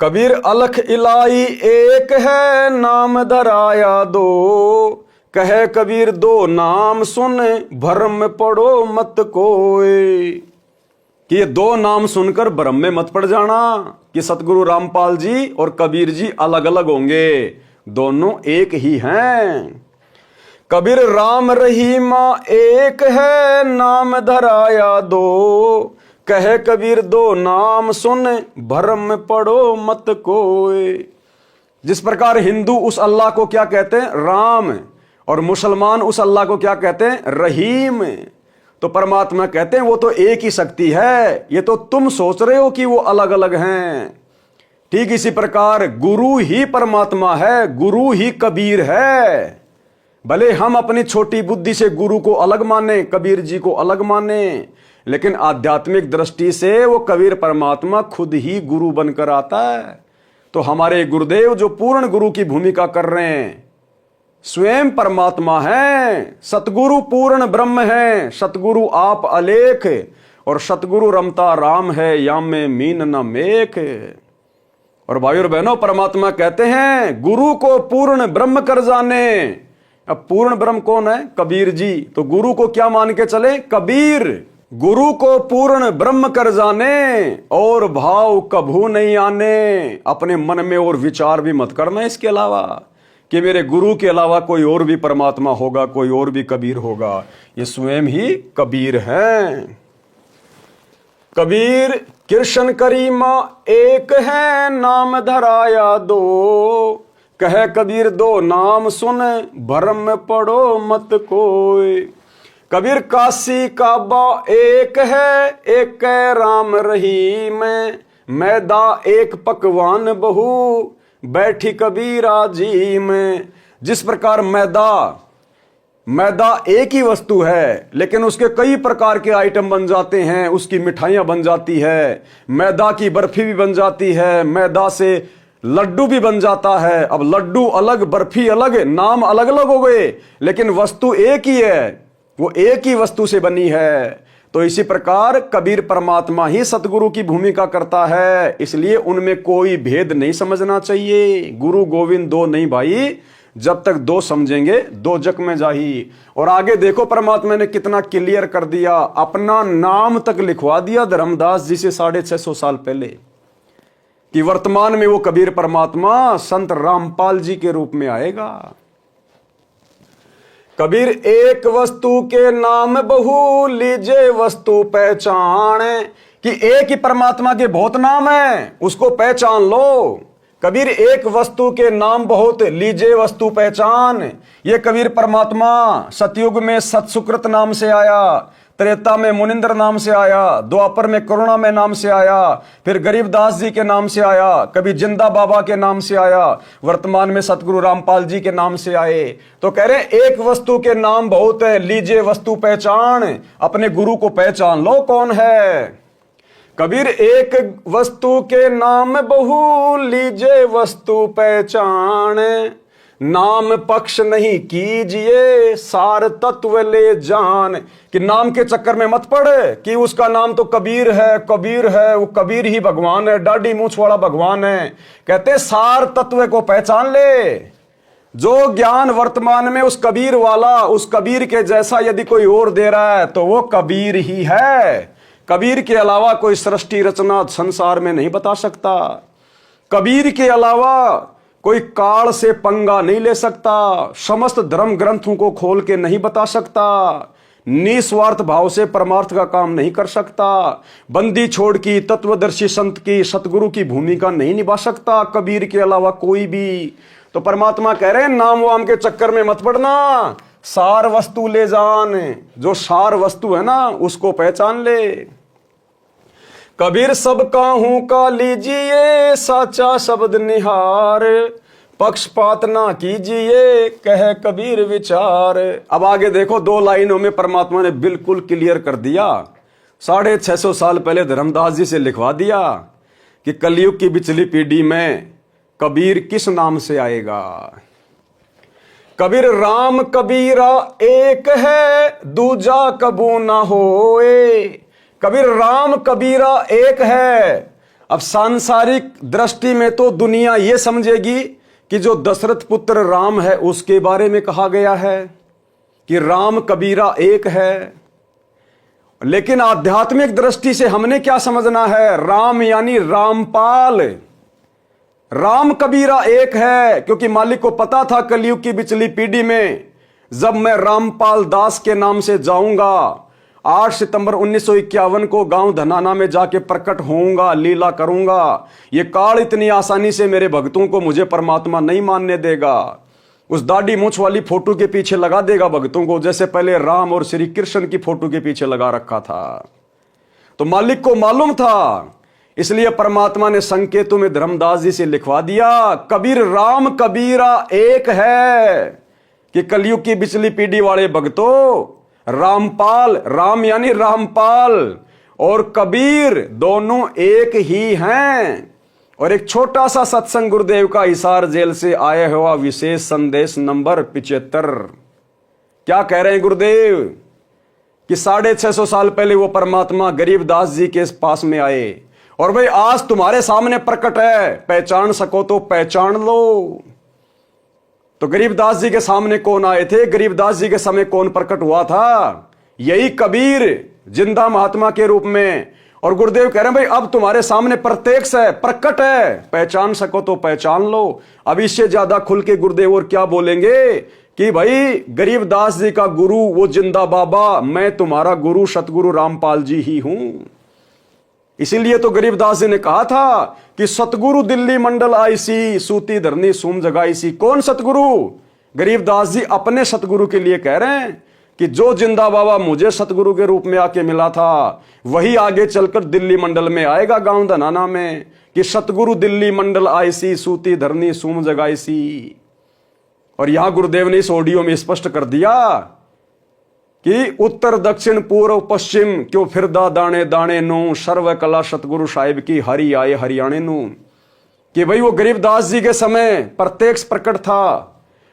कबीर अलख इलाई एक है, नाम धराया दो। कहे कबीर दो नाम सुन, भ्रम पड़ो मत कोई। कि ये दो नाम सुनकर भ्रम में मत पड़ जाना कि सतगुरु रामपाल जी और कबीर जी अलग अलग होंगे। दोनों एक ही हैं। कबीर राम रहीमा एक है, नाम धराया दो। कहे कबीर दो नाम सुन, भ्रम पड़ो मत कोई। जिस प्रकार हिंदू उस अल्लाह को क्या कहते हैं? राम। और मुसलमान उस अल्लाह को क्या कहते हैं? रहीम। तो परमात्मा कहते हैं वो तो एक ही शक्ति है। ये तो तुम सोच रहे हो कि वो अलग अलग हैं। ठीक इसी प्रकार गुरु ही परमात्मा है, गुरु ही कबीर है। भले हम अपनी छोटी बुद्धि से गुरु को अलग माने, कबीर जी को अलग माने, लेकिन आध्यात्मिक दृष्टि से वो कबीर परमात्मा खुद ही गुरु बनकर आता है। तो हमारे गुरुदेव जो पूर्ण गुरु की भूमिका कर रहे हैं, स्वयं परमात्मा है। सतगुरु पूर्ण ब्रह्म है। सतगुरु आप अलेख और सतगुरु रमता राम है, याम में मीन न मेख। और भाई और बहनों, परमात्मा कहते हैं गुरु को पूर्ण ब्रह्म कर जाने। अब पूर्ण ब्रह्म कौन है? कबीर जी। तो गुरु को क्या मान के चले? कबीर। गुरु को पूर्ण ब्रह्म कर जाने और भाव कभू नहीं आने। अपने मन में और विचार भी मत करना इसके अलावा कि मेरे गुरु के अलावा कोई और भी परमात्मा होगा, कोई और भी कबीर होगा। ये स्वयं ही कबीर हैं। कबीर कृष्ण करीमा एक है, नाम धराया दो। कहे कबीर दो नाम सुन, भ्रम पड़ो मत कोई। कबीर काशी काबा एक है, एक राम रहीम। मैदा एक पकवान बहु, बैठी कबीरा जी में। जिस प्रकार मैदा एक ही वस्तु है, लेकिन उसके कई प्रकार के आइटम बन जाते हैं। उसकी मिठाइयां बन जाती है, मैदा की बर्फी भी बन जाती है, मैदा से लड्डू भी बन जाता है। अब लड्डू अलग, बर्फी अलग, नाम अलग अलग हो गए, लेकिन वस्तु एक ही है। वो एक ही वस्तु से बनी है। तो इसी प्रकार कबीर परमात्मा ही सतगुरु की भूमिका करता है। इसलिए उनमें कोई भेद नहीं समझना चाहिए। गुरु गोविंद दो नहीं भाई, जब तक दो समझेंगे दो जग में जाही। और आगे देखो परमात्मा ने कितना क्लियर कर दिया, अपना नाम तक लिखवा दिया धर्मदास जी से 650 साल पहले कि वर्तमान में वो कबीर परमात्मा संत रामपाल जी के रूप में आएगा। कबीर एक वस्तु के नाम बहु, लीजे वस्तु पहचान। कि एक ही परमात्मा के बहुत नाम है, उसको पहचान लो। कबीर एक वस्तु के नाम बहुत, लीजे वस्तु पहचान। ये कबीर परमात्मा सतयुग में सतसुकृत नाम से आया, त्रेता में मुनिंदर नाम से आया, द्वापर में करुणा में नाम से आया, फिर गरीबदास जी के नाम से आया, कभी जिंदा बाबा के नाम से आया, वर्तमान में सतगुरु रामपाल जी के नाम से आए। तो कह रहे एक वस्तु के नाम बहुत है, लीजिए वस्तु पहचान। अपने गुरु को पहचान लो कौन है। कबीर एक वस्तु के नाम बहु, लीजिए वस्तु पहचान। नाम पक्ष नहीं कीजिए, सार तत्व ले जान। कि नाम के चक्कर में मत पड़े कि उसका नाम तो कबीर है, कबीर है, वो कबीर ही भगवान है, डाडी मूछ वाला भगवान है। कहते सार तत्व को पहचान ले। जो ज्ञान वर्तमान में उस कबीर वाला, उस कबीर के जैसा यदि कोई और दे रहा है तो वो कबीर ही है। कबीर के अलावा कोई सृष्टि रचना संसार में नहीं बता सकता। कबीर के अलावा कोई काल से पंगा नहीं ले सकता, समस्त धर्म ग्रंथों को खोल के नहीं बता सकता, निस्वार्थ भाव से परमार्थ का काम नहीं कर सकता, बंदी छोड़ की तत्वदर्शी संत की सतगुरु की भूमिका नहीं निभा सकता कबीर के अलावा कोई भी। तो परमात्मा कह रहे हैं नाम वाम के चक्कर में मत पड़ना, सार वस्तु ले जान, जो सार वस्तु है ना उसको पहचान ले। कबीर सब काहू का लीजिए साचा शब्द निहार, पक्षपात ना कीजिए कह कबीर विचार। अब आगे देखो, 2 लाइनों में परमात्मा ने बिल्कुल क्लियर कर दिया। 650 साल पहले धर्मदास जी से लिखवा दिया कि कलयुग की बिचली पीढ़ी में कबीर किस नाम से आएगा। कबीर राम कबीरा एक है दूजा कबू ना होए। कबीर राम कबीरा एक है। अब सांसारिक दृष्टि में तो दुनिया यह समझेगी कि जो दशरथ पुत्र राम है उसके बारे में कहा गया है कि राम कबीरा एक है, लेकिन आध्यात्मिक दृष्टि से हमने क्या समझना है, राम यानी रामपाल। राम कबीरा एक है क्योंकि मालिक को पता था कलयुग की बिचली पीढ़ी में जब मैं रामपाल दास के नाम से जाऊंगा, 8 सितंबर 1951 को गांव धनाना में जाके प्रकट होऊंगा, लीला करूंगा, ये काल इतनी आसानी से मेरे भक्तों को मुझे परमात्मा नहीं मानने देगा। उस दाढ़ी मूछ वाली फोटो के पीछे लगा देगा भक्तों को, जैसे पहले राम और श्री कृष्ण की फोटो के पीछे लगा रखा था। तो मालिक को मालूम था, इसलिए परमात्मा ने संकेतों में धर्मदास जी से लिखवा दिया कबीर राम कबीरा एक है, कि कलयुग की बिचली पीढ़ी वाले भक्तों रामपाल, राम यानी रामपाल और कबीर दोनों एक ही हैं। और एक छोटा सा सत्संग गुरुदेव का हिसार जेल से आया हुआ विशेष संदेश नंबर 75। क्या कह रहे हैं गुरुदेव कि 650 साल पहले वो परमात्मा गरीबदास जी के पास में आए और भाई आज तुम्हारे सामने प्रकट है, पहचान सको तो पहचान लो। तो गरीबदास जी के सामने कौन आए थे, गरीबदास जी के समय कौन प्रकट हुआ था, यही कबीर जिंदा महात्मा के रूप में। और गुरुदेव कह रहे हैं भाई अब तुम्हारे सामने प्रत्यक्ष है, प्रकट है, पहचान सको तो पहचान लो। अब इससे ज्यादा खुल के गुरुदेव और क्या बोलेंगे कि भाई गरीबदास जी का गुरु वो जिंदा बाबा, मैं तुम्हारा गुरु सतगुरु रामपाल जी ही हूं। इसीलिए तो गरीबदास जी ने कहा था कि सतगुरु दिल्ली मंडल आईसी सूती धरनी सूम जगाईसी। कौन सतगुरु? गरीबदास जी अपने सतगुरु के लिए कह रहे हैं कि जो जिंदा बाबा मुझे सतगुरु के रूप में आके मिला था वही आगे चलकर दिल्ली मंडल में आएगा गांव धनाना में कि सतगुरु दिल्ली मंडल आईसी सूती धरनी सूम जगाईसी। और यहां गुरुदेव ने इस ऑडियो में स्पष्ट कर दिया कि उत्तर दक्षिण पूर्व पश्चिम क्यों फिरदा दाने दाने नु, सर्व कला सतगुरु साहिब की हरि आए हरियाणे नु। कि भाई वो गरीबदास जी के समय प्रत्यक्ष प्रकट था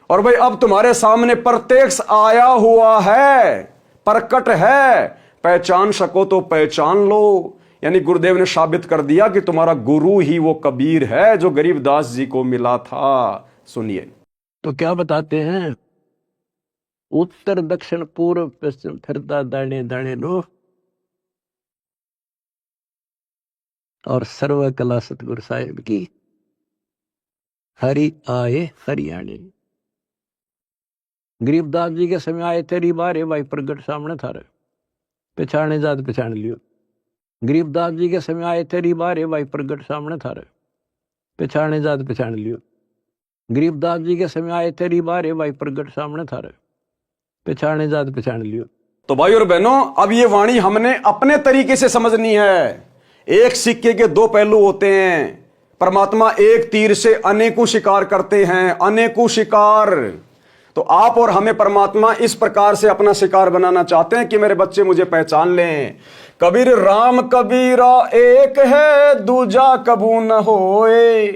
और भाई अब तुम्हारे सामने प्रत्यक्ष आया हुआ है, प्रकट है, पहचान सको तो पहचान लो। यानी गुरुदेव ने साबित कर दिया कि तुम्हारा गुरु ही वो कबीर है जो गरीबदास जी को मिला था। सुनिए तो क्या बताते हैं, उत्तर दक्षिण पूर्व पश्चिम फिरता दाने दाने नो, और सर्व कला सतगुरु साहिब की हरि आए हरियाणे। गरीबदास जी के समय आए तेरी बारे भाई प्रगट सामने थारे, पहचाने जात पहचान लियो। गरीबदास जी के समय आए तेरी बारे भाई प्रगट सामने थारे, पहचाने जात पहचान लियो। गरीबदास जी के समय आए तेरी बारे भाई प्रगट सामने थारे, पहचाने जात पहचान लियो। तो भाई और बहनों अब ये वाणी हमने अपने तरीके से समझनी है। एक सिक्के के 2 पहलू होते हैं। परमात्मा एक तीर से अनेकों शिकार करते हैं, अनेकों शिकार। तो आप और हमें परमात्मा इस प्रकार से अपना शिकार बनाना चाहते हैं कि मेरे बच्चे मुझे पहचान लें। कबीर राम कबीरा एक है दूजा कबू न होए।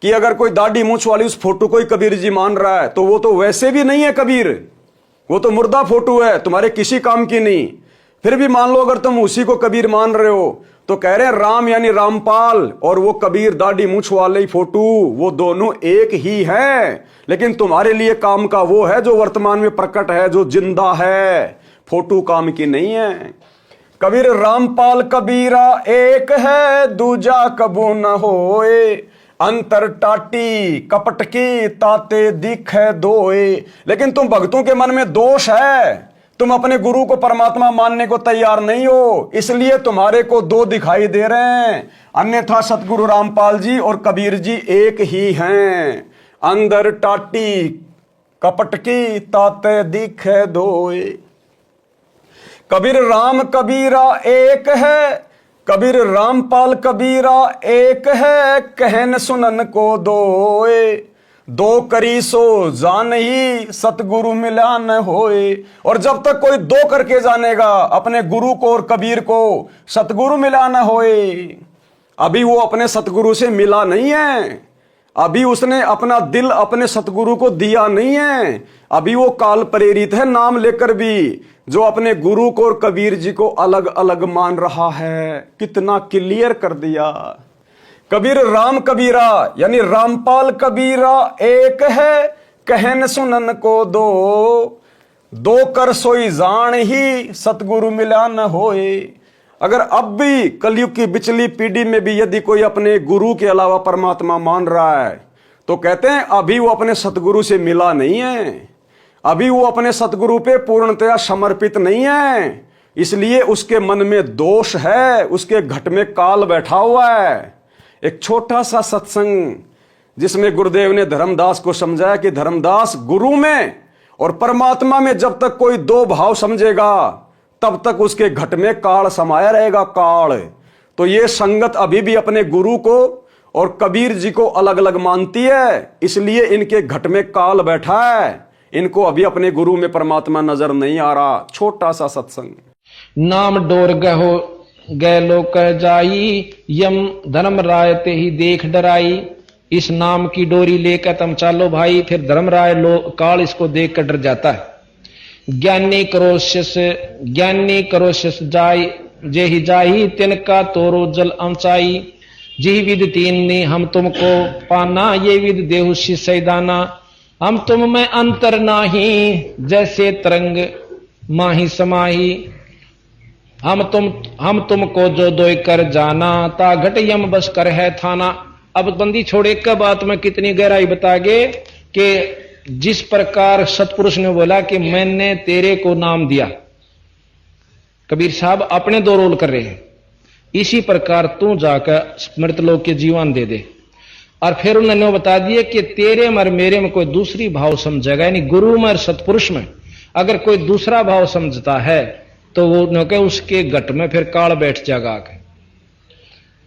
कि अगर कोई दाढ़ी मूछ वाली उस फोटो को ही कबीर जी मान रहा है तो वो तो वैसे भी नहीं है कबीर, वो तो मुर्दा फोटो है, तुम्हारे किसी काम की नहीं। फिर भी मान लो अगर तुम उसी को कबीर मान रहे हो तो कह रहे हैं राम यानी रामपाल और वो कबीर दाढ़ी मूछ वाले फोटो, वो दोनों एक ही है। लेकिन तुम्हारे लिए काम का वो है जो वर्तमान में प्रकट है, जो जिंदा है, फोटो काम की नहीं है। कबीर रामपाल कबीरा एक है दूजा कबू न होए। अंतर टाटी कपट की ताते दिखे दोए। लेकिन तुम भक्तों के मन में दोष है, तुम अपने गुरु को परमात्मा मानने को तैयार नहीं हो, इसलिए तुम्हारे को दो दिखाई दे रहे हैं। अन्यथा सतगुरु रामपाल जी और कबीर जी एक ही हैं। अंदर टाटी कपट की ताते दिखे दोए। कबीर राम कबीरा एक है, कबीर रामपाल कबीरा एक है, कहन सुनन को दोए। दो करी सो जान ही सतगुरु मिला न होए। और जब तक कोई दो करके जानेगा अपने गुरु को और कबीर को, सतगुरु मिला न होए। अभी वो अपने सतगुरु से मिला नहीं है, अभी उसने अपना दिल अपने सतगुरु को दिया नहीं है, अभी वो काल प्रेरित है नाम लेकर भी, जो अपने गुरु को और कबीर जी को अलग अलग मान रहा है। कितना क्लियर कर दिया। कबीर राम कबीरा यानी रामपाल कबीरा एक है, कहन सुनन को दो। दो कर सोई जान ही सतगुरु मिला न होए। अगर अब भी कलयुग की बिचली पीढ़ी में भी यदि कोई अपने गुरु के अलावा परमात्मा मान रहा है, तो कहते हैं अभी वो अपने सतगुरु से मिला नहीं है, अभी वो अपने सतगुरु पे पूर्णतया समर्पित नहीं है, इसलिए उसके मन में दोष है, उसके घट में काल बैठा हुआ है। एक छोटा सा सत्संग जिसमें गुरुदेव ने धर्मदास को समझाया कि धर्मदास, गुरु में और परमात्मा में जब तक कोई दो भाव समझेगा तब तक उसके घट में काल समाया रहेगा, काल। तो ये संगत अभी भी अपने गुरु को और कबीर जी को अलग अलग मानती है, इसलिए इनके घट में काल बैठा है, इनको अभी अपने गुरु में परमात्मा नजर नहीं आ रहा। छोटा सा सत्संग। नाम डोर गहो गए लो कह जाई, यम धर्म राय ते ही देख डराई। इस नाम की डोरी लेकर तुम चालो भाई, फिर धर्म राय लो काल इसको देख कर डर जाता है। ज्ञानी करोशस जाय जे ही जाही, तिनका तोरो जल अमचाई। जी विद तीन ने हम तुमको पाना, ये विद देहु सैदाना। हम तुम में अंतर नाही, जैसे तरंग माही समाही। हम तुमको जो दोय कर जाना, ता घट यम बस कर है थाना। अब बंदी छोड़े का बात में कितनी गहराई बतागे कि जिस प्रकार सतपुरुष ने बोला कि मैंने तेरे को नाम दिया, कबीर साहब अपने दो रोल कर रहे हैं, इसी प्रकार तू जाकर मृतलोक के जीवन दे दे। और फिर उन्होंने बता दिया कि तेरे में और मेरे में कोई दूसरी भाव समझेगा, यानी गुरु में और सतपुरुष में अगर कोई दूसरा भाव समझता है तो वो कहे उसके घट में फिर काल बैठ जाएगा आके।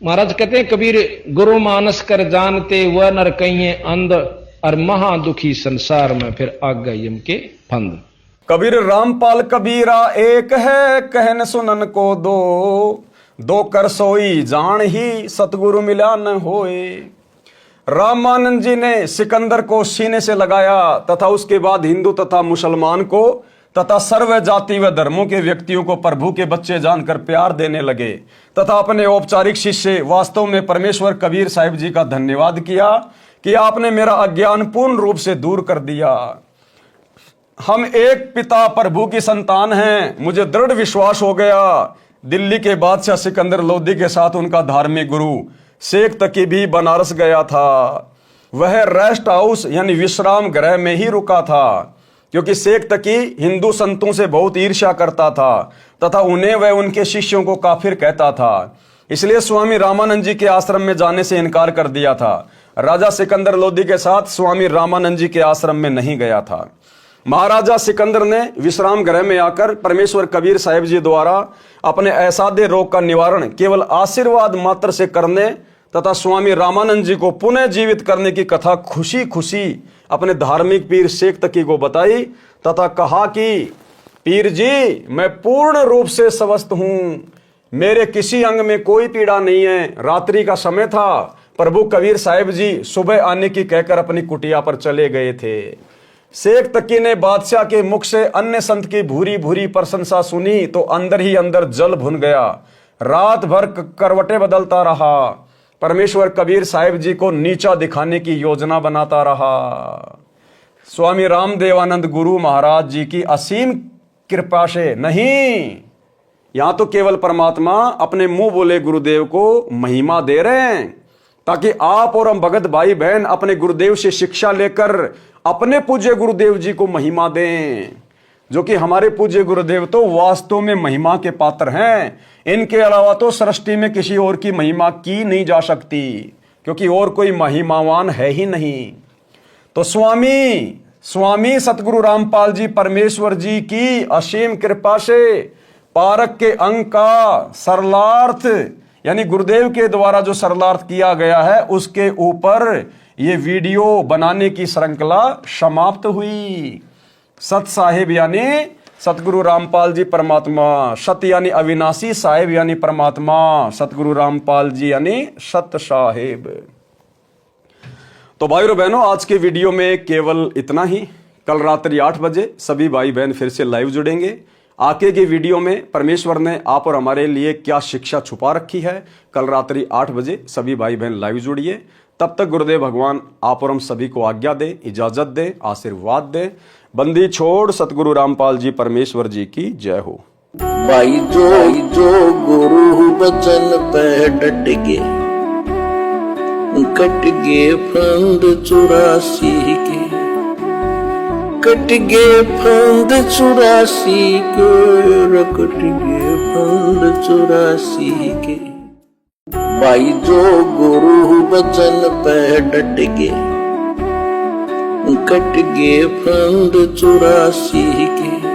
महाराज कहते हैं कबीर गुरु मानस कर जानते वह नर कहिए अंध, और महा दुखी संसार में फिर आ गए यम के फंद। कबीर रामपाल कबीरा एक है, कहन सुनन को दो। दो कर सोई जान ही सतगुरु मिला न होए। रामानंद जी ने सिकंदर को सीने से लगाया तथा उसके बाद हिंदू तथा मुसलमान को तथा सर्व जाति व धर्मों के व्यक्तियों को प्रभु के बच्चे जानकर प्यार देने लगे तथा अपने औपचारिक शिष्य वास्तव में परमेश्वर कबीर साहिब जी का धन्यवाद किया कि आपने मेरा अज्ञान पूर्ण रूप से दूर कर दिया। हम एक पिता प्रभु की संतान हैं, मुझे दृढ़ विश्वास हो गया। दिल्ली के बादशाह सिकंदर लोदी के साथ उनका धार्मिक गुरु शेख तकी भी बनारस गया था। वह रेस्ट हाउस यानी विश्राम गृह में ही रुका था, क्योंकि शेख तकी हिंदू संतों से बहुत ईर्ष्या करता था तथा उन्हें वह उनके शिष्यों को काफिर कहता था, इसलिए स्वामी रामानंद जी के आश्रम में जाने से इनकार कर दिया था। राजा सिकंदर लोदी के साथ स्वामी रामानंद जी के आश्रम में नहीं गया था। महाराजा सिकंदर ने विश्राम गृह में आकर परमेश्वर कबीर साहिब जी द्वारा अपने असाध्य रोग का निवारण केवल आशीर्वाद मात्र से करने तथा स्वामी रामानंद जी को पुनः जीवित करने की कथा खुशी खुशी अपने धार्मिक पीर शेख तकी को बताई तथा कहा कि पीर जी, मैं पूर्ण रूप से स्वस्थ हूं, मेरे किसी अंग में कोई पीड़ा नहीं है। रात्रि का समय था, प्रभु कबीर साहिब जी सुबह आने की कहकर अपनी कुटिया पर चले गए थे। शेख तकी ने बादशाह के मुख से अन्य संत की भूरी भूरी प्रशंसा सुनी तो अंदर ही अंदर जल भुन गया। रात भर करवटें बदलता रहा, परमेश्वर कबीर साहिब जी को नीचा दिखाने की योजना बनाता रहा। स्वामी रामदेवानंद गुरु महाराज जी की असीम कृपा से नहीं, यहां तो केवल परमात्मा अपने मुंह बोले गुरुदेव को महिमा दे रहे हैं, ताकि आप और हम भगत भाई बहन अपने गुरुदेव से शिक्षा लेकर अपने पूज्य गुरुदेव जी को महिमा दें, जो कि हमारे पूज्य गुरुदेव तो वास्तव में महिमा के पात्र हैं। इनके अलावा तो सृष्टि में किसी और की महिमा की नहीं जा सकती, क्योंकि और कोई महिमावान है ही नहीं। तो स्वामी सतगुरु रामपाल जी परमेश्वर जी की असीम कृपा से पारक के अंक का सरलार्थ, यानी गुरुदेव के द्वारा जो सरलार्थ किया गया है, उसके ऊपर ये वीडियो बनाने की श्रृंखला समाप्त हुई। सत साहिब यानी सतगुरु रामपाल जी परमात्मा, सत यानी अविनाशी, साहिब यानी परमात्मा, सतगुरु रामपाल जी यानी सत साहिब। तो भाई और बहनों, आज के वीडियो में केवल इतना ही। कल रात्रि 8 बजे सभी भाई बहन फिर से लाइव जुड़ेंगे। आगे की वीडियो में परमेश्वर ने आप और हमारे लिए क्या शिक्षा छुपा रखी है, कल रात्रि 8 बजे सभी भाई बहन लाइव जुड़िए। तब तक गुरुदेव भगवान आप और हम सभी को आज्ञा दे, इजाजत दे, आशीर्वाद दे। बंदी छोड़ सतगुरु रामपाल जी परमेश्वर जी की जय हो। भाई जो गुरु बचन पे डट गे, कट गे फंद 84 के, कट गे फंद 84 के, कट गे फंद 84 के। भाई जो गुरु बचन पे डट गे, कट गे फंद 84 के।